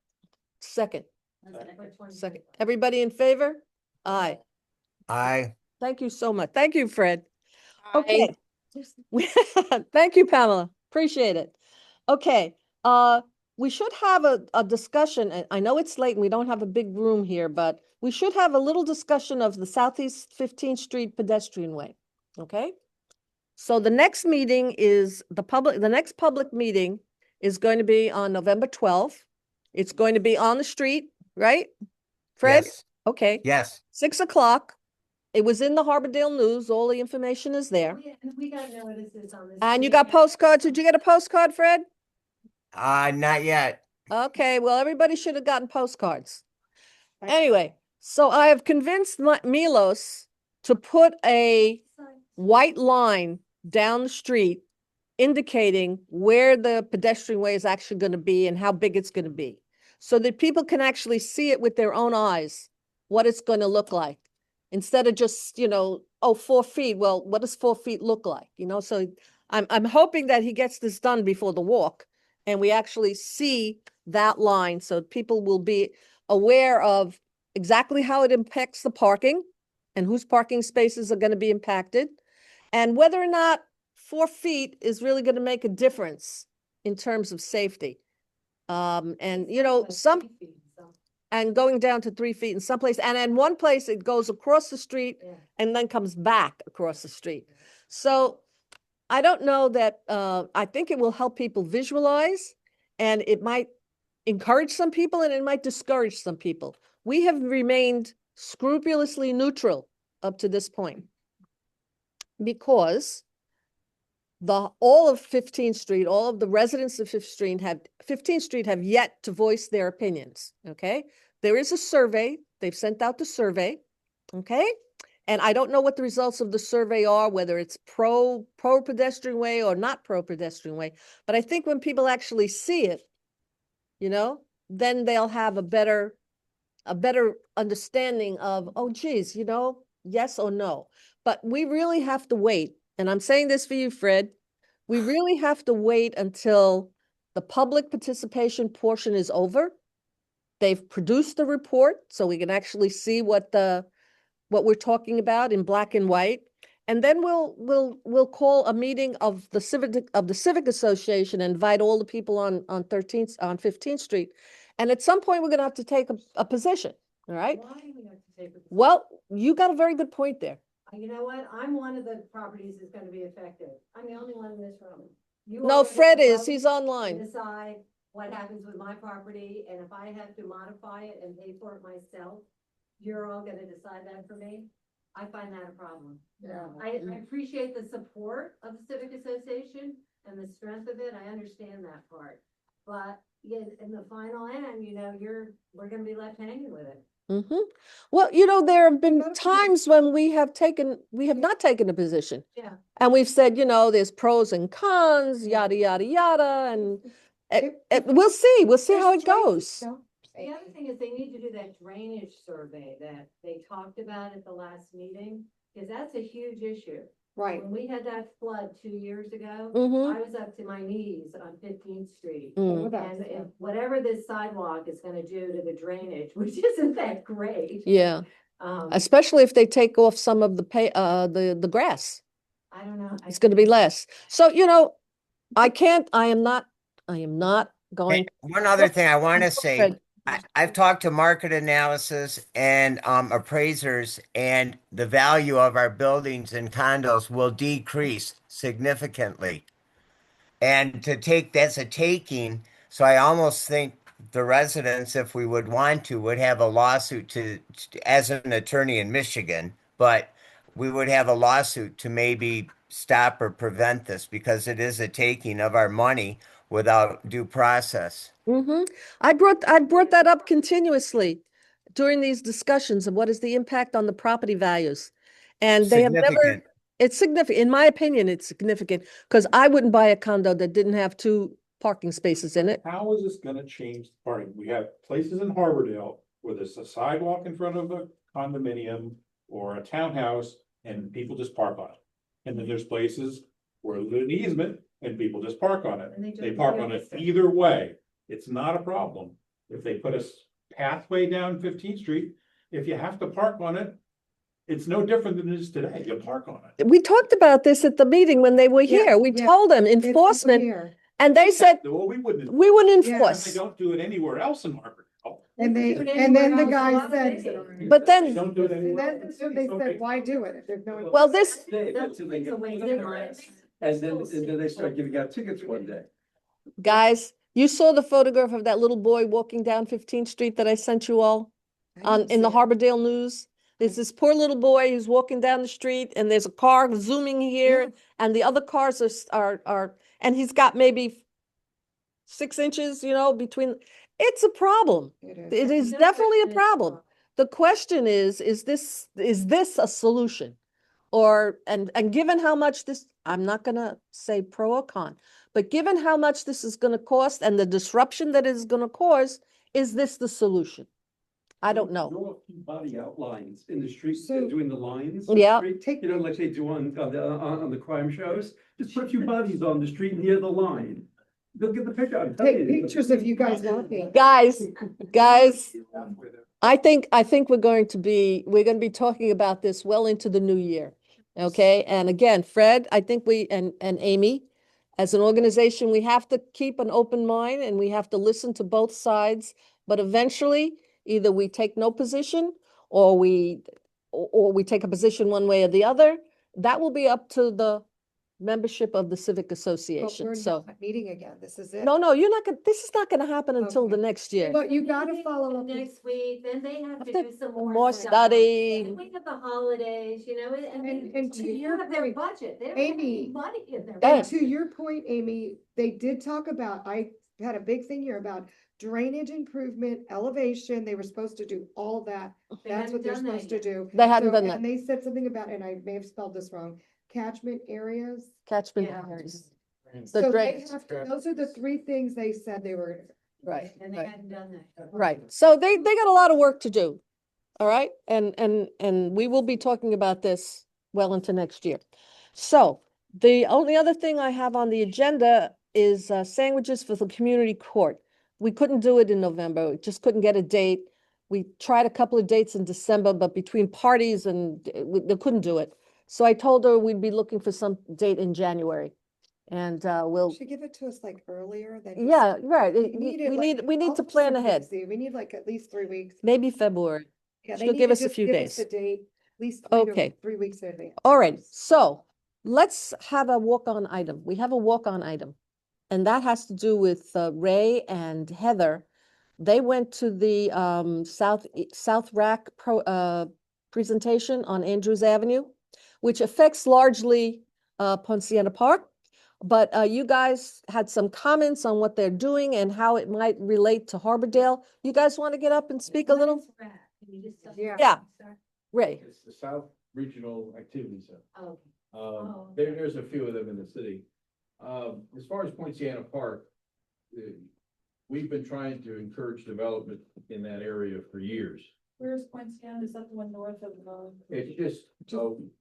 Speaker 1: Second, second. Everybody in favor? Aye.
Speaker 13: I,
Speaker 1: Thank you so much. Thank you, Fred. Okay. Thank you, Pamela. Appreciate it. Okay, we should have a discussion, and I know it's late and we don't have a big room here, but we should have a little discussion of the Southeast 15th Street pedestrian way, okay? So the next meeting is the next public meeting is going to be on November 12th. It's going to be on the street, right? Fred?
Speaker 13: yes,
Speaker 1: Okay.
Speaker 13: yes.
Speaker 1: 6 o'clock. It was in the Harbordale News. All the information is there.
Speaker 11: We got notices on this.
Speaker 1: And you got postcards. Did you get a postcard, Fred?
Speaker 13: Not yet.
Speaker 1: Okay, well, everybody should have gotten postcards. Anyway, so I have convinced Milos to put a white line down the street indicating where the pedestrian way is actually going to be and how big it's going to be, so that people can actually see it with their own eyes, what it's going to look like, instead of just, you know, oh, 4 feet. Well, what does 4 feet look like? You know, so I'm hoping that he gets this done before the walk and we actually see that line so people will be aware of exactly how it impacts the parking and whose parking spaces are going to be impacted, and whether or not 4 feet is really going to make a difference in terms of safety. And you know, and going down to 3 feet in some place, and in one place it goes across the street and then comes back across the street. So I don't know that, I think it will help people visualize, and it might encourage some people and it might discourage some people. We have remained scrupulously neutral up to this point because all of 15th Street, all of the residents of 15th Street have yet to voice their opinions, okay? There is a survey. They've sent out the survey, okay? And I don't know what the results of the survey are, whether it's pro pedestrian way or not pro pedestrian way. But I think when people actually see it, you know, then they'll have a better understanding of, oh, geez, you know, yes or no. But we really have to wait. And I'm saying this for you, Fred. We really have to wait until the public participation portion is over. They've produced the report so we can actually see what we're talking about in black and white. And then we'll call a meeting of the Civic Association and invite all the people on 15th Street. And at some point we're going to have to take a position. All right.
Speaker 11: Why do we have to take a position?
Speaker 1: Well, you got a very good point there.
Speaker 11: You know what? I'm one of the properties that's gonna be affected. I'm the only one in this room. You
Speaker 1: No,
Speaker 11: all get
Speaker 1: Fred
Speaker 11: to
Speaker 1: is.
Speaker 11: vote
Speaker 1: He's
Speaker 11: and
Speaker 1: online.
Speaker 11: decide what happens with my property, and if I have to modify it and pay for it myself, you're all gonna decide that for me. I find that a problem.
Speaker 14: Yeah.
Speaker 11: I appreciate the support of the Civic Association and the strength of it. I understand that part. But in the final end, you know, we're gonna be left hanging with it.
Speaker 1: Mm-hmm. Well, you know, there have been times when we have not taken a position.
Speaker 11: Yeah.
Speaker 1: And we've said, you know, there's pros and cons, yada, yada, yada, and we'll see how it goes.
Speaker 11: The other thing is they need to do that drainage survey that they talked about at the last meeting, because that's a huge issue.
Speaker 3: Right.
Speaker 11: When we had that flood 2 years ago,
Speaker 1: Mhm.
Speaker 11: I was up to my knees on 15th Street.
Speaker 1: Mm.
Speaker 11: And if whatever this sidewalk is gonna do to the drainage, which isn't that great.
Speaker 1: Yeah,
Speaker 11: Um,
Speaker 1: especially if they take off some of the grass.
Speaker 11: I don't know.
Speaker 1: It's going to be less. So, you know, I am not going.
Speaker 13: Hey, one other thing I want to say,
Speaker 1: Fred.
Speaker 13: I've talked to market analysis and appraisers, and the value of our buildings and condos will decrease significantly. And that's a taking. So I almost think the residents, if we would want to, would have a lawsuit as an attorney in Michigan, but we would have a lawsuit to maybe stop or prevent this, because it is a taking of our money without due process.
Speaker 1: Mm-hmm. I brought that up continuously during these discussions of what is the impact on the property values. And they have never,
Speaker 13: Significant.
Speaker 1: it's significant. In my opinion, it's significant because I wouldn't buy a condo that didn't have 2 parking spaces in it.
Speaker 12: How is this gonna change the parking? We have places in Harbordale where there's a sidewalk in front of a condominium or a townhouse and people just park on it. And then there's places where there's an easement and people just park on it.
Speaker 10: And they do
Speaker 12: They
Speaker 10: it
Speaker 12: park
Speaker 10: the
Speaker 12: on it
Speaker 10: opposite.
Speaker 12: either way. It's not a problem. If they put a pathway down 15th Street, if you have to park on it, it's no different than it is today. You park on it.
Speaker 1: We talked about this at the meeting when they were
Speaker 3: Yeah,
Speaker 1: here. We
Speaker 3: yeah.
Speaker 1: told them
Speaker 3: It's
Speaker 1: enforcement,
Speaker 3: here.
Speaker 1: and they said,
Speaker 12: Well, we wouldn't.
Speaker 1: we wouldn't
Speaker 3: Yeah.
Speaker 12: They
Speaker 1: enforce.
Speaker 12: don't do it anywhere else in Harvard.
Speaker 3: And they,
Speaker 10: Do it
Speaker 3: and then the
Speaker 10: anywhere else, a
Speaker 3: guy
Speaker 10: lot of
Speaker 3: said,
Speaker 10: cities.
Speaker 1: But
Speaker 12: They
Speaker 1: then,
Speaker 12: don't do it
Speaker 3: and
Speaker 12: anywhere.
Speaker 3: then they said, why do it if there's no?
Speaker 1: well, this,
Speaker 11: That's a waste of time.
Speaker 14: And then they start giving out tickets one day.
Speaker 1: guys, you saw the photograph of that little boy walking down 15th Street that I sent you all in the Harbordale News. There's this poor little boy who's walking down the street and there's a car zooming here and the other cars are, and he's got maybe 6 inches, between, it's a problem. It is
Speaker 11: No
Speaker 1: definitely a
Speaker 11: question it's
Speaker 1: problem. The question is this a solution? Or, and given how much this, I'm not gonna say pro or con, but given how much this is gonna cost and the disruption that it is gonna cause, is this the solution? I don't know.
Speaker 14: Draw a few body outlines in the street,
Speaker 3: So-
Speaker 14: doing the lines.
Speaker 1: Yeah.
Speaker 3: Take-
Speaker 14: You know, like they do on the crime shows, just put a few bodies on the street near the line. They'll get the picture. I'm telling
Speaker 3: Take
Speaker 14: you.
Speaker 3: pictures of you guys walking.
Speaker 1: Guys, I think we're going to be talking about this well into the new year. Okay, and again, Fred, I think and Amy, as an organization, we have to keep an open mind and we have to listen to both sides. But eventually, either we take no position or we take a position one way or the other. That will be up to the membership of the Civic
Speaker 3: But
Speaker 1: Association.
Speaker 3: we're
Speaker 1: So,
Speaker 3: not meeting again. This is it.
Speaker 1: no, this is not gonna happen until the
Speaker 3: Okay.
Speaker 1: next year.
Speaker 3: But you gotta follow up.
Speaker 11: Next week, then they have to
Speaker 1: Have
Speaker 11: do some more.
Speaker 1: more
Speaker 11: stuff.
Speaker 1: study.
Speaker 11: And we have the holidays, I mean,
Speaker 3: And to
Speaker 11: you
Speaker 3: your
Speaker 11: have their
Speaker 3: point,
Speaker 11: budget, they don't have
Speaker 3: Amy,
Speaker 11: any money in their.
Speaker 1: Yeah.
Speaker 3: And to your point, Amy, they did talk about, I had a big thing here about drainage improvement, elevation. They were supposed to do all that.
Speaker 11: They
Speaker 3: That's what
Speaker 11: haven't
Speaker 3: they're
Speaker 11: done that
Speaker 3: supposed to
Speaker 11: yet.
Speaker 3: do.
Speaker 1: They hadn't
Speaker 3: So-
Speaker 1: done that.
Speaker 3: And they said something about, and I may have spelled this wrong, catchment areas.
Speaker 1: Catchment
Speaker 11: Yeah.
Speaker 1: areas. The
Speaker 3: So they
Speaker 1: drainage.
Speaker 3: have to, those are the 3 things they said they were.
Speaker 1: Right,
Speaker 11: And they
Speaker 1: right.
Speaker 11: hadn't done that.
Speaker 1: Right. So they got a lot of work to do. All right. And we will be talking about this well into next year. So the only other thing I have on the agenda is sandwiches for the community court. We couldn't do it in November. We just couldn't get a date. We tried a couple of dates in December, but between parties and they couldn't do it. So I told her we'd be looking for some date in January. And we'll,
Speaker 3: Should give it to us like earlier than.
Speaker 1: yeah, right.
Speaker 3: We need it like
Speaker 1: We need to
Speaker 3: almost
Speaker 1: plan
Speaker 3: a
Speaker 1: ahead.
Speaker 3: busy. We need like at least 3 weeks.
Speaker 1: Maybe February.
Speaker 3: Yeah, they
Speaker 1: She'll
Speaker 3: need
Speaker 1: give
Speaker 3: to
Speaker 1: us a
Speaker 3: just
Speaker 1: few
Speaker 3: give
Speaker 1: days.
Speaker 3: The date, at least 3 to
Speaker 1: Okay.
Speaker 3: 3 weeks in advance.
Speaker 1: All right, so let's have a walk-on item. We have a walk-on item. And that has to do with Ray and Heather. They went to the South Rack presentation on Andrews Avenue, which affects largely Ponciana Park. But you guys had some comments on what they're doing and how it might relate to Harbordale. You guys want to get up and speak a
Speaker 11: What
Speaker 1: little?
Speaker 11: is RAC? Can you just tell me?
Speaker 3: Yeah.
Speaker 1: Yeah. Ray?
Speaker 2: It's the South Regional Activity Center.
Speaker 11: Oh,
Speaker 2: There's a few of them in the city. As far as Poinciana Park, we've been trying to encourage development in that area for years.
Speaker 5: Where's Poinciana? Is that the one north of,
Speaker 2: It's just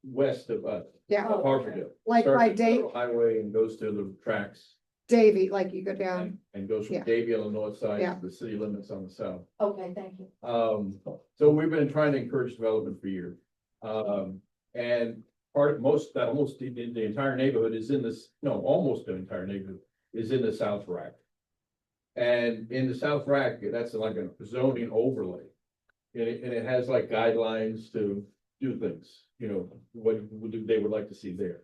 Speaker 2: west of us,
Speaker 3: Yeah,
Speaker 2: of Harvardale.
Speaker 3: like
Speaker 2: Starts
Speaker 3: by
Speaker 2: at Federal
Speaker 3: Dave,
Speaker 2: Highway and goes to the tracks
Speaker 3: Davy, like you go down.
Speaker 2: and goes from
Speaker 3: Yeah.
Speaker 2: Davie on the north side
Speaker 3: Yeah.
Speaker 2: to the city limits on the south.
Speaker 11: okay, thank you.
Speaker 2: So we've been trying to encourage development for years. And almost the entire neighborhood is in this, no, almost the entire neighborhood is in the South Rack. And in the South Rack, that's like a zoning overlay. And it has like guidelines to do things, what they would like to see there.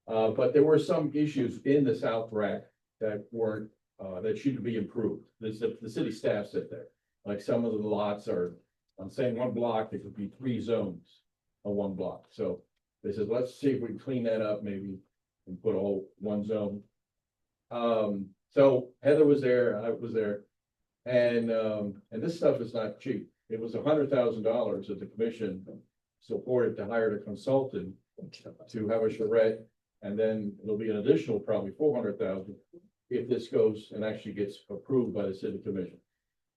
Speaker 2: But there were some issues in the South Rack that weren't, that should be improved. The city staff said that, like some of the lots are, I'm saying one block, there could be 3 zones on one block. So they said, let's see if we can clean that up maybe and put all one zone. So Heather was there, I was there. And this stuff is not cheap. It was $100,000 that the commission supported to hire a consultant to have a charrette. And then it'll be an additional probably 400,000 if this goes and actually gets approved by the city commission.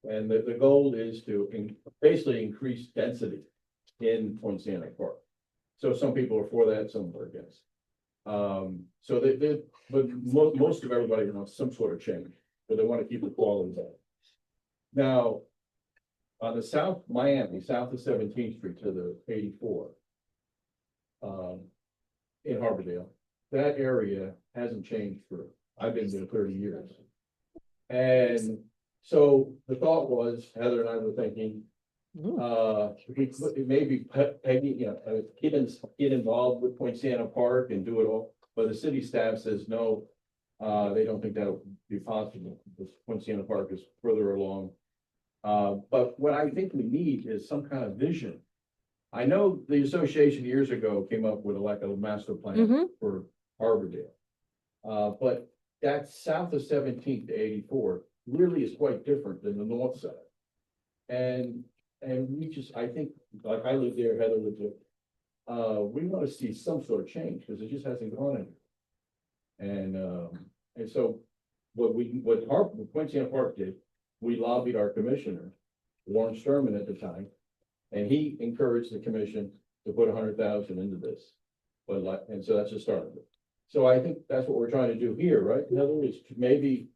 Speaker 2: And the goal is to basically increase density in Poinciana Park. So some people are for that, some are against. So but most of everybody wants some sort of change, but they want to keep the quality there. Now, on the south Miami, south of 17th Street to the 84, in Harbordale, that area hasn't changed I've been there 30 years. And so the thought was, Heather and I were thinking, maybe Peggy, get involved with Poinciana Park and do it all, but the city staff says no. They don't think that'll be possible, because Poinciana Park is further along. But what I think we need is some kind of vision. I know the association years ago came up with a master plan for Harbordale. But that south of 17th to 84 really is quite different than the north side. And I think, like I live there, Heather lived there. We want to see some sort of change, because it just hasn't gone anywhere. And so what Poinciana Park did, we lobbied our commissioner, Warren Sturman at the time, and he encouraged the commission to put 100,000 into this. And so that's the start of it. So I think that's what we're trying to do here, right? In other words, maybe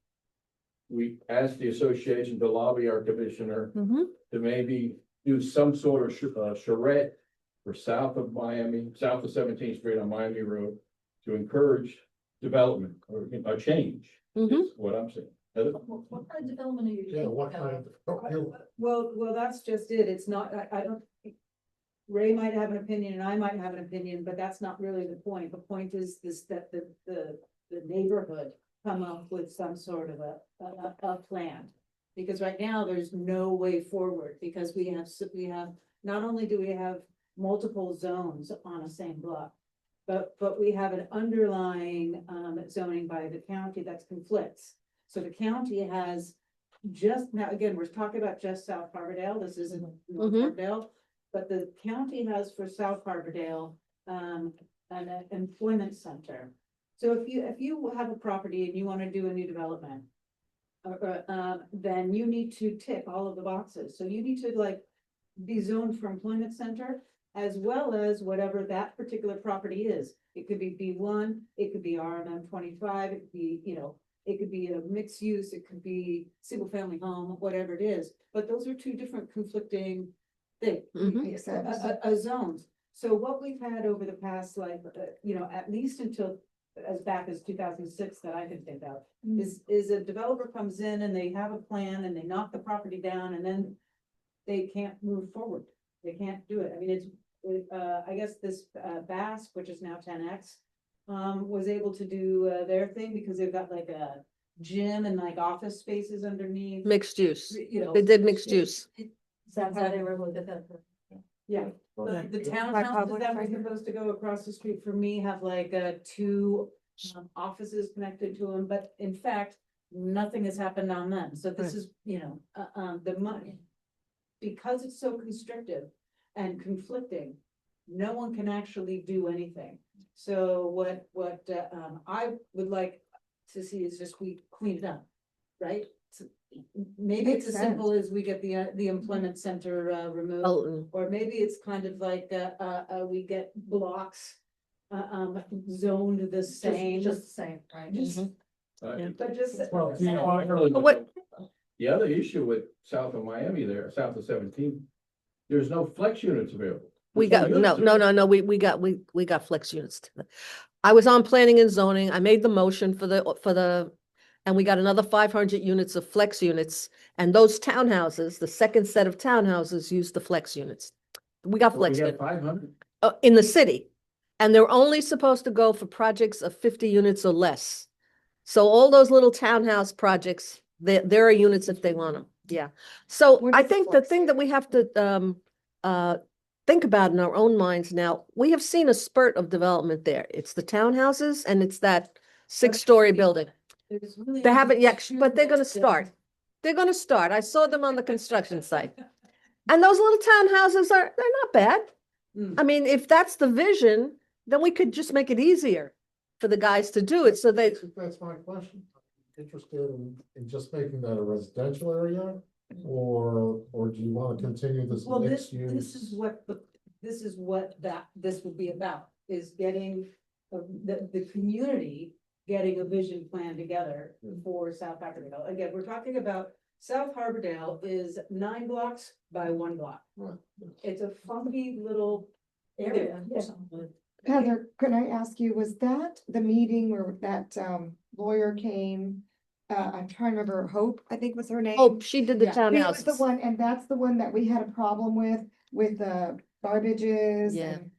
Speaker 2: we ask the association to lobby our commissioner to maybe do some sort of charrette for south of Miami, south of 17th Street on Miami Road, to encourage development or a change, is what I'm saying. Heather?
Speaker 6: What kind of development are you?
Speaker 14: Yeah, what kind of?
Speaker 9: Well, that's just it. It's not, I don't. Ray might have an opinion and I might have an opinion, but that's not really the point. The point is that the neighborhood come up with some sort of a plan. Because right now there's no way forward, because we have, not only do we have multiple zones on a same block, but we have an underlying zoning by the county that conflicts. So the county has just, now again, we're talking about just South Harbordale. This isn't North Harbordale. But the county has for South Harbordale, an employment center. So if you have a property and you want to do a new development, then you need to tick all of the boxes. So you need to be zoned for employment center, as well as whatever that particular property is. It could be B1, it could be RMM 25, it could be, it could be a mixed use, it could be single family home, whatever it is. But those are two different conflicting things, zones. So what we've had over the past, at least until as back as 2006 that I can think of, is a developer comes in and they have a plan and they knock the property down and then they can't move forward. They can't do it. I mean, I guess this Basque, which is now 10X, was able to do their thing because they've got like a gym and like office spaces underneath.
Speaker 1: Mixed use. They did mixed use.
Speaker 6: That's how they were able to get that.
Speaker 9: Yeah, the townhouses that were supposed to go across the street from me have like two offices connected to them, but in fact, nothing has happened on them. So this is, the money. Because it's so constrictive and conflicting, no one can actually do anything. So what I would like to see is just we clean it up, right? So maybe it's as simple as we get the employment center removed, or maybe it's kind of like we get blocks zoned the same.
Speaker 6: Just the same, right?
Speaker 9: But just.
Speaker 2: The other issue with south of Miami there, south of 17th, there's no flex units available.
Speaker 1: We got, no, we got flex units. I was on planning and zoning. I made the motion and we got another 500 units of flex units. And those townhouses, the second set of townhouses use the flex units. We got flex units
Speaker 2: 500
Speaker 1: in the city. And they're only supposed to go for projects of 50 units or less. So all those little townhouse projects, there are units if they want them. Yeah. So I think the thing that we have to think about in our own minds now, we have seen a spurt of development there. It's the townhouses and it's that 6-story building. They haven't yet, but they're going to start. They're going to start. I saw them on the construction site. And those little townhouses they're not bad. I mean, if that's the vision, then we could just make it easier for the guys to do it. So
Speaker 14: That's my question. Interested in just making that a residential area, or do you want to continue this
Speaker 9: Well,
Speaker 14: mixed
Speaker 9: this
Speaker 14: use?
Speaker 9: is what this is what this would be about, is getting the community getting a vision plan together for South Harbordale. Again, we're talking about South Harbordale is 9 blocks by 1 block. It's a funky little area.
Speaker 3: Heather, can I ask you, was that the meeting where that lawyer came? I'm trying to remember, Hope, I think was her name.
Speaker 1: Oh, she did the
Speaker 3: Yeah, he was the
Speaker 1: townhouses.
Speaker 3: one, and that's the one that we had a problem with the garbages
Speaker 1: Yeah.
Speaker 3: and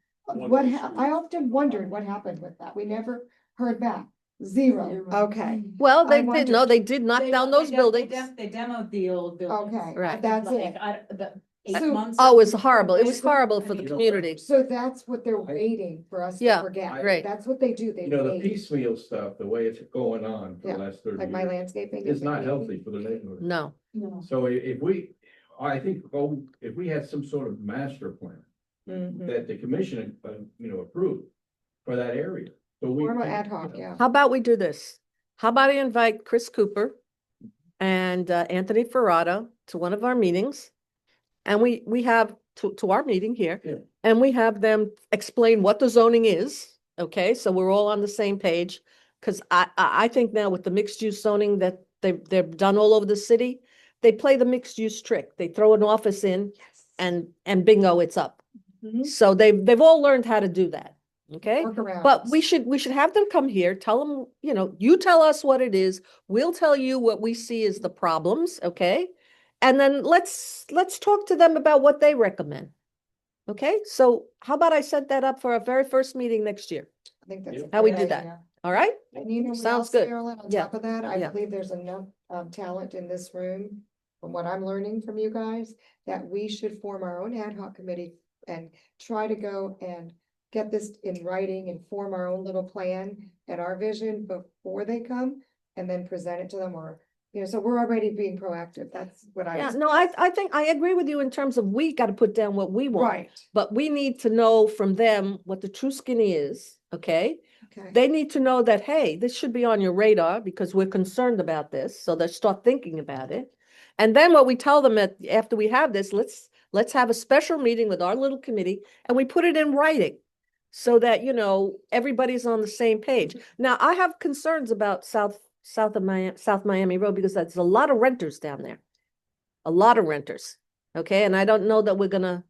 Speaker 12: One issue.
Speaker 3: I often wondered what happened with that. We never heard back. Zero. Okay.
Speaker 1: Well,
Speaker 3: I
Speaker 1: they did, no,
Speaker 3: wondered.
Speaker 1: they did knock down those buildings.
Speaker 9: They demoed the old buildings.
Speaker 3: Okay,
Speaker 1: Right.
Speaker 3: that's
Speaker 9: Like,
Speaker 3: it.
Speaker 9: 8
Speaker 3: So-
Speaker 9: months.
Speaker 1: Oh, it was horrible. It was horrible for the
Speaker 2: You know,
Speaker 1: community.
Speaker 3: So that's what they're waiting for us to
Speaker 1: Yeah,
Speaker 3: forget.
Speaker 1: right.
Speaker 3: That's what they do. They
Speaker 2: You know, the
Speaker 3: wait,
Speaker 2: piecemeal stuff, the way it's going on for
Speaker 3: Yeah,
Speaker 2: the last 30
Speaker 3: like my
Speaker 2: years,
Speaker 3: landscaping.
Speaker 2: is
Speaker 3: and
Speaker 2: not
Speaker 3: everything.
Speaker 2: healthy for the neighborhood.
Speaker 1: No,
Speaker 2: So if we, I think, if we had some sort of master plan
Speaker 3: Mhm.
Speaker 2: that the commission, approved for that area. So we.
Speaker 3: Form a ad hoc, yeah.
Speaker 1: how about we do this? How about I invite Chris Cooper and Anthony Ferrata to one of our meetings? And we have to our meeting here.
Speaker 2: Yeah.
Speaker 1: And we have them explain what the zoning is, okay? So we're all on the same page. Because I think now with the mixed use zoning that they've done all over the city, they play the mixed use trick. They throw an office in and bingo, it's up.
Speaker 3: Mhm.
Speaker 1: So they've all learned how to do that, okay?
Speaker 3: Workarounds.
Speaker 1: But we should have them come here, tell them, you tell us what it is, we'll tell you what we see as the problems, okay? And then let's talk to them about what they recommend. Okay, so how about I set that up for our very first meeting next year?
Speaker 3: I think that's. a
Speaker 1: How we
Speaker 3: great
Speaker 1: do that.
Speaker 3: idea.
Speaker 1: All right?
Speaker 3: And you know what
Speaker 1: Sounds
Speaker 3: else,
Speaker 1: good.
Speaker 3: Marilyn, on
Speaker 1: Yeah.
Speaker 3: top of that, I
Speaker 1: Yeah.
Speaker 3: believe there's enough talent in this room, from what I'm learning from you guys, that we should form our own ad hoc committee and try to go and get this in writing and form our own little plan and our vision before they come, and then present it to them, or, so we're already being proactive. That's what I.
Speaker 1: Yeah, no, I think I agree with you in terms of we got to put down what we want.
Speaker 3: Right,
Speaker 1: But we need to know from them what the true skinny is, okay?
Speaker 3: okay.
Speaker 1: They need to know that, hey, this should be on your radar because we're concerned about this, so they start thinking about it. And then what we tell them after we have this, let's have a special meeting with our little committee and we put it in writing so that, everybody's on the same page. Now, I have concerns about South Miami Road because there's a lot of renters down there. A lot of renters, okay? And I don't know that we're gonna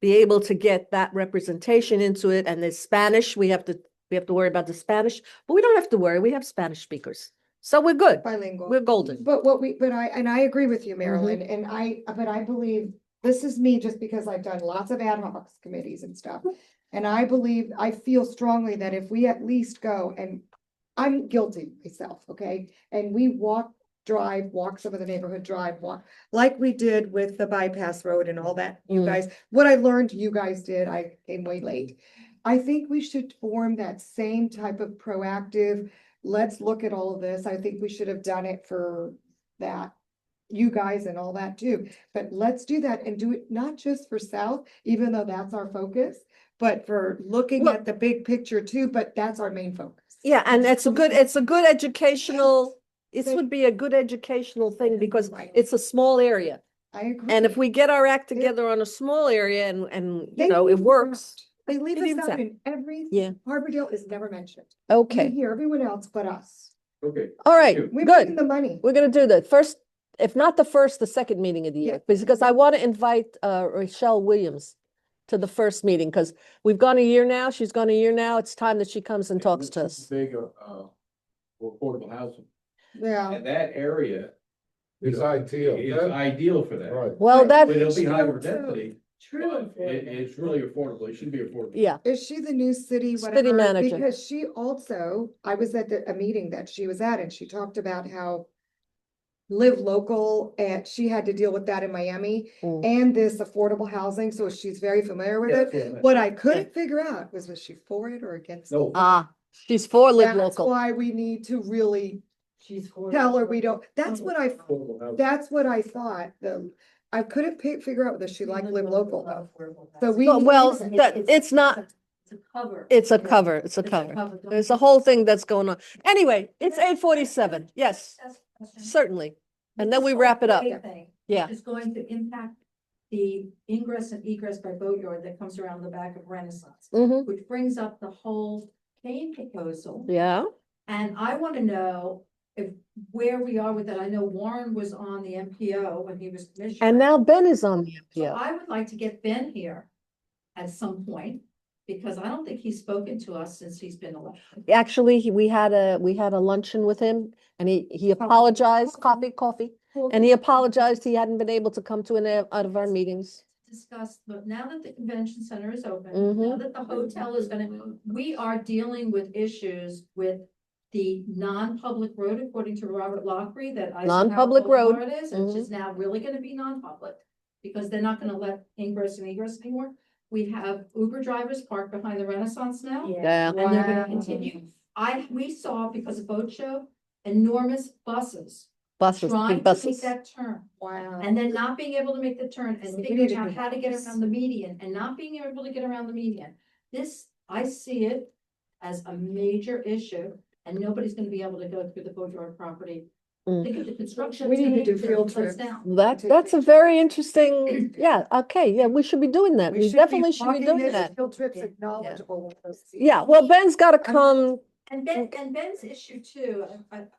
Speaker 1: be able to get that representation into it. And there's Spanish, we have to worry about the Spanish, but we don't have to worry, we have Spanish speakers. So we're good,
Speaker 3: Bilingual.
Speaker 1: we're golden.
Speaker 3: But I agree with you, Marilyn, and but I believe, this is me just because I've done lots of ad hoc committees and stuff. And I feel strongly that if we at least go, and I'm guilty myself, okay? And we walk some of the neighborhood walk, like we did with the bypass road and all that, you
Speaker 1: Mm.
Speaker 3: guys, what I learned you guys did, I came way late. I think we should form that same type of proactive, let's look at all of this. I think we should have done it for that, you guys and all that too. But let's do that and do it not just for South, even though that's our focus, but for looking
Speaker 1: Well-
Speaker 3: at the big picture too, but that's our main focus.
Speaker 1: Yeah, and it's a good educational, this
Speaker 3: So-
Speaker 1: would be a good educational thing because
Speaker 3: Right.
Speaker 1: it's a small area.
Speaker 3: I agree.
Speaker 1: And if we get our act
Speaker 3: Yeah.
Speaker 1: together on a small area and,
Speaker 3: They
Speaker 1: it
Speaker 3: leave us
Speaker 1: works.
Speaker 3: out. They leave
Speaker 1: It
Speaker 3: us
Speaker 1: evens
Speaker 3: out
Speaker 1: out.
Speaker 3: in every.
Speaker 1: Yeah.
Speaker 3: Harbordale is never mentioned. You
Speaker 1: Okay,
Speaker 3: hear everyone else but us.
Speaker 2: Okay.
Speaker 1: all right,
Speaker 2: you.
Speaker 3: We're making
Speaker 1: good.
Speaker 3: the money.
Speaker 1: We're gonna do the first, if not the first, the second meeting of the year, because I want to invite Rochelle Williams to the first meeting, because we've gone a year now, she's gone a year now, it's time that she comes and talks to us.
Speaker 2: Big, affordable housing.
Speaker 3: Yeah.
Speaker 2: And that area.
Speaker 15: It's ideal.
Speaker 2: Is
Speaker 15: That-
Speaker 2: ideal for that.
Speaker 15: Right.
Speaker 1: Well, that,
Speaker 2: But it'll be higher
Speaker 3: True,
Speaker 2: density,
Speaker 9: True.
Speaker 2: but it's really affordable, it should be affordable.
Speaker 1: yeah,
Speaker 3: Is she the new city,
Speaker 1: City
Speaker 3: whatever?
Speaker 1: manager.
Speaker 3: Because she also, I was at a meeting that she was at and she talked about how live local, and she had to deal with that in Miami
Speaker 1: Mm.
Speaker 3: and this affordable housing, so she's very familiar with
Speaker 2: Yeah,
Speaker 3: it.
Speaker 2: yeah.
Speaker 3: What I couldn't figure out was she for it or against it?
Speaker 2: No.
Speaker 1: she's for Live
Speaker 3: That's
Speaker 1: Local.
Speaker 3: why we need to really
Speaker 9: She's for.
Speaker 3: tell her we don't, that's
Speaker 1: Oh.
Speaker 3: what I,
Speaker 2: Affordable housing.
Speaker 3: that's what I thought, I couldn't figure out whether she liked live local though. So we.
Speaker 1: Well,
Speaker 3: need-
Speaker 1: that, it's not,
Speaker 6: It's a cover.
Speaker 1: it's a cover, it's a cover. There's a whole thing that's going on. Anyway, it's 8:47, yes, certainly. And then we wrap it up. Yeah.
Speaker 6: It's going to impact the ingress and egress by boatyard that comes around the back of Renaissance,
Speaker 1: Mm-hmm,
Speaker 6: which brings up the whole Kane proposal.
Speaker 1: yeah.
Speaker 6: And I want to know if, where we are with that. I know Warren was on the MPO when he was commissioner.
Speaker 1: And now Ben is on the
Speaker 6: So
Speaker 1: MPO.
Speaker 6: I would like to get Ben here at some point, because I don't think he's spoken to us since he's been elected.
Speaker 1: Actually, we had a luncheon with him and he apologized, coffee. And he apologized. He hadn't been able to come to out of our meetings.
Speaker 6: Discuss, but now that the convention center is open,
Speaker 1: Mhm.
Speaker 6: now that the hotel is gonna, we are dealing with issues with the non-public road, according to Robert Lockery, that Eisenhower
Speaker 1: Non-public road.
Speaker 6: Boulevard is, which is now really gonna be non-public, because they're not gonna let ingress and egress anymore. We have Uber drivers parked behind the Renaissance now.
Speaker 1: Yeah.
Speaker 6: And they're gonna continue. We saw, because of boat show, enormous buses
Speaker 1: Buses,
Speaker 6: trying
Speaker 1: big
Speaker 6: to make
Speaker 1: buses.
Speaker 6: that turn.
Speaker 3: Wow.
Speaker 6: And then not being able to make the turn and
Speaker 3: So we
Speaker 6: figuring
Speaker 3: need to
Speaker 6: out
Speaker 3: do
Speaker 6: how to get
Speaker 3: this.
Speaker 6: around the median and not being able to get around the median. This, I see it as a major issue, and nobody's gonna be able to go through the boatyard property.
Speaker 1: Mm.
Speaker 6: Think of the construction.
Speaker 3: We need to
Speaker 6: team,
Speaker 3: do
Speaker 6: the
Speaker 3: field
Speaker 6: place
Speaker 3: trips.
Speaker 6: down.
Speaker 1: That's a very interesting, yeah, okay, yeah, we should be doing that. We definitely should be doing that.
Speaker 3: Field trips acknowledgeable.
Speaker 1: Yeah, well, Ben's gotta come,
Speaker 6: And Ben's issue too,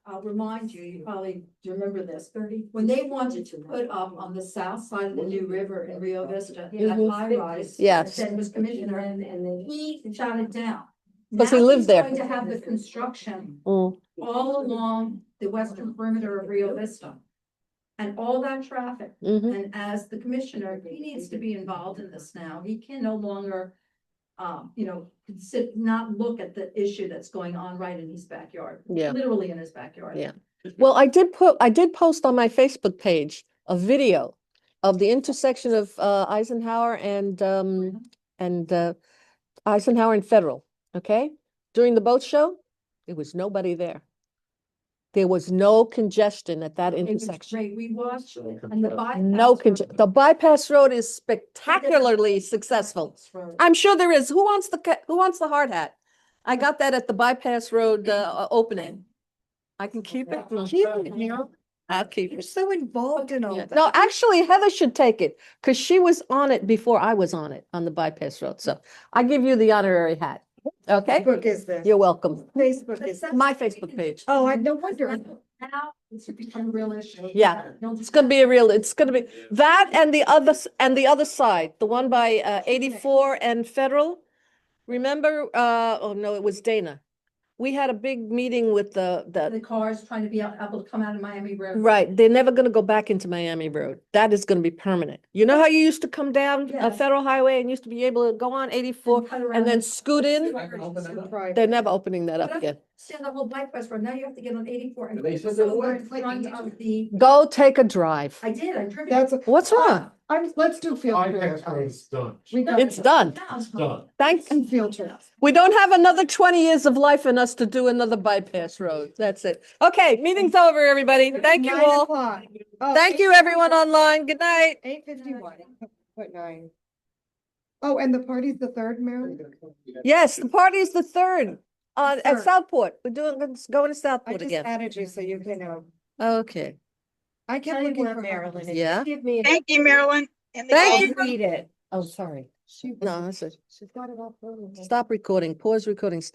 Speaker 6: I'll remind you, you probably remember this, when they wanted to put up on the south side of the New River in Rio Vista, that
Speaker 1: Mhm.
Speaker 6: high rise.
Speaker 1: Yes.
Speaker 6: That was commissioner, and he shot it down.
Speaker 1: Because he
Speaker 6: Now
Speaker 1: lived
Speaker 6: he's
Speaker 1: there.
Speaker 6: Going to have the construction
Speaker 1: Mm,
Speaker 6: all along the western perimeter of Rio Vista. And all that traffic,
Speaker 1: mhm.
Speaker 6: and as the commissioner, he needs to be involved in this now, he can no longer. Not look at the issue that's going on right in his backyard.
Speaker 1: Yeah.
Speaker 6: Literally in his backyard.
Speaker 1: Yeah. Well, I did post on my Facebook page a video of the intersection of Eisenhower and Eisenhower and Federal, okay? During the boat show, there was nobody there. There was no congestion at that
Speaker 6: It was
Speaker 1: intersection.
Speaker 6: great, we watched, and the bypass.
Speaker 1: No congestion. The bypass road is spectacularly successful. I'm sure there is. Who wants the hard hat? I got that at the bypass road opening. I can keep it. Keep it, you know? I'll keep
Speaker 3: You're
Speaker 1: it.
Speaker 3: so involved in all
Speaker 1: Yeah.
Speaker 3: that.
Speaker 1: No, actually Heather should take it because she was on it before I was on it on the bypass road. So I give you the honorary hat. Okay?
Speaker 3: Facebook is this?
Speaker 1: You're welcome.
Speaker 3: Facebook is.
Speaker 1: My Facebook page.
Speaker 3: Oh, I no wonder.
Speaker 6: Now, it's become a real issue.
Speaker 1: Yeah, it's gonna be it's gonna be that and the other side, the one by 84 and Federal. Remember, oh no, it was Dana. We had a big meeting with
Speaker 6: The cars trying to be able to come out of Miami Road.
Speaker 1: right, they're never gonna go back into Miami Road. That is gonna be permanent. You know how you used to come down
Speaker 6: Yes.
Speaker 1: Federal Highway and used to be able to go on 84
Speaker 6: cut around
Speaker 1: and then
Speaker 6: the-
Speaker 1: scoot in? They're never opening that up again.
Speaker 6: Stand the whole bypass road, now you have to get on 84 and.
Speaker 2: They said
Speaker 6: so
Speaker 2: they would.
Speaker 6: in front of the,
Speaker 1: Go take a drive.
Speaker 6: I did, I drove.
Speaker 3: That's,
Speaker 1: What's wrong?
Speaker 3: let's do field trips.
Speaker 15: Bypass road is done.
Speaker 3: We got
Speaker 1: It's done.
Speaker 15: Done.
Speaker 1: Thank
Speaker 3: and field trips.
Speaker 1: We don't have another 20 years of life in us to do another bypass road. That's it. Okay, meeting's over, everybody. Thank you
Speaker 3: 9
Speaker 1: all.
Speaker 3: o'clock. Oh,
Speaker 1: Thank you, everyone online. Good night.
Speaker 3: 8:51. Put 9. Oh, and the party's the 3rd, Mary?
Speaker 1: Yes, the party is the 3rd at
Speaker 3: Third.
Speaker 1: Southport. We're going to
Speaker 3: I
Speaker 1: Southport
Speaker 3: just
Speaker 1: again.
Speaker 3: added you so you can,
Speaker 1: Okay.
Speaker 3: I kept looking for Marilyn. and
Speaker 1: Yeah.
Speaker 3: Give me.
Speaker 16: Thank you, Marilyn. And the
Speaker 1: Thank
Speaker 16: game.
Speaker 1: you.
Speaker 3: Read it. Oh, sorry.
Speaker 1: No, that's it.
Speaker 3: She's got it all.
Speaker 1: Stop recording. Pause recording. Stop.